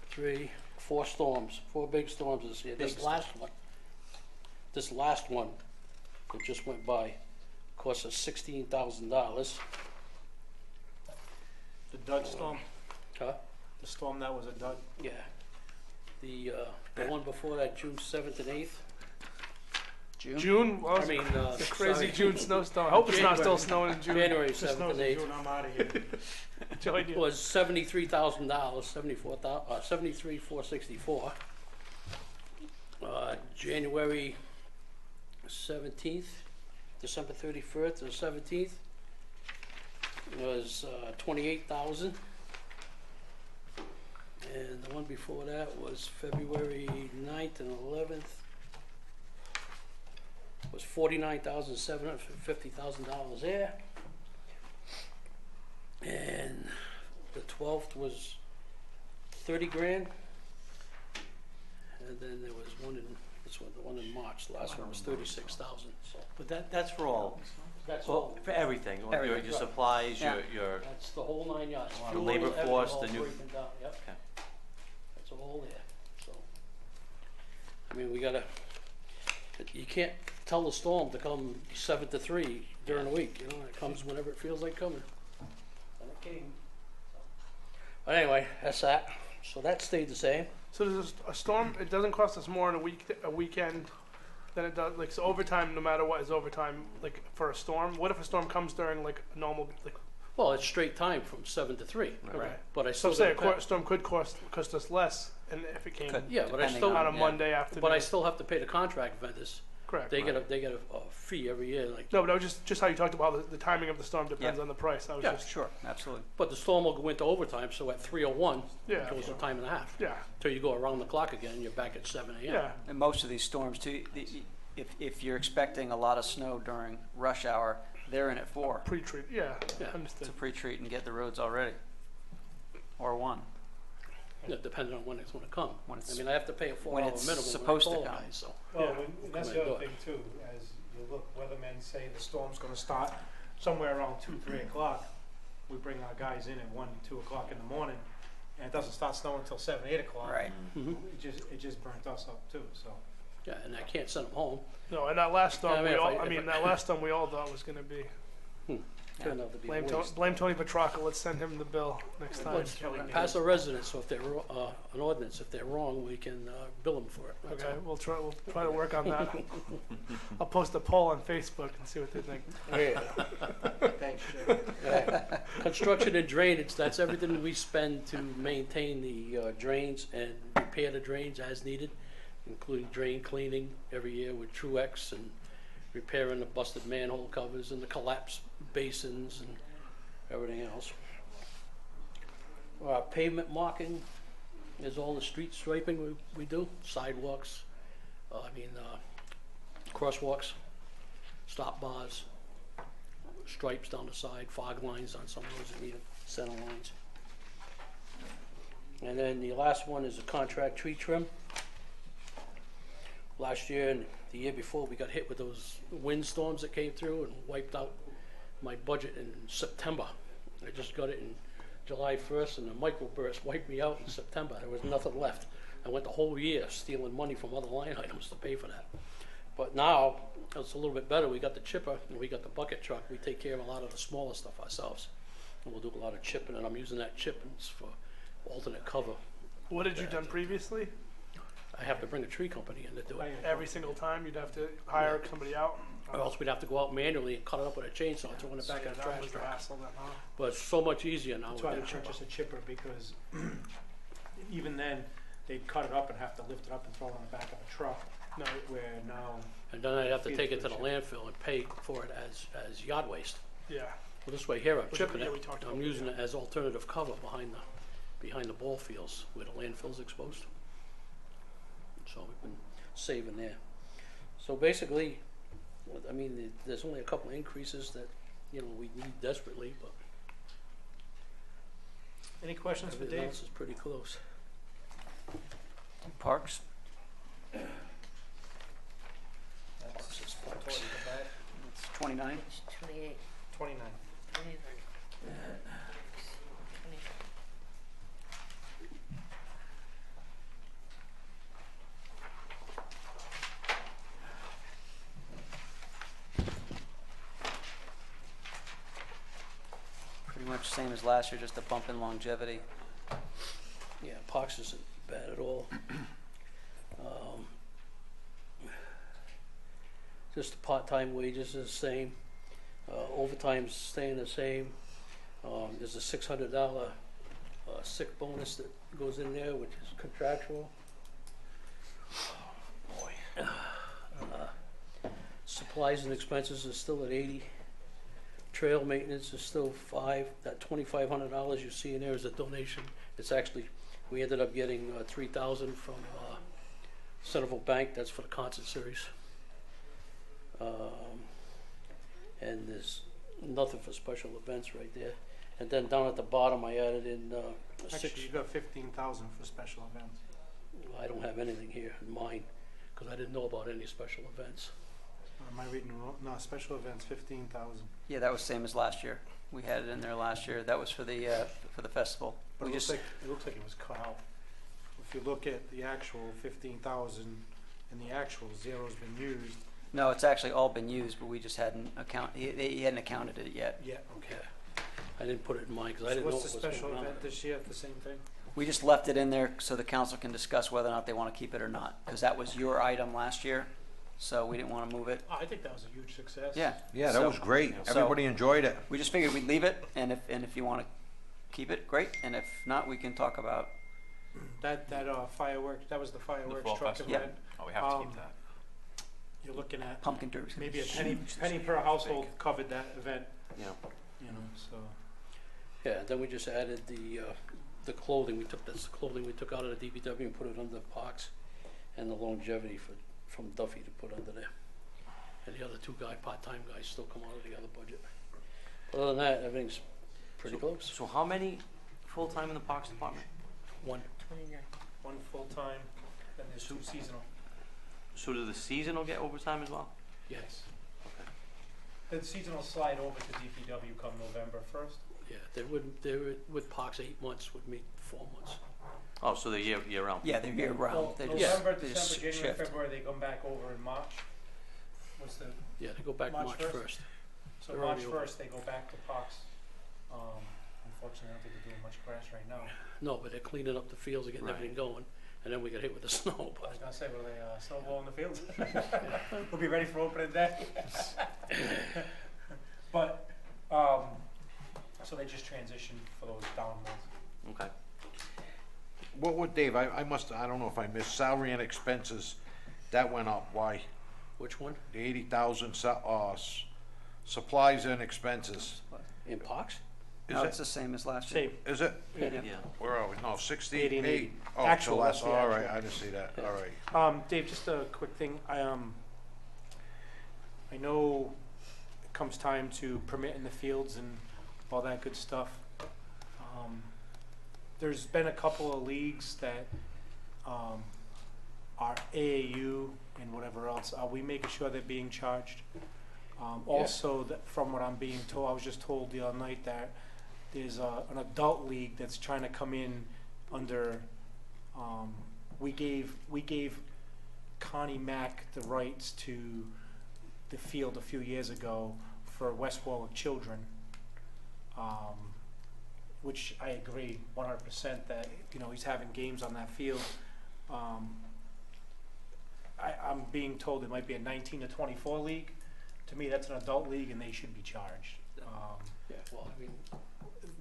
Speaker 15: 3, 4 storms, 4 big storms this year. This last one that just went by cost us $16,000.
Speaker 4: The Dud storm,
Speaker 15: Huh?
Speaker 4: the storm that was a Dud.
Speaker 15: Yeah. The one before that, June 7th and 8th.
Speaker 10: June, well,
Speaker 15: I mean,
Speaker 10: the crazy
Speaker 15: sorry.
Speaker 10: June snowstorm. I hope it's not still
Speaker 15: January.
Speaker 10: snowing in June.
Speaker 15: January
Speaker 4: If it
Speaker 15: 7th
Speaker 4: snows
Speaker 15: and
Speaker 4: in
Speaker 15: 8th.
Speaker 4: June, I'm out of here.
Speaker 10: Join you.
Speaker 15: Was $73,000, 73,464. January 17th, December 31st to the 17th was 28,000. And the one before that was February 9th and 11th. Was $49,750,000 there. And the 12th was 30 grand. And then there was one in, the one in March, the last one was 36,000, so.
Speaker 3: But that's for all,
Speaker 15: That's
Speaker 3: well,
Speaker 15: all,
Speaker 3: for everything, your
Speaker 5: Everything.
Speaker 3: your supplies,
Speaker 5: Yeah.
Speaker 3: your,
Speaker 15: that's the whole 9 yards.
Speaker 3: The
Speaker 15: Fuel,
Speaker 3: labor
Speaker 15: everything
Speaker 3: force,
Speaker 15: all
Speaker 3: the new-
Speaker 15: breaking down, yep.
Speaker 3: Okay.
Speaker 15: That's all there, so. I mean, we gotta, you can't tell the storm to come 7 to 3 during the week, you know, it comes whenever it feels like coming. And it came. But anyway, that's that, so that stayed the same.
Speaker 10: So there's a storm. It doesn't cost us more on a weekend than it does. Like, so overtime, no matter what, is overtime. Like for a storm. What if a storm comes during like a normal like?
Speaker 15: Well, it's straight time from 7 to 3.
Speaker 10: Okay.
Speaker 15: But I
Speaker 10: So
Speaker 15: still
Speaker 10: say a
Speaker 15: gotta pay,
Speaker 10: storm could cost us less, and if it came
Speaker 5: Could.
Speaker 15: yeah, but I
Speaker 5: Depending
Speaker 15: still,
Speaker 10: on a
Speaker 5: yeah.
Speaker 10: Monday afternoon.
Speaker 15: but I still have to pay the contract vendors.
Speaker 10: correct.
Speaker 15: They get a fee every year, like.
Speaker 10: No, but that was just how you talked about the timing of the storm depends on the price. I was
Speaker 15: Yeah.
Speaker 10: just
Speaker 5: Sure, absolutely.
Speaker 15: But the storm will go into overtime, so at 3:01,
Speaker 10: yeah,
Speaker 15: it goes to time and a half.
Speaker 10: yeah,
Speaker 15: Till you go around the clock again, and you're back at 7 a.m.
Speaker 10: yeah.
Speaker 5: And most of these storms too, if you're expecting a lot of snow during rush hour, they're in at 4
Speaker 10: Pre-treat, yeah,
Speaker 15: Yeah.
Speaker 10: understood.
Speaker 5: to pre-treat and get the roads all ready. Or 1.
Speaker 15: Yeah, depending on when it's gonna come.
Speaker 5: When
Speaker 15: I
Speaker 5: it's-
Speaker 15: mean, I have to pay a 4-hour
Speaker 5: it's
Speaker 15: minimum when I
Speaker 5: supposed to
Speaker 15: call
Speaker 5: come.
Speaker 15: guys, so.
Speaker 4: Well,
Speaker 10: Yeah.
Speaker 4: and that's
Speaker 15: Come
Speaker 4: the
Speaker 15: and
Speaker 4: other
Speaker 15: do
Speaker 4: thing too, as you look, weathermen say the storm's gonna start somewhere around 2, 3 o'clock. We bring our guys in at 1, 2 o'clock in the morning, and it doesn't start snowing until 7, 8 o'clock.
Speaker 5: Right.
Speaker 15: Mhm.
Speaker 4: It just burnt us up too, so.
Speaker 15: Yeah, and I can't send them home.
Speaker 10: No, and that last storm,
Speaker 15: Yeah, I mean,
Speaker 10: we
Speaker 15: if
Speaker 10: all,
Speaker 15: I-
Speaker 10: I
Speaker 15: if
Speaker 10: mean,
Speaker 15: I-
Speaker 10: that last storm we all thought was gonna be.
Speaker 15: Turned out to be a waste.
Speaker 10: Blame Tony Petrarca, let's send him the bill next time.
Speaker 15: Let's pass a residence, so if they're, an ordinance, if they're wrong, we can, bill them for it. That's
Speaker 10: Okay,
Speaker 15: all.
Speaker 10: we'll try to work on that. I'll post a poll on Facebook and see what they think.
Speaker 4: Thanks, Jim.
Speaker 15: Yeah. Construction and drainage, that's everything we spend to maintain the, drains and repair the drains as needed, including drain cleaning every year with Truex and repairing the busted manhole covers and the collapsed basins and everything else. Pavement marking is all the street striping we do, sidewalks, crosswalks, stop bars, stripes down the side, fog lines on some roads that need center lines. And then the last one is the contract tree trim. Last year and the year before, we got hit with those windstorms that came through and wiped out my budget in September. I just got it in July 1st, and the microburst wiped me out in September. There was nothing left. I went the whole year stealing money from other line items to pay for that. But now, it's a little bit better. We got the chipper and we got the bucket truck. We take care of a lot of the smaller stuff ourselves. And we'll do a lot of chipping, and I'm using that chipping for alternate cover.
Speaker 10: What had you done previously?
Speaker 15: I have to bring a tree company in to do it.
Speaker 10: Every single time you'd have to hire somebody out?
Speaker 15: Or else we'd have to go out manually and cut it up with a chainsaw, throwing it back in the
Speaker 10: That
Speaker 15: trash
Speaker 10: was the
Speaker 15: truck.
Speaker 10: hassle then, huh?
Speaker 15: But it's so much easier now
Speaker 4: That's
Speaker 15: with
Speaker 4: why we
Speaker 15: that chipper.
Speaker 4: purchased a chipper, because even then, they'd cut it up and have to lift it up and throw it on the back of a truck,
Speaker 10: No,
Speaker 4: where now,
Speaker 15: And then I'd have to
Speaker 4: Feed
Speaker 15: take
Speaker 4: it
Speaker 15: it to
Speaker 4: to
Speaker 15: the
Speaker 4: the
Speaker 15: landfill and pay for it as yard waste.
Speaker 10: yeah.
Speaker 15: Well, this way here, I'm
Speaker 10: Which
Speaker 15: chipping
Speaker 10: we-
Speaker 15: it,
Speaker 10: we talked about
Speaker 15: I'm
Speaker 10: that,
Speaker 15: using
Speaker 10: yeah.
Speaker 15: it as alternative cover behind the ball fields where the landfill's exposed. So we've been saving there. So basically, I mean, there's only a couple of increases that, we need desperately, but
Speaker 4: any questions for
Speaker 15: everything
Speaker 4: Dave?
Speaker 15: else is pretty close.
Speaker 5: Parks?
Speaker 4: That's
Speaker 15: It's
Speaker 4: towards
Speaker 15: parks.
Speaker 4: the back.
Speaker 5: It's 29.
Speaker 1: 28,
Speaker 4: 29.
Speaker 1: 29.
Speaker 5: Pretty much same as last year, just a bump in longevity.
Speaker 15: Yeah, parks isn't bad at all. Just the part-time wages is the same. Overtime's staying the same. There's a $600 sick bonus that goes in there, which is contractual. Supplies and expenses is still at 80. Trail maintenance is still 5. That $2,500 you see in there is a donation. It's actually, we ended up getting $3,000 from Centerville Bank. That's for the concert series. And there's nothing for special events right there. And then down at the bottom, I added in
Speaker 4: Actually, you got 15,000 for special events.
Speaker 15: I don't have anything here in mind because I didn't know about any special events.
Speaker 4: Am I reading wrong? No, special events, 15,000.
Speaker 5: Yeah, that was same as last year. We had it in there last year. That was for the festival.
Speaker 4: But
Speaker 5: We
Speaker 4: it looks
Speaker 5: just,
Speaker 4: like, it was cut out. If you look at the actual 15,000 and the actual zero's been used.
Speaker 5: no, it's actually all been used, but we just hadn't he hadn't accounted it yet.
Speaker 4: Yeah, okay.
Speaker 15: I didn't put it in mind because I
Speaker 4: So
Speaker 15: didn't know
Speaker 4: what's
Speaker 15: what
Speaker 4: the
Speaker 15: was
Speaker 4: special
Speaker 15: going on.
Speaker 4: event this year, the same thing?
Speaker 5: We just left it in there so the council can discuss whether or not they want to keep it or not, because that was your item last year, so we didn't want to move it.
Speaker 4: Oh, I think that was a huge success.
Speaker 5: Yeah.
Speaker 9: Yeah, that
Speaker 5: So-
Speaker 9: was great.
Speaker 5: so-
Speaker 9: Everybody enjoyed it.
Speaker 5: We just figured we'd leave it, and if you want to keep it, great, and if not, we can talk about.
Speaker 4: That fireworks, that was the fireworks
Speaker 7: fall
Speaker 4: truck
Speaker 7: festival.
Speaker 4: event.
Speaker 7: Oh, we have to keep that.
Speaker 4: You're looking at
Speaker 5: Pumpkin derby.
Speaker 4: maybe a penny per household covered that event,
Speaker 5: Yeah.
Speaker 4: so.
Speaker 15: Yeah, then we just added the clothing. We took this clothing we took out of the DPW and put it under the parks, and the longevity from Duffy to put under there. and the other two part-time guys still come out of the other budget. Other than that, everything's pretty close.
Speaker 3: So how many full-time in the Parks Department?
Speaker 15: One.
Speaker 1: 29.
Speaker 4: One full-time, and there's two seasonal.
Speaker 3: So do the seasonal get overtime as well?
Speaker 15: Yes.
Speaker 4: The seasonal slide over to DPW come November 1st.
Speaker 15: Yeah, they would, with Parks, 8 months would meet 4 months.
Speaker 3: Oh, so they're year round?
Speaker 5: Yeah, they're year round.
Speaker 4: Well,
Speaker 5: They
Speaker 4: November,
Speaker 5: they
Speaker 4: December, January,
Speaker 5: shift.
Speaker 4: February, they come back over in March. What's the,
Speaker 15: Yeah, they go back
Speaker 4: March
Speaker 15: March
Speaker 4: 1st?
Speaker 15: 1st.
Speaker 4: so
Speaker 15: They're
Speaker 4: March
Speaker 15: already over.
Speaker 4: 1st, they go back to Parks. Unfortunately, I don't think they're doing much grass right now.
Speaker 15: No, but they're cleaning up the fields and getting
Speaker 3: Right.
Speaker 15: everything going, and then we get hit with the snow,
Speaker 4: I was
Speaker 15: but,
Speaker 4: gonna say, will they snowball in the fields? We'll be ready for opening day. But, so they just transitioned for those down months.
Speaker 3: Okay.
Speaker 9: What would, Dave, I don't know if I missed, salary and expenses, that went up, why?
Speaker 15: which one?
Speaker 9: The 80,000, supplies and expenses,
Speaker 15: In Parks?
Speaker 9: is
Speaker 5: No,
Speaker 9: it?
Speaker 5: it's the same as last year.
Speaker 4: Same.
Speaker 9: Is it?
Speaker 5: Yeah.
Speaker 3: Yeah.
Speaker 9: Where are we? No, 68.
Speaker 4: 88.
Speaker 9: Oh,
Speaker 4: Actual,
Speaker 9: so that's,
Speaker 4: that's the
Speaker 9: all right,
Speaker 4: actual.
Speaker 9: I didn't see that, all right.
Speaker 4: Dave, just a quick thing. I know it comes time to permit in the fields and all that good stuff. There's been a couple of leagues that are AAU and whatever else. Are we making sure they're being charged? Also, that from what I'm being told, I was just told the other night that there's an adult league that's trying to come in under. We gave Connie Mack the rights to the field a few years ago for West Warwick children, which I agree 100% that he's having games on that field. I'm being told it might be a 19 to 24 league. To me, that's an adult league, and they should be charged.
Speaker 15: Yeah, well, I mean,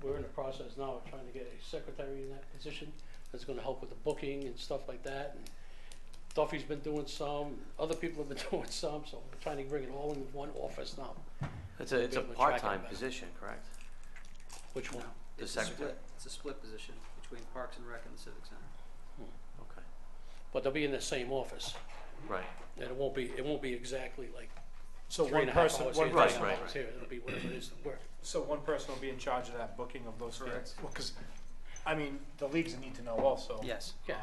Speaker 15: we're in the process now of trying to get a secretary in that position that's gonna help with the booking and stuff like that. And Duffy's been doing some, other people have been doing some, so we're trying to bring it all in one office now.
Speaker 3: It's a
Speaker 15: Be able to track it
Speaker 3: part-time
Speaker 15: better.
Speaker 3: position, correct?
Speaker 15: Which one?
Speaker 3: The
Speaker 5: It's a
Speaker 3: secretary?
Speaker 5: split, it's a split position between Parks and Rec and the Civic Center.
Speaker 3: Okay,
Speaker 15: But they'll be in the same office,
Speaker 3: right.
Speaker 15: and it won't be exactly like
Speaker 4: So
Speaker 15: 3.5
Speaker 4: one person,
Speaker 15: hours
Speaker 4: one
Speaker 15: here,
Speaker 3: Right,
Speaker 15: 3
Speaker 4: person,
Speaker 3: right.
Speaker 15: hours here, it'll be whatever it is to work.
Speaker 4: so one person will be in charge of that booking of those fields. Well, because, I mean, the leagues need to know also.
Speaker 5: Yes.
Speaker 15: Yeah.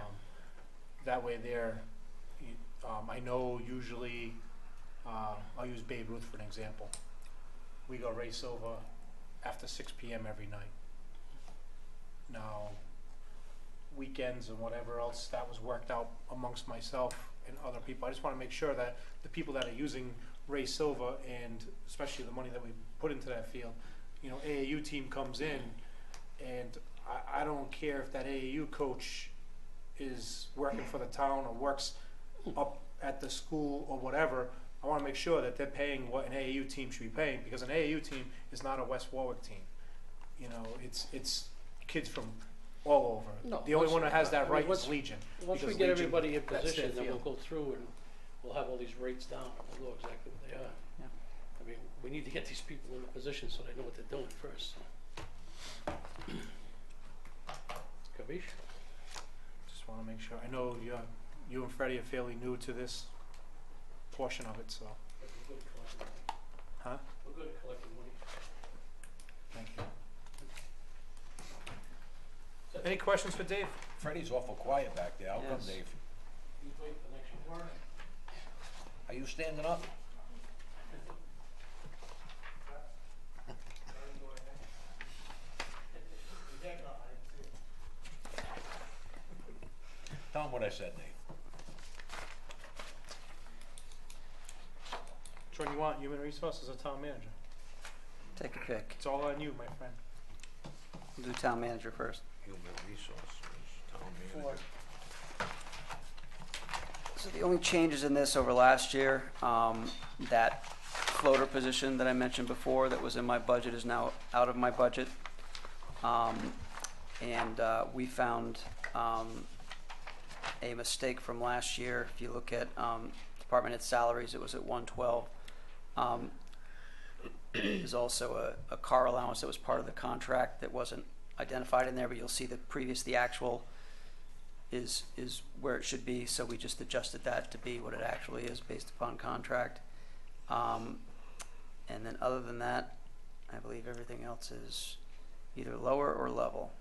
Speaker 4: That way they're, I know usually, I'll use Babe Ruth for an example. We go race over after 6 p.m. every night. Now, weekends and whatever else, that was worked out amongst myself and other people. I just want to make sure that the people that are using Ray Silva, and especially the money that we put into that field, AAU team comes in, and I don't care if that AAU coach is working for the town or works up at the school or whatever. I want to make sure that they're paying what an AAU team should be paying, because an AAU team is not a West Warwick team. It's kids from all over.
Speaker 15: No,
Speaker 4: The only
Speaker 15: once-
Speaker 4: one that has
Speaker 15: I
Speaker 4: that
Speaker 15: mean,
Speaker 4: right
Speaker 15: once-
Speaker 4: is Legion.
Speaker 15: Once we
Speaker 4: because
Speaker 15: get
Speaker 4: Legion,
Speaker 15: everybody in
Speaker 4: that's their
Speaker 15: position, then we'll
Speaker 4: field.
Speaker 15: go through and we'll have all these rates down, and we'll know exactly what they are.
Speaker 5: Yeah.
Speaker 15: I mean, we need to get these people in a position so they know what they're doing first. Kavish?
Speaker 4: Just want to make sure. I know you and Freddie are fairly new to this portion of it, so
Speaker 15: We're good at collecting money.
Speaker 4: Huh?
Speaker 15: We're good at collecting money.
Speaker 4: thank you. Any questions for Dave?
Speaker 9: Freddie's awful quiet back there, how come,
Speaker 5: Yes.
Speaker 9: Dave?
Speaker 15: He's waiting for next year.
Speaker 9: Are you standing up? Tell him what I said, Dave.
Speaker 4: Which one you want, human resources or town manager?
Speaker 5: Take a pick.
Speaker 4: It's all on you, my friend.
Speaker 5: We'll do town manager first.
Speaker 9: Human resources, town manager.
Speaker 5: So the only changes in this over last year, that floater position that I mentioned before that was in my budget is now out of my budget. And we found a mistake from last year. If you look at department head salaries, it was at 112. There's also a car allowance that was part of the contract that wasn't identified in there, but you'll see the actual is where it should be, so we just adjusted that to be what it actually is based upon contract. And then other than that, I believe everything else is either lower or level.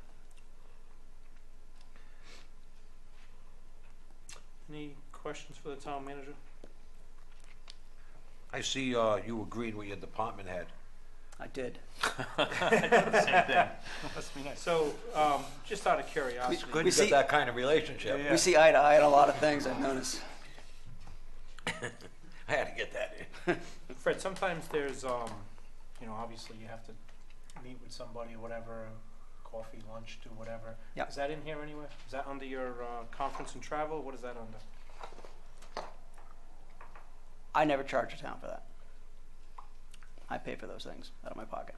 Speaker 4: Any questions for the town manager?
Speaker 9: I see you agreed with your department head.
Speaker 5: I did.
Speaker 7: Same thing.
Speaker 4: Must be nice. So, just out of curiosity.
Speaker 9: Good
Speaker 5: We
Speaker 9: to
Speaker 5: see-
Speaker 9: get that kind of relationship.
Speaker 5: We see eye to eye on a lot of things, I've noticed.
Speaker 9: I had to get that in.
Speaker 4: Fred, sometimes there's, you know, obviously you have to meet with somebody or whatever, coffee, lunch, do whatever.
Speaker 5: Yep.
Speaker 4: Is that in here anywhere? Is that under your conference and travel? What is that under?
Speaker 5: I never charge the town for that. I pay for those things out of my pocket.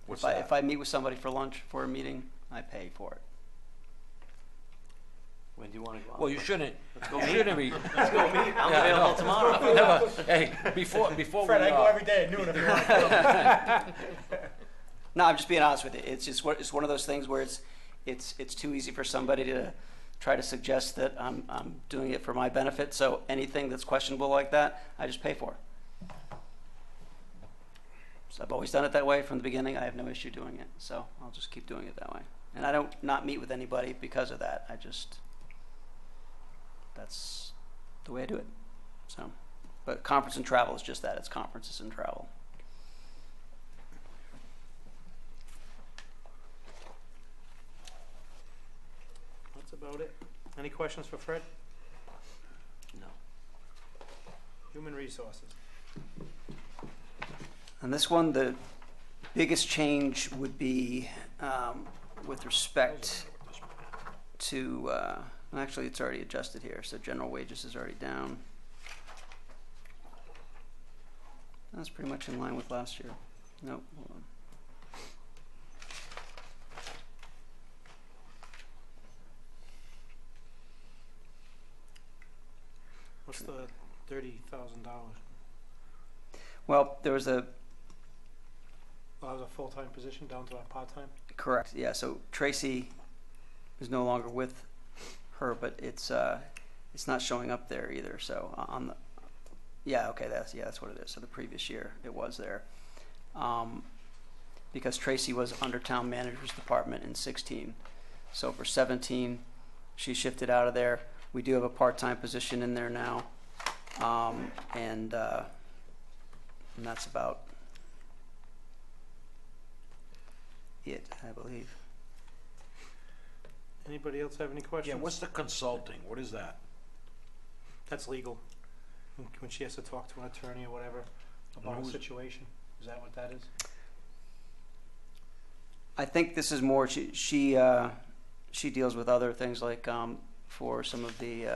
Speaker 9: What's
Speaker 5: If
Speaker 9: that?
Speaker 5: I meet with somebody for lunch for a meeting, I pay for it.
Speaker 3: When do you want to go out?
Speaker 9: Well, you shouldn't.
Speaker 3: Let's go
Speaker 9: You
Speaker 3: meet.
Speaker 9: shouldn't be.
Speaker 3: Let's go meet. I'm
Speaker 9: Yeah, I
Speaker 3: available
Speaker 9: know.
Speaker 3: tomorrow.
Speaker 9: Never- Hey, before
Speaker 4: Fred,
Speaker 9: we,
Speaker 4: I go every day at noon if you want to go.
Speaker 5: No, I'm just being honest with you. It's just it's one of those things where it's too easy for somebody to try to suggest that I'm doing it for my benefit. So anything that's questionable like that, I just pay for. So I've always done it that way from the beginning. I have no issue doing it. So I'll just keep doing it that way. And I don't not meet with anybody because of that. That's the way I do it. So, but conference and travel is just that. It's conferences and travel.
Speaker 4: That's about it. Any questions for Fred?
Speaker 3: No.
Speaker 4: Human resources.
Speaker 5: On this one, the biggest change would be with respect to, actually it's already adjusted here, so general wages is already down. That's pretty much in line with last year. Nope, hold on.
Speaker 4: What's the $30,000?
Speaker 5: Well, there was a,
Speaker 4: That was a full-time position down to a part-time?
Speaker 5: correct, yeah, so Tracy is no longer with her, but it's not showing up there either, so on the, yeah, okay, that's what it is. So the previous year it was there. Because Tracy was under town manager's department in 16. So for 17, she shifted out of there. We do have a part-time position in there now. And that's about it, I believe.
Speaker 4: Anybody else have any questions?
Speaker 9: yeah, what's the consulting? What is that?
Speaker 4: That's legal. When she has to talk to an attorney or whatever about a
Speaker 9: Who's-
Speaker 4: situation. Is that what that is?
Speaker 5: I think this is more, she deals with other things like for some of the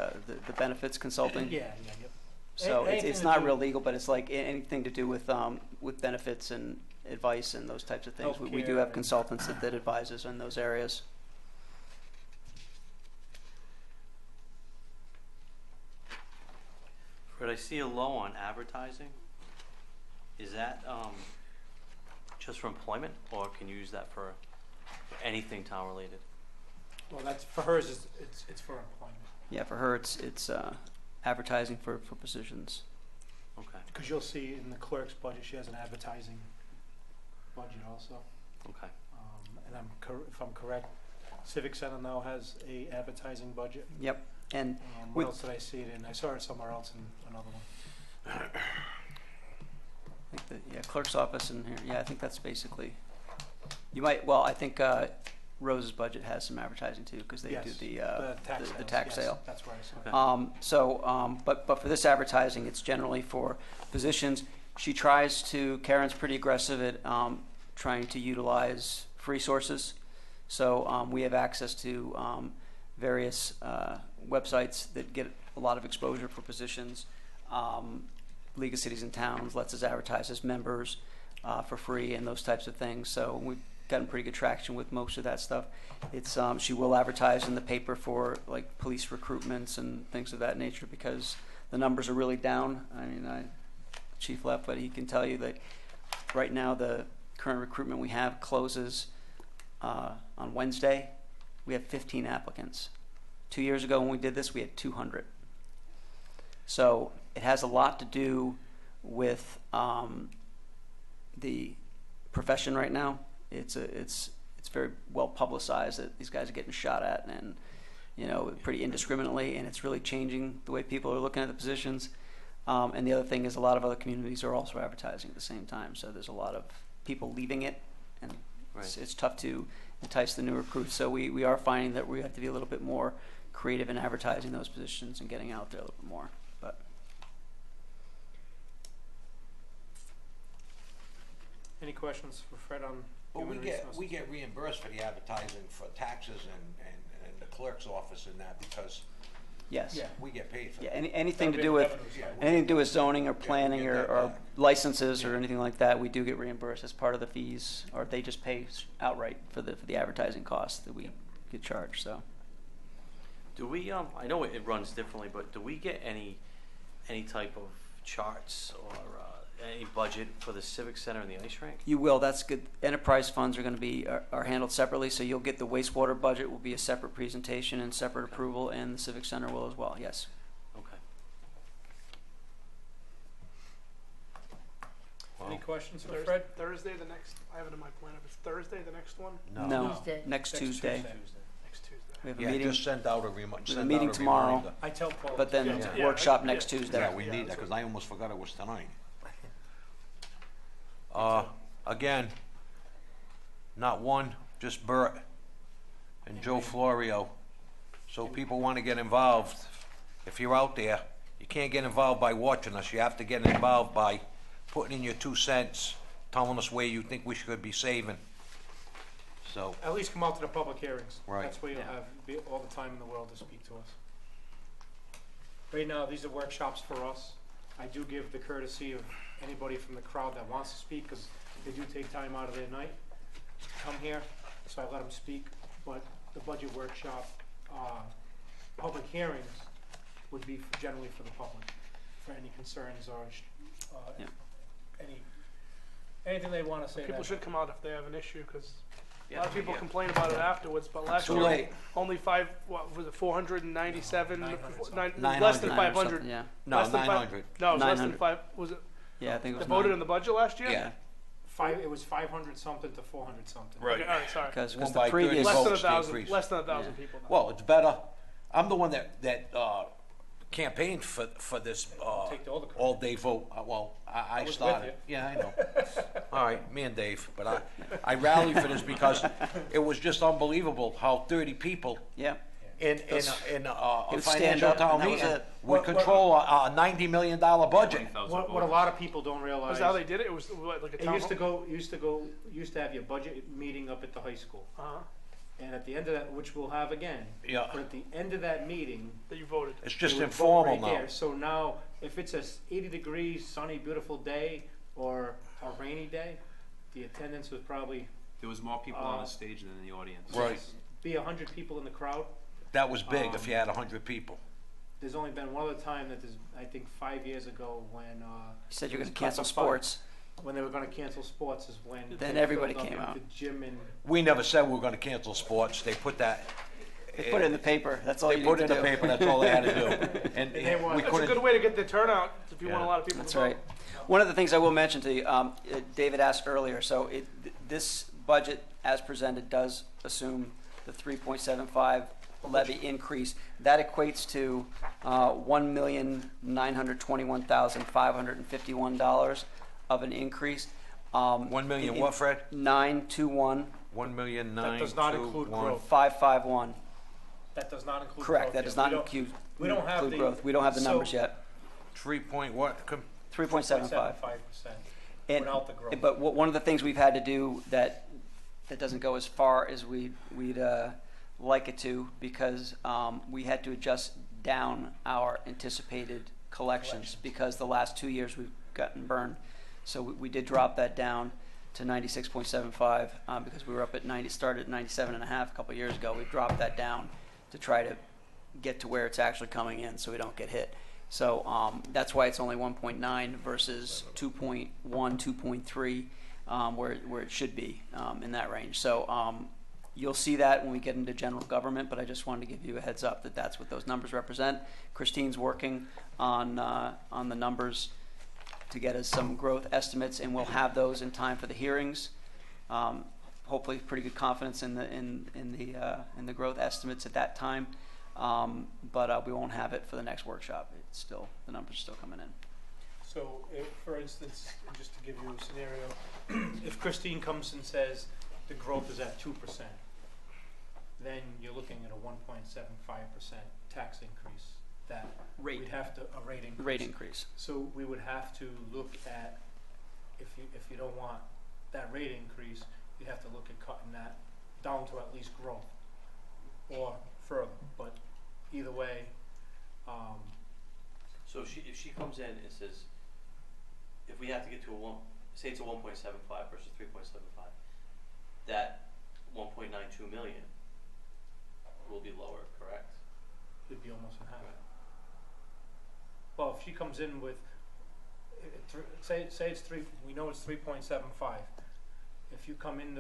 Speaker 5: benefits consulting.
Speaker 4: Yeah, yep.
Speaker 5: So
Speaker 4: Anything
Speaker 5: it's
Speaker 4: to
Speaker 5: not
Speaker 4: do-
Speaker 5: real legal, but it's like anything to do with benefits and advice and those types of things. We do
Speaker 4: Healthcare
Speaker 5: have
Speaker 4: and-
Speaker 5: consultants that advise us in those areas.
Speaker 3: Fred, I see a low on advertising. Is that just for employment, or can you use that for anything town related?
Speaker 4: Well, that's, for hers, it's for employment.
Speaker 5: Yeah, for her, it's advertising for positions.
Speaker 3: Okay,
Speaker 4: Because you'll see in the clerk's budget, she has an advertising budget also.
Speaker 3: okay.
Speaker 4: And if I'm correct, Civic Center now has a advertising budget.
Speaker 5: Yep, and
Speaker 4: What
Speaker 5: with,
Speaker 4: else did I see it in? I saw it somewhere else in another one.
Speaker 5: I think clerk's office in here, yeah, I think that's basically, I think Rose's budget has some advertising too, because they do
Speaker 4: Yes,
Speaker 5: the
Speaker 4: tax
Speaker 5: the
Speaker 4: sales,
Speaker 5: tax
Speaker 4: yes,
Speaker 5: sale.
Speaker 4: That's where I saw it.
Speaker 5: But for this advertising, it's generally for positions. She tries to, Karen's pretty aggressive at trying to utilize free sources. So we have access to various websites that get a lot of exposure for positions. League of Cities and Towns lets us advertise as members for free and those types of things. So we've gotten pretty good traction with most of that stuff. It's she will advertise in the paper for like police recruitments and things of that nature because the numbers are really down. I mean, Chief left, but he can tell you that right now the current recruitment we have closes on Wednesday. We have 15 applicants. 2 years ago when we did this, we had 200. So it has a lot to do with the profession right now. It's very well publicized that these guys are getting shot at, and pretty indiscriminately, and it's really changing the way people are looking at the positions. And the other thing is a lot of other communities are also advertising at the same time, so there's a lot of people leaving it, and it's tough to entice the new recruits. So we are finding that we have to be a little bit more creative in advertising those positions and getting out there a little bit more. But
Speaker 4: Any questions for Fred on
Speaker 9: But
Speaker 4: human resources?
Speaker 9: we get reimbursed for the advertising for taxes and the clerk's office and that, because
Speaker 5: yes.
Speaker 4: Yeah.
Speaker 9: we get paid for
Speaker 5: Yeah,
Speaker 9: that.
Speaker 5: anything to
Speaker 4: That'll be
Speaker 5: do
Speaker 4: the
Speaker 5: with
Speaker 4: revenue side.
Speaker 5: anything to do with zoning or planning
Speaker 9: get
Speaker 5: or,
Speaker 9: that
Speaker 5: or
Speaker 9: back.
Speaker 5: licenses or anything like that, we do get reimbursed as part of the fees, or they just pay outright for the advertising costs that we get charged. So
Speaker 3: Do we, I know it runs differently, but do we get any type of charts or any budget for the Civic Center and the ice rink?
Speaker 5: you will. That's good. Enterprise funds are going to be are handled separately, so you'll get the wastewater budget will be a separate presentation and separate approval, and the Civic Center will as well. Yes.
Speaker 3: Okay.
Speaker 4: Any questions for
Speaker 10: Thursday,
Speaker 4: Fred?
Speaker 10: Thursday the next, I have it in my plan, if it's Thursday the next one?
Speaker 5: No.
Speaker 1: Tuesday.
Speaker 5: Next Tuesday.
Speaker 10: Next Tuesday.
Speaker 5: We have a
Speaker 9: Yeah,
Speaker 5: meeting.
Speaker 9: just send out a
Speaker 5: We have a
Speaker 9: send
Speaker 5: meeting
Speaker 9: out a
Speaker 5: tomorrow.
Speaker 9: reminder.
Speaker 4: I tell Paul.
Speaker 5: But then
Speaker 10: Yeah.
Speaker 5: workshop
Speaker 10: Yeah.
Speaker 5: next Tuesday.
Speaker 9: Yeah, we
Speaker 10: Yeah,
Speaker 9: need that,
Speaker 10: that's
Speaker 9: because I almost forgot it was tonight.
Speaker 4: too.
Speaker 9: Again, not one, just Bert and Joe Florio. So people want to get involved. If you're out there, you can't get involved by watching us. You have to get involved by putting in your 2 cents, telling us where you think we should be saving. So,
Speaker 4: At least come out to the public hearings.
Speaker 9: Right.
Speaker 4: That's where you'll have all the time in the world to speak to us. Right now, these are workshops for us. I do give the courtesy of anybody from the crowd that wants to speak, because they do take time out of their night to come here, so I let them speak. But the budget workshop, public hearings would be generally for the public, for any concerns or
Speaker 5: Yeah.
Speaker 4: anything they want to say.
Speaker 10: People
Speaker 4: that-
Speaker 10: should come out if they have an issue, because a
Speaker 3: Yeah,
Speaker 10: lot of people
Speaker 3: yeah.
Speaker 10: complain about it afterwards, but last
Speaker 9: Too
Speaker 10: year,
Speaker 9: late.
Speaker 10: only what was it, 497?
Speaker 4: 900
Speaker 10: Less than
Speaker 5: 900 or
Speaker 10: 500.
Speaker 5: something, yeah.
Speaker 9: no,
Speaker 10: Less than
Speaker 9: 900.
Speaker 10: No, it was less than
Speaker 5: 900.
Speaker 10: 5, was it,
Speaker 5: Yeah, I think it
Speaker 10: they
Speaker 5: was
Speaker 10: voted
Speaker 5: 9.
Speaker 10: in the budget last year?
Speaker 5: Yeah,
Speaker 4: It was 500 something to 400 something.
Speaker 9: Right.
Speaker 10: Okay, all right, sorry.
Speaker 5: because
Speaker 9: Won
Speaker 5: the
Speaker 9: by 30
Speaker 5: previous
Speaker 10: Less than
Speaker 9: votes to
Speaker 10: 1,000,
Speaker 9: increase.
Speaker 10: less than 1,000 people. now.
Speaker 9: Well, it's better. I'm the one that campaigned for this
Speaker 4: Take all the credit.
Speaker 9: all-day vote. Well, I
Speaker 4: was with
Speaker 9: started.
Speaker 4: you.
Speaker 9: Yeah, I know. All right, me and Dave. But I rallied for this because it was just unbelievable how 30 people
Speaker 5: yeah.
Speaker 9: in a
Speaker 5: would stand
Speaker 9: financial
Speaker 5: up,
Speaker 9: town
Speaker 5: and that was
Speaker 9: meeting
Speaker 5: it.
Speaker 9: would control a $90 million budget.
Speaker 4: What a lot of people don't realize.
Speaker 10: Was that how they did it? It was what, like a
Speaker 4: It
Speaker 10: town
Speaker 4: used
Speaker 10: hall?
Speaker 4: to have your budget meeting up at the high school.
Speaker 10: Uh-huh,
Speaker 4: And at the end of that, which we'll have again.
Speaker 9: Yeah.
Speaker 4: But at the end of that meeting.
Speaker 10: that you voted.
Speaker 9: It's just
Speaker 4: they would vote
Speaker 9: informal
Speaker 4: right
Speaker 9: now.
Speaker 4: there. So now, if it's a 80-degree, sunny, beautiful day, or a rainy day, the attendance would probably
Speaker 7: There was more people on the stage than in the audience.
Speaker 9: Right.
Speaker 4: be 100 people in the crowd.
Speaker 9: That was big if you had 100 people.
Speaker 4: There's only been one other time that there's, I think 5 years ago, when,
Speaker 5: You said you're
Speaker 4: it
Speaker 5: going
Speaker 4: was
Speaker 5: to cancel
Speaker 4: classified.
Speaker 5: sports.
Speaker 4: When they were gonna cancel sports is when.
Speaker 5: Then
Speaker 4: they
Speaker 5: everybody
Speaker 4: filled up
Speaker 5: came
Speaker 4: the
Speaker 5: out.
Speaker 4: gym and.
Speaker 9: We never said we were going to cancel sports. They put that.
Speaker 5: They put it in the paper. That's all
Speaker 9: They
Speaker 5: you
Speaker 9: put
Speaker 5: need
Speaker 9: it
Speaker 5: to
Speaker 9: in
Speaker 5: do.
Speaker 9: the paper. That's all they had to do. And
Speaker 4: they want-
Speaker 9: we
Speaker 10: That's a
Speaker 9: couldn't.
Speaker 10: good way to get the turnout if you want a
Speaker 9: Yeah.
Speaker 10: lot of people
Speaker 5: That's
Speaker 10: to vote.
Speaker 5: right. One of the things I will mention to you, David asked earlier, so this budget as presented does assume the 3.75 levy increase. That equates to $1,921,551 of an increase.
Speaker 9: 1 million what, Fred?
Speaker 5: 921
Speaker 4: That does not include
Speaker 9: 1,921,551.
Speaker 4: growth.
Speaker 5: 551.
Speaker 4: That does not include.
Speaker 5: Correct.
Speaker 4: growth
Speaker 5: That
Speaker 4: yet.
Speaker 5: does not
Speaker 4: We don't-
Speaker 5: include
Speaker 4: we don't have the-
Speaker 5: growth. We don't have the
Speaker 4: so-
Speaker 5: numbers yet.
Speaker 9: 3 point what?
Speaker 5: 3.75.
Speaker 4: 5%
Speaker 5: And,
Speaker 4: without the growth.
Speaker 5: but one of the things we've had to do that doesn't go as far as we'd like it to, because we had to adjust down our anticipated collections because the last 2 years we've gotten burned. So we did drop that down to 96.75 because we were up at 90, started at 97.5 a couple of years ago. We've dropped that down to try to get to where it's actually coming in so we don't get hit. So that's why it's only 1.9 versus 2.1, 2.3, where it should be in that range. So you'll see that when we get into general government, but I just wanted to give you a heads up that that's what those numbers represent. Christine's working on the numbers to get us some growth estimates, and we'll have those in time for the hearings. Hopefully, pretty good confidence in the growth estimates at that time, but we won't have it for the next workshop. It's still, the numbers are still coming in.
Speaker 4: So, if, for instance, just to give you a scenario, if Christine comes and says the growth is at 2%, then you're looking at a 1.75% tax increase. That
Speaker 5: Rate.
Speaker 4: we'd have to a rate increase.
Speaker 5: Rate increase.
Speaker 4: So we would have to look at, if you don't want that rate increase, you'd have to look at cutting that down to at least growth or further. But either way,
Speaker 3: So if she comes in and says, if we have to get to say it's a 1.75 versus 3.75, that 1.92 million will be lower, correct?
Speaker 4: it'd be almost in half. Well, if she comes in with, say it's we know it's 3.75. If you come in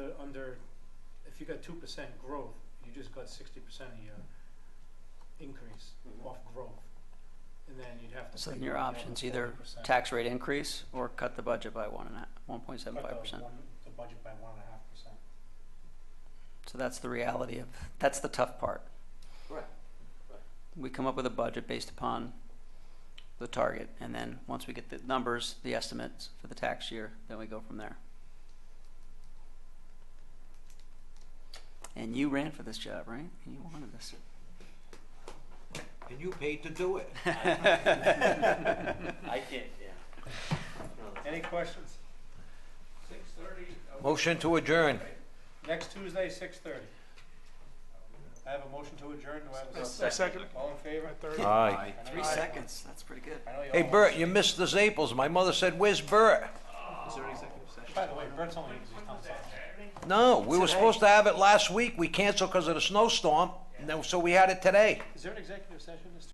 Speaker 4: if you got 2% growth, you just got 60% of your increase off growth. And then you'd have to.
Speaker 5: So
Speaker 4: take
Speaker 5: your
Speaker 4: out the
Speaker 5: options,
Speaker 4: other
Speaker 5: either
Speaker 4: 40%.
Speaker 5: tax rate increase or cut the budget by 1.75%.
Speaker 4: Cut the budget by 1.5%.
Speaker 5: So that's the reality of, that's the tough part.
Speaker 3: Right.
Speaker 5: We come up with a budget based upon the target, and then once we get the numbers, the estimates for the tax year, then we go from there. And you ran for this job, right? You wanted this.
Speaker 9: And you paid to do it.
Speaker 3: I can't, yeah.
Speaker 4: Any questions?
Speaker 10: 6:30.
Speaker 9: Motion to adjourn.
Speaker 4: Next Tuesday, 6:30. I have a motion to adjourn. Do I have
Speaker 10: A second.
Speaker 4: All in favor?
Speaker 10: 30.
Speaker 9: Aye.
Speaker 5: 3 seconds, that's pretty good.
Speaker 4: I know you
Speaker 9: Hey,
Speaker 4: all
Speaker 9: Bert,
Speaker 4: want
Speaker 9: you
Speaker 4: to-
Speaker 9: missed the Zaples. My mother said, "Where's Bert?"
Speaker 7: Is there an executive session?
Speaker 4: By the way, Bert's only comes out.
Speaker 9: No, we were supposed to have it last week. We canceled because of the snowstorm, and then, so we had it today.
Speaker 4: Is there an executive session this